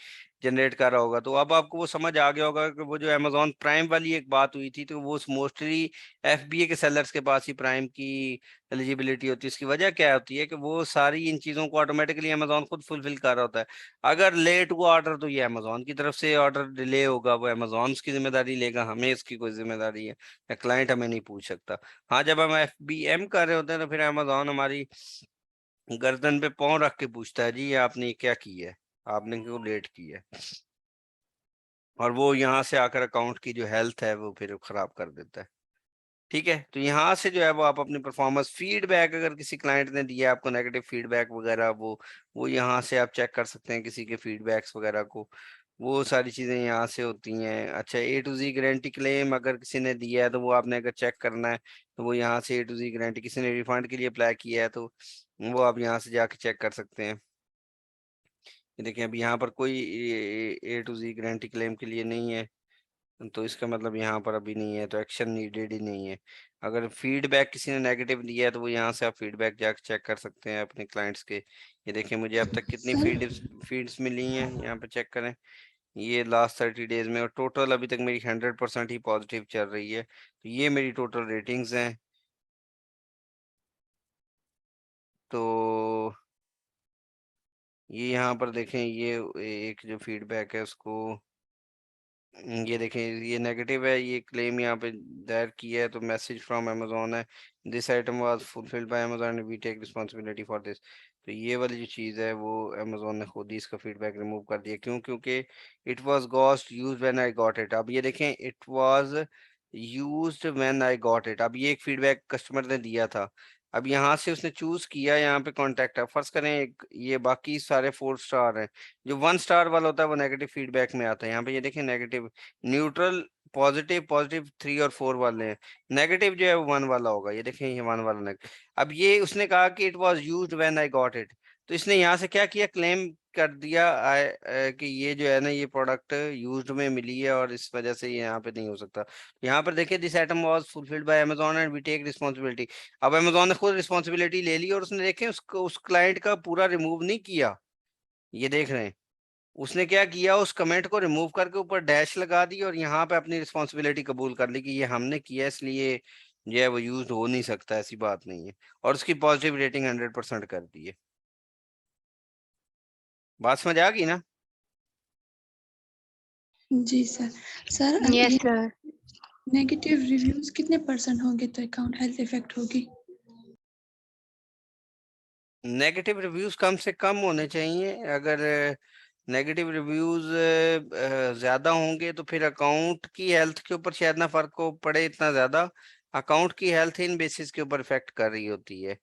जनरेट कर रहा होगा। तो अब आपको वो समझ आ गया होगा कि वो जो अमेजोन प्राइम वाली एक बात हुई थी तो वो मोस्टली FBA के सेलर्स के पास ही प्राइम की एलिजिबिलिटी होती है। इसकी वजह क्या होती है कि वो सारी इन चीज़ों को ऑटोमेटिकली अमेजोन खुद फुलफिल कर रहा होता है। अगर लेट हुआ ऑर्डर तो ये अमेजोन की तरफ से ऑर्डर डिले होगा, वो अमेजोन की जिम्मेदारी लेगा, हमें इसकी कोई जिम्मेदारी है या क्लाइंट हमें नहीं पूछ सकता। हाँ, जब हम FBM कर रहे होते हैं तो फिर अमेजोन हमारी गर्दन पे पाँव रख के पूछता है, जी ये आपने ये क्या की है, आपने क्यों लेट की है, और वो यहाँ से आकर अकाउंट की जो हेल्थ है वो फिर खराब कर देता है। ठीक है, तो यहाँ से जो है वो आप अपनी परफॉर्मेंस फीडबैक अगर किसी क्लाइंट ने दिया आपको नेगेटिव फीडबैक वगैरह वो यहाँ से आप चेक कर सकते हैं किसी के फीडबैक्स वगैरह को। वो सारी चीजें यहाँ से होती हैं। अच्छा, A to Z guarantee claim अगर किसी ने दिया है तो वो आपने अगर चेक करना है तो वो यहाँ से A to Z गारंटी, किसी ने रिफंड के लिए अप्लाई किया है तो वो आप यहाँ से जाके चेक कर सकते हैं। ये देखिए अभी यहाँ पर कोई A to Z guarantee claim के लिए नहीं है, तो इसका मतलब यहाँ पर अभी नहीं है, तो एक्शन नीडेड ही नहीं है। अगर फीडबैक किसी ने नेगेटिव दिया है तो वो यहाँ से आप फीडबैक जाकर चेक कर सकते हैं अपने क्लाइंट्स के। ये देखिए मुझे अब तक कितनी सर फीड्स मिली हैं, यहाँ पे चेक करें। ये लास्ट 30 डेज में, और टोटल अभी तक मेरी 100% ही पॉजिटिव चल रही है। तो ये मेरी टोटल रेटिंग्स हैं। तो ये यहाँ पर देखें, ये एक जो फीडबैक है उसको ये देखें, ये नेगेटिव है, ये क्लेम यहाँ पे दायर किया है, तो मैसेज फ्रॉम अमेजोन है, this item was fulfilled by Amazon, we take responsibility for this. तो ये वाली जो चीज़ है वो अमेजोन ने खुद ही इसका फीडबैक रिमूव कर दिया। क्यों? क्योंकि it was ghost use when I got it. अब ये देखें, it was used when I got it. अब ये एक फीडबैक कस्टमर ने दिया था, अब यहाँ से उसने चूज किया यहाँ पे कॉन्टेक्ट है, फर्ज करें ये बाकी सारे 4 स्टार हैं, जो 1 स्टार वाला होता है वो नेगेटिव फीडबैक में आता है। यहाँ पे ये देखें नेगेटिव, न्यूट्रल, पॉजिटिव, पॉजिटिव 3 और 4 वाले हैं, नेगेटिव जो है वो 1 वाला होगा। ये देखें ये 1 वाला नेगेटिव। अब ये उसने कहा कि it was used when I got it, तो इसने यहाँ से क्या किया, क्लेम कर दिया कि ये जो है ना ये प्रोडक्ट यूज्ड में मिली है और इस वजह से ये यहाँ पे नहीं हो सकता। यहाँ पर देखिए, this item was fulfilled by Amazon and we take responsibility. अब अमेजोन ने खुद रिस्पांसिबिलिटी ले ली और उसने देखे उसको उस क्लाइंट का पूरा रिमूव नहीं किया। ये देख रहे हैं, उसने क्या किया, उस कमेंट को रिमूव करके ऊपर डैश लगा दी और यहाँ पे अपनी रिस्पांसिबिलिटी कबूल कर ली कि ये हमने किया इसलिए जो है वो यूज हो नहीं सकता, ऐसी बात नहीं है। और उसकी पॉजिटिव रेटिंग 100% कर दी है। बात समझ आ गई ना? जी सर। सर अब यस ये सर। नेगेटिव रिव्यूज कितने % होंगे तो अकाउंट हेल्थ इफेक्ट होगी? नेगेटिव रिव्यूज कम से कम होने चाहिए। अगर नेगेटिव रिव्यूज ज्यादा होंगे तो फिर अकाउंट की हेल्थ के ऊपर शायद ना फर्क को पड़े इतना ज्यादा। अकाउंट की हेल्थ इन बेसिस के ऊपर इफेक्ट कर रही होती है।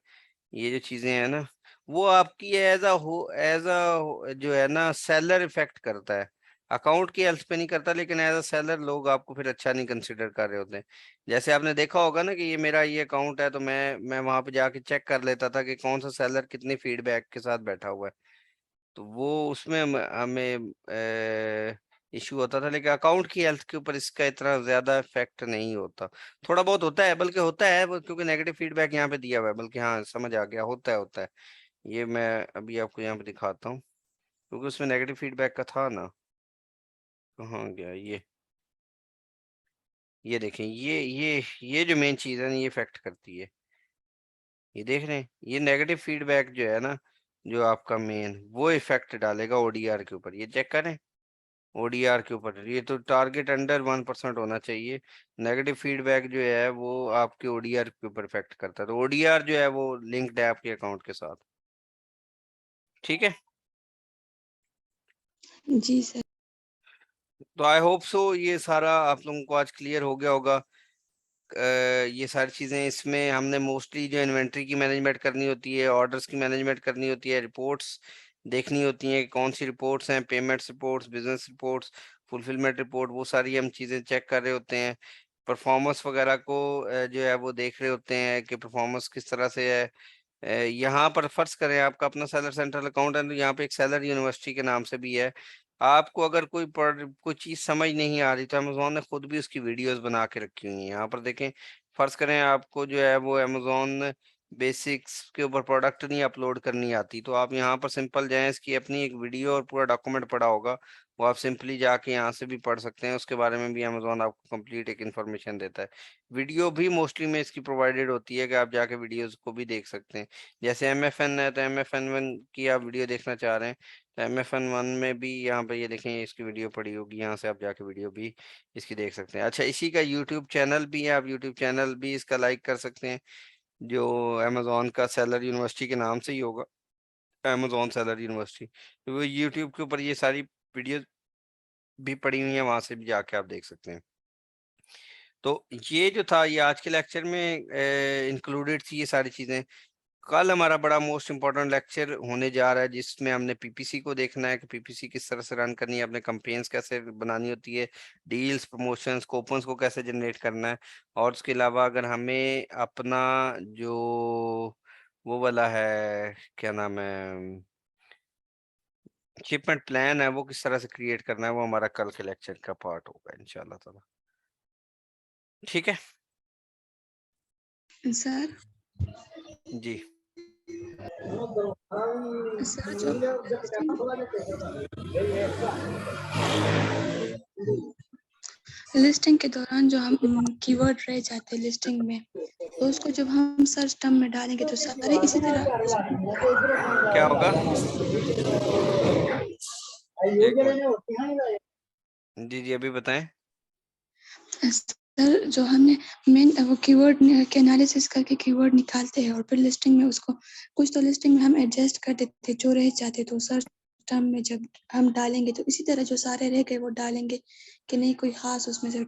ये जो चीजें हैं ना वो आपकी एज अ जो है ना सेलर इफेक्ट करता है, अकाउंट की हेल्थ पे नहीं करता। लेकिन एज अ सेलर लोग आपको फिर अच्छा नहीं कंसिडर कर रहे होते हैं। जैसे आपने देखा होगा ना कि ये मेरा ये अकाउंट है तो मैं वहां पे जाके चेक कर लेता था कि कौन सा सेलर कितनी फीडबैक के साथ बैठा हुआ है। तो वो उसमें हमें इशू होता था, लेकिन अकाउंट की हेल्थ के ऊपर इसका इतना ज्यादा इफेक्ट नहीं होता। थोड़ा बहुत होता है, बल्कि होता है वो, क्योंकि नेगेटिव फीडबैक यहाँ पे दिया हुआ है, बल्कि हाँ समझ आ गया, होता है। ये मैं अभी आपको यहाँ पे दिखाता हूँ, क्योंकि उसमें नेगेटिव फीडबैक का था ना, कहाँ गया ये देखें, ये जो मेन चीज है ना, ये इफेक्ट करती है। ये देख रहे हैं, ये नेगेटिव फीडबैक जो है ना, जो आपका मेन वो इफेक्ट डालेगा ओडीआर के ऊपर। ये चेक करें, ओडीआर के ऊपर ये तो टारगेट अंडर 1% होना चाहिए। नेगेटिव फीडबैक जो है वो आपके ओडीआर के ऊपर इफेक्ट करता है, तो ओडीआर जो है वो लिंक्ड है आपके अकाउंट के साथ। ठीक है, जी सर। तो आई होप सो ये सारा आप लोगों को आज क्लियर हो गया होगा। ये सारी चीजें इसमें हमने मोस्टली जो इन्वेंट्री की मैनेजमेंट करनी होती है, ऑर्डर्स की मैनेजमेंट करनी होती है, रिपोर्ट्स देखनी होती हैं कि कौन सी रिपोर्ट्स हैं, payments reports, business reports, fulfilment report, वो सारी हम चीजें चेक कर रहे होते हैं। परफॉर्मेंस वगैरह को जो है वो देख रहे होते हैं कि परफॉर्मेंस किस तरह से है। यहाँ पर फर्ज करें आपका अपना सेलर सेंट्रल अकाउंट है, तो यहाँ पे एक सेलर यूनिवर्सिटी के नाम से भी है। आपको अगर कोई चीज समझ नहीं आ रही, तो अमेजोन ने खुद भी उसकी वीडियोस बना के रखी हुई हैं। यहाँ पर देखें, फर्ज करें आपको जो है वो अमेजोन बेसिक्स के ऊपर प्रोडक्ट नहीं अपलोड करनी आती, तो आप यहाँ पर सिंपल जाएं, इसकी अपनी एक वीडियो और पूरा डॉक्यूमेंट पड़ा होगा, वो आप सिंपली जाके यहाँ से भी पढ़ सकते हैं। उसके बारे में भी अमेजोन आपको कंप्लीट एक इन्फॉर्मेशन देता है। वीडियो भी मोस्टली में इसकी प्रोवाइडेड होती है कि आप जाके वीडियोस को भी देख सकते हैं। जैसे MFN है, तो MFN1 की आप वीडियो देखना चाह रहे हैं, तो MFN1 में भी यहाँ पे ये देखें, इसकी वीडियो पड़ी होगी, यहाँ से आप जाके वीडियो भी इसकी देख सकते हैं। अच्छा, इसी का यूट्यूब चैनल भी है, आप यूट्यूब चैनल भी इसका लाइक कर सकते हैं, जो अमेजोन का सेलर यूनिवर्सिटी के नाम से ही होगा, अमेजोन सेलर यूनिवर्सिटी। तो वो यूट्यूब के ऊपर ये सारी वीडियो भी पड़ी हुई है, वहां से भी जाके आप देख सकते हैं। तो ये जो था, ये आज के लेक्चर में इंक्लूडेड थी ये सारी चीजें। कल हमारा बड़ा मोस्ट इम्पोर्टेंट लेक्चर होने जा रहा है, जिसमें हमने पीपीसी को देखना है कि पीपीसी किस तरह से रन करनी है, अपने कैंपेन्स कैसे बनानी होती है, डील्स, प्रमोशंस, कूपन्स को कैसे जनरेट करना है। और उसके अलावा अगर हमें अपना जो वो वाला है, क्या नाम है, शिपमेंट प्लान है, वो किस तरह से क्रिएट करना है, वो हमारा कल के लेक्चर का पार्ट होगा इंशाल्लाह ताला। ठीक है सर जी। सर जो लिस्टिंग के दौरान जो हम कीवर्ड रह जाते हैं लिस्टिंग में, तो उसको जब हम सर्च टर्म में डालेंगे तो सारे इसी तरह क्या होगा? जी जी, अभी बताएं। सर जो हमने मेन वो कीवर्ड के एनालिसिस करके कीवर्ड निकालते हैं और फिर लिस्टिंग में उसको कुछ तो लिस्टिंग में हम एडजस्ट कर देते, जो रह जाते तो सर्च टर्म में जब हम डालेंगे तो इसी तरह जो सारे रह गए वो डालेंगे कि नहीं, कोई खास उसमें से?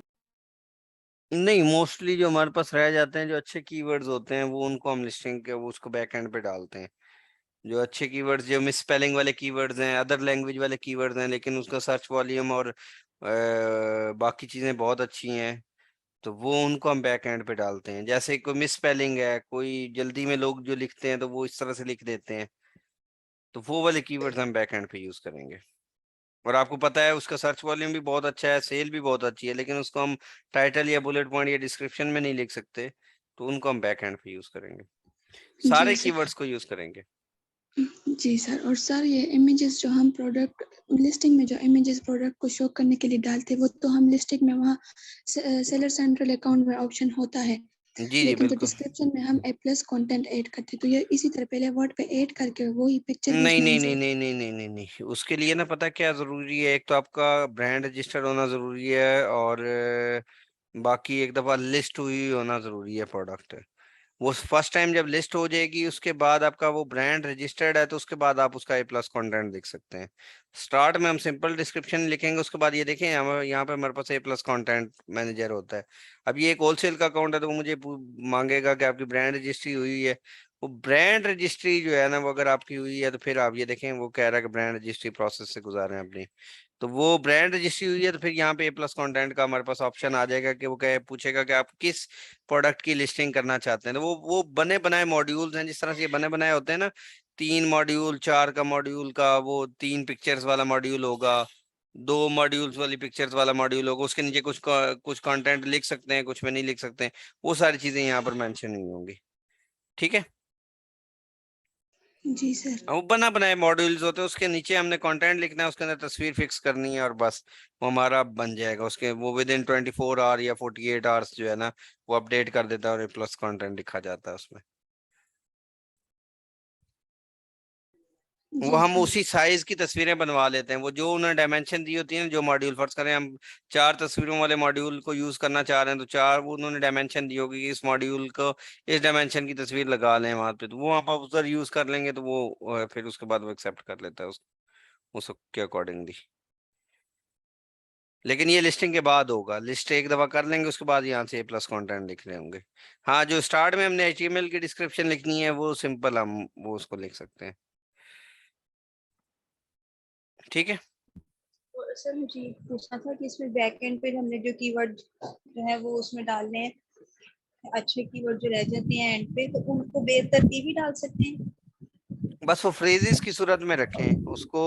नहीं, मोस्टली जो हमारे पास रह जाते हैं, जो अच्छे कीवर्ड्स होते हैं, वो उनको हम लिस्टिंग के वो उसको बैक एंड पे डालते हैं। जो अच्छे कीवर्ड्स, जो मिस स्पेलिंग वाले कीवर्ड्स हैं, अदर लैंग्वेज वाले कीवर्ड्स हैं, लेकिन उसका सर्च वॉल्यूम और बाकी चीजें बहुत अच्छी हैं, तो वो उनको हम बैक एंड पे डालते हैं। जैसे कोई मिस स्पेलिंग है, कोई जल्दी में लोग जो लिखते हैं तो वो इस तरह से लिख देते हैं, तो वो वाले कीवर्ड्स हम बैक एंड पे यूज करेंगे। और आपको पता है उसका सर्च वॉल्यूम भी बहुत अच्छा है, सेल भी बहुत अच्छी है, लेकिन उसको हम टाइटल या बुलेट पॉइंट या डिस्क्रिप्शन में नहीं लिख सकते, तो उनको हम बैक एंड पे यूज करेंगे, सारे जी कीवर्ड्स को यूज करेंगे। जी सर। और सर ये इमेजेस जो हम प्रोडक्ट लिस्टिंग में जो इमेजेस प्रोडक्ट को शो करने के लिए डालते हैं, वो तो हम लिस्टिंग में वहाँ सेलर सेंट्रल अकाउंट में ऑप्शन होता है, जी जी लेकिन तो बिल्कुल। डिस्क्रिप्शन में हम A+ कंटेंट ऐड करते, तो ये इसी तरह पहले वर्ड पे ऐड करके वही पिक्चर भी नहीं उसमें नहीं नहीं इंसर्ट। नहीं नहीं नहीं नहीं नहीं, उसके लिए ना पता क्या जरूरी है, एक तो आपका ब्रांड रजिस्टर्ड होना जरूरी है, और बाकी एक दफा लिस्ट हुई होना जरूरी है प्रोडक्ट। वो फर्स्ट टाइम जब लिस्ट हो जाएगी, उसके बाद आपका वो ब्रांड रजिस्टर्ड है, तो उसके बाद आप उसका A+ कंटेंट देख सकते हैं। स्टार्ट में हम सिंपल डिस्क्रिप्शन लिखेंगे, उसके बाद ये देखें यहाँ पे हमारे पास A+ कंटेंट मैनेजर होता है। अब ये एक होलसेल का अकाउंट है, तो वो मुझे मांगेगा कि आपकी ब्रांड रजिस्ट्री हुई है। वो ब्रांड रजिस्ट्री जो है ना, वो अगर आपकी हुई है, तो फिर आप ये देखें, वो कह रहा है कि ब्रांड रजिस्ट्री प्रोसेस से गुजारे अपनी, तो वो ब्रांड रजिस्ट्री हुई है, तो फिर यहाँ पे A+ कंटेंट का हमारे पास ऑप्शन आ जाएगा कि वो कहे पूछेगा कि आप किस प्रोडक्ट की लिस्टिंग करना चाहते हैं। तो वो बने बनाए मॉड्यूल्स हैं, जिस तरह से ये बने बनाए होते हैं ना, 3 मॉड्यूल, 4 का मॉड्यूल का, वो 3 पिक्चर्स वाला मॉड्यूल होगा, 2 मॉड्यूल्स वाली पिक्चर्स वाला मॉड्यूल होगा, उसके नीचे कुछ कंटेंट लिख सकते हैं, कुछ में नहीं लिख सकते हैं, वो सारी चीजें यहाँ पर मेंशन नहीं होंगी। ठीक है। जी सर। वो बना बनाए मॉड्यूल्स होते हैं, उसके नीचे हमने कंटेंट लिखना है, उसके अंदर तस्वीर फिक्स करनी है और बस वो हमारा बन जाएगा। उसके वो विद इन 24 आवर या 48 आवर्स जो है ना, वो अपडेट कर देता है और प्लस कंटेंट लिखा जाता है उसमें। वो जी हम सर। उसी साइज की तस्वीरें बनवा लेते हैं, वो जो उन्होंने डायमेंशन दी होती है ना, जो मॉड्यूल फर्ज करें हम 4 तस्वीरों वाले मॉड्यूल को यूज करना चाह रहे हैं, तो 4 वो उन्होंने डायमेंशन दी होगी कि इस मॉड्यूल को इस डायमेंशन की तस्वीर लगा लें वहां पे, तो वो आप उधर यूज कर लेंगे, तो वो फिर उसके बाद वो एक्सेप्ट कर लेता है उसके अकॉर्डिंगली। लेकिन ये लिस्टिंग के बाद होगा, लिस्ट एक दफा कर लेंगे, उसके बाद यहाँ से प्लस कंटेंट लिख रहे होंगे। हाँ, जो स्टार्ट में हमने HTML की डिस्क्रिप्शन लिखनी है वो सिंपल, हम वो उसको लिख सकते हैं। ठीक है। और सर मुझे ये पूछना था कि इसमें बैक एंड पे हमने जो कीवर्ड जो है वो उसमें डालने हैं, अच्छे कीवर्ड जो रह जाते हैं एंड पे, तो उनको बेतरतीब ही डाल सकते हैं। बस वो फ्रेजेस की सूरत में रखें उसको,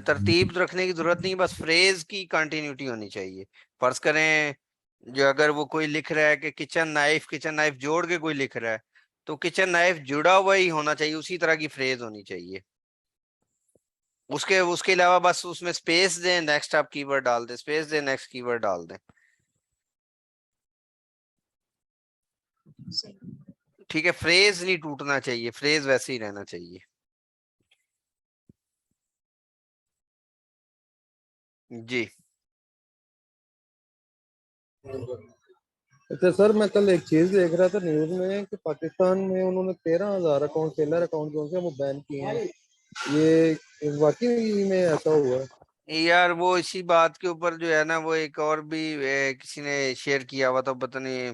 तरतीब रखने की जरूरत नहीं, बस फ्रेज की कंटिन्यूटी होनी चाहिए। फर्ज करें जो अगर वो कोई लिख रहा है कि किचन नाइफ जोड़ के कोई लिख रहा है, तो किचन नाइफ जुड़ा हुआ ही होना चाहिए, उसी तरह की फ्रेज होनी चाहिए। उसके उसके अलावा बस उसमें स्पेस दें, नेक्स्ट आप कीवर्ड डाल दें, स्पेस दें, नेक्स्ट कीवर्ड डाल दें। ठीक है, फ्रेज नहीं टूटना चाहिए, फ्रेज वैसे ही रहना चाहिए। जी। अच्छा सर, मैं कल एक चीज देख रहा था न्यूज में कि पाकिस्तान में उन्होंने 13,000 अकाउंट, सेलर अकाउंट जो है वो बैन किए हैं। ये वाकई में ऐसा हुआ है? यार वो इसी बात के ऊपर जो है ना, वो एक और भी किसी ने शेयर किया हुआ था, पता नहीं,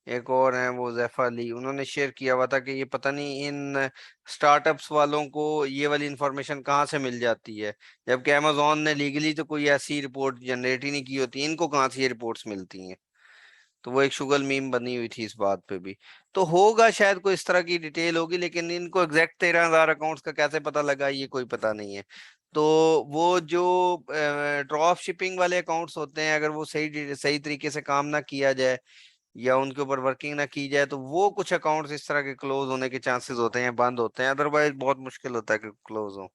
एक और है वो जैफा अली, उन्होंने शेयर किया हुआ था कि ये पता नहीं इन स्टार्टअप्स वालों को ये वाली इंफॉर्मेशन कहाँ से मिल जाती है, जबकि अमेजोन ने लीगली तो कोई ऐसी रिपोर्ट जनरेट ही नहीं की होती, इनको कहाँ से ये रिपोर्ट्स मिलती हैं। तो वो एक शुगल मीम बनी हुई थी इस बात पे भी। तो होगा शायद कोई इस तरह की डिटेल होगी, लेकिन इनको एग्जैक्ट 13,000 अकाउंट्स का कैसे पता लगा, ये कोई पता नहीं है। तो वो जो ड्रॉप शिपिंग वाले अकाउंट्स होते हैं, अगर वो सही सही तरीके से काम ना किया जाए या उनके ऊपर वर्किंग ना की जाए, तो वो कुछ अकाउंट्स इस तरह के क्लोज होने के चांसेस होते हैं, बंद होते हैं, अदरवाइज बहुत मुश्किल होता है कि क्लोज हो।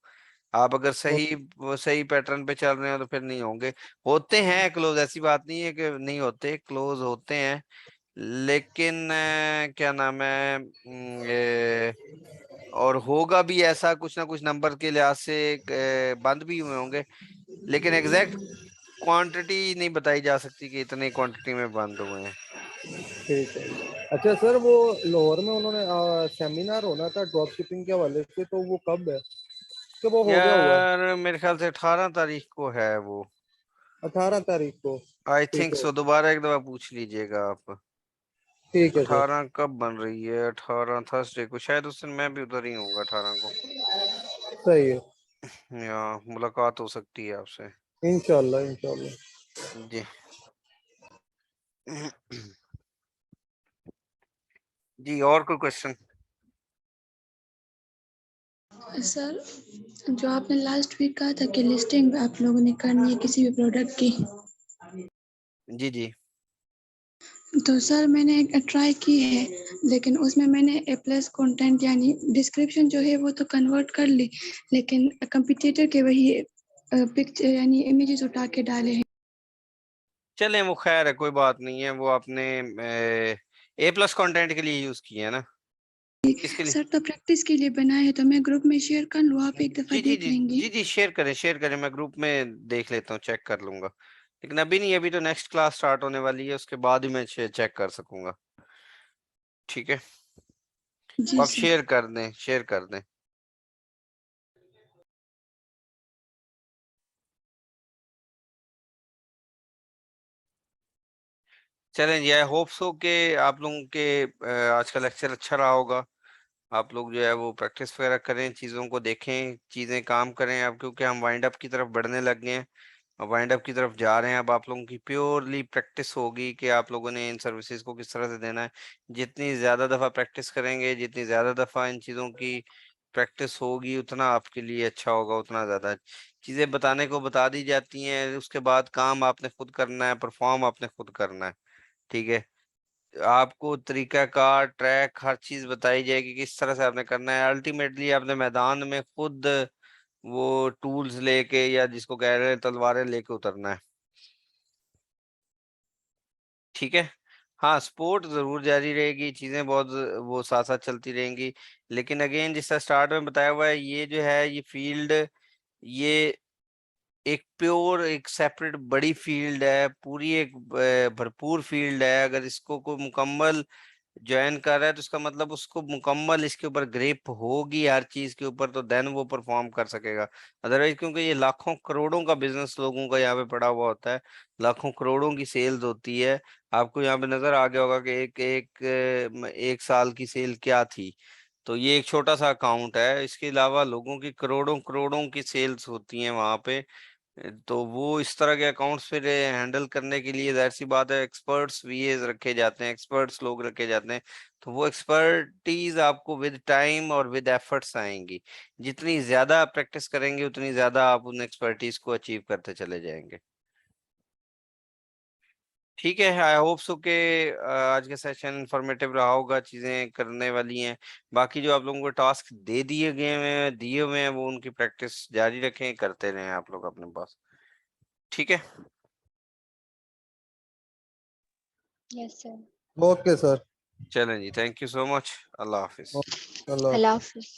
आप अगर सही पैटर्न पे चल रहे हो तो फिर नहीं होंगे। होते हैं क्लोज, ऐसी बात नहीं है कि नहीं होते, क्लोज होते हैं, लेकिन क्या नाम है, और होगा भी ऐसा कुछ ना कुछ नंबर के लिहाज से बंद भी हुए होंगे, लेकिन एग्जैक्ट क्वांटिटी नहीं बताई जा सकती कि इतने क्वांटिटी में बंद हुए हैं। ठीक है। अच्छा सर, वो लाहौर में उन्होंने सेमिनार होना था ड्रॉप शिपिंग के हवाले से, तो वो कब है? कि वो हो गया हुआ है? यार मेरे ख्याल से 18 तारीख को है वो। 18 तारीख को? आई ठीक थिंक है। सो, दोबारा एक दफा पूछ लीजिएगा आप। ठीक है सर। 18 कब बन रही है? 18 थर्सडे को, शायद उस दिन मैं भी उधर ही हूँ 18 को। सही है। या मुलाकात हो सकती है आपसे। इंशाल्लाह इंशाल्लाह। जी। जी, और कोई क्वेश्चन? सर, जो आपने लास्ट वीक कहा था कि लिस्टिंग आप लोगों ने करनी है किसी भी प्रोडक्ट की, जी जी। तो सर मैंने ट्राई की है, लेकिन उसमें मैंने ए प्लस कंटेंट यानी डिस्क्रिप्शन जो है वो तो कन्वर्ट कर ली, लेकिन कंपटीटर के वही पिक्चर यानी इमेजेस उठा के डाले हैं। चलें, वो खैर है, कोई बात नहीं है, वो आपने A+ कंटेंट के लिए यूज किया है ना? किसके लिए? सर तो प्रैक्टिस के लिए बनाया है, तो मैं ग्रुप में शेयर कर लूँ, आप एक दफ़ा जी जी देख जी लेंगे। जी जी, शेयर करें, मैं ग्रुप में देख लेता हूँ, चेक कर लूंगा, लेकिन अभी नहीं, अभी तो नेक्स्ट क्लास स्टार्ट होने वाली है, उसके बाद ही मैं चेक कर सकूंगा। ठीक है, तो जी आप सर। शेयर कर दें। चलें जी, आई होप सो कि आप लोगों के आज का लेक्चर अच्छा रहा होगा। आप लोग जो है वो प्रैक्टिस वगैरह करें, चीज़ों को देखें, चीज़ें काम करें अब, क्योंकि हम वाइंड अप की तरफ बढ़ने लग गए हैं, वाइंड अप की तरफ जा रहे हैं। अब आप लोगों की प्योरली प्रैक्टिस होगी कि आप लोगों ने इन सर्विसेज को किस तरह से देना है। जितनी ज़्यादा दफ़ा प्रैक्टिस करेंगे, जितनी ज़्यादा दफ़ा इन चीज़ों की प्रैक्टिस होगी उतना आपके लिए अच्छा होगा, उतना ज्यादा चीजें बताने को बता दी जाती हैं, उसके बाद काम आपने खुद करना है, परफॉर्म आपने खुद करना है। ठीक है, आपको तरीकाकार, ट्रैक, हर चीज बताई जाएगी किस तरह से आपने करना है। अल्टीमेटली आपने मैदान में खुद वो टूल्स लेके, या जिसको कह रहे हैं तलवारें लेके उतरना है। ठीक है, हाँ स्पोर्ट जरूर जारी रहेगी, चीजें बहुत वो साथ साथ चलती रहेंगी, लेकिन अगेन जिस तरह स्टार्ट में बताया हुआ है, ये जो है ये फील्ड, ये एक प्योर, एक सेपरेट बड़ी फील्ड है, पूरी एक भरपूर फील्ड है। अगर इसको कोई मुकम्मल ज्वाइन कर रहा है तो इसका मतलब उसको मुकम्मल इसके ऊपर ग्रिप होगी हर चीज के ऊपर, तो देन वो परफॉर्म कर सकेगा। अदरवाइज, क्योंकि ये लाखों करोड़ों का बिजनेस लोगों का यहाँ पे पड़ा हुआ होता है, लाखों करोड़ों की सेल्स होती है। आपको यहाँ पे नजर आ गया होगा कि एक साल की सेल क्या थी, तो ये एक छोटा सा अकाउंट है, इसके अलावा लोगों की करोड़ों करोड़ों की सेल्स होती हैं वहां पे। तो वो इस तरह के अकाउंट्स फिर हैंडल करने के लिए जाहिर सी बात है एक्सपर्ट्स वीएस रखे जाते हैं, एक्सपर्ट्स लोग रखे जाते हैं। तो वो एक्सपर्टीज आपको विद टाइम और विद एफर्ट्स आएंगी। जितनी ज्यादा आप प्रैक्टिस करेंगे उतनी ज्यादा आप उन एक्सपर्टीज को अचीव करते चले जाएंगे। ठीक है, आई होप सो के आज का सेशन इंफॉर्मेटिव रहा होगा, चीजें करने वाली हैं। बाकी जो आप लोगों को टास्क दिए हुए हैं वो उनकी प्रैक्टिस जारी रखें, करते रहें आप लोग अपने पास। ठीक है, यस सर। Okay sir. चलें जी, थैंक यू सो मच, अल्लाह हाफिज। अल्लाह अल्लाह हाफिज।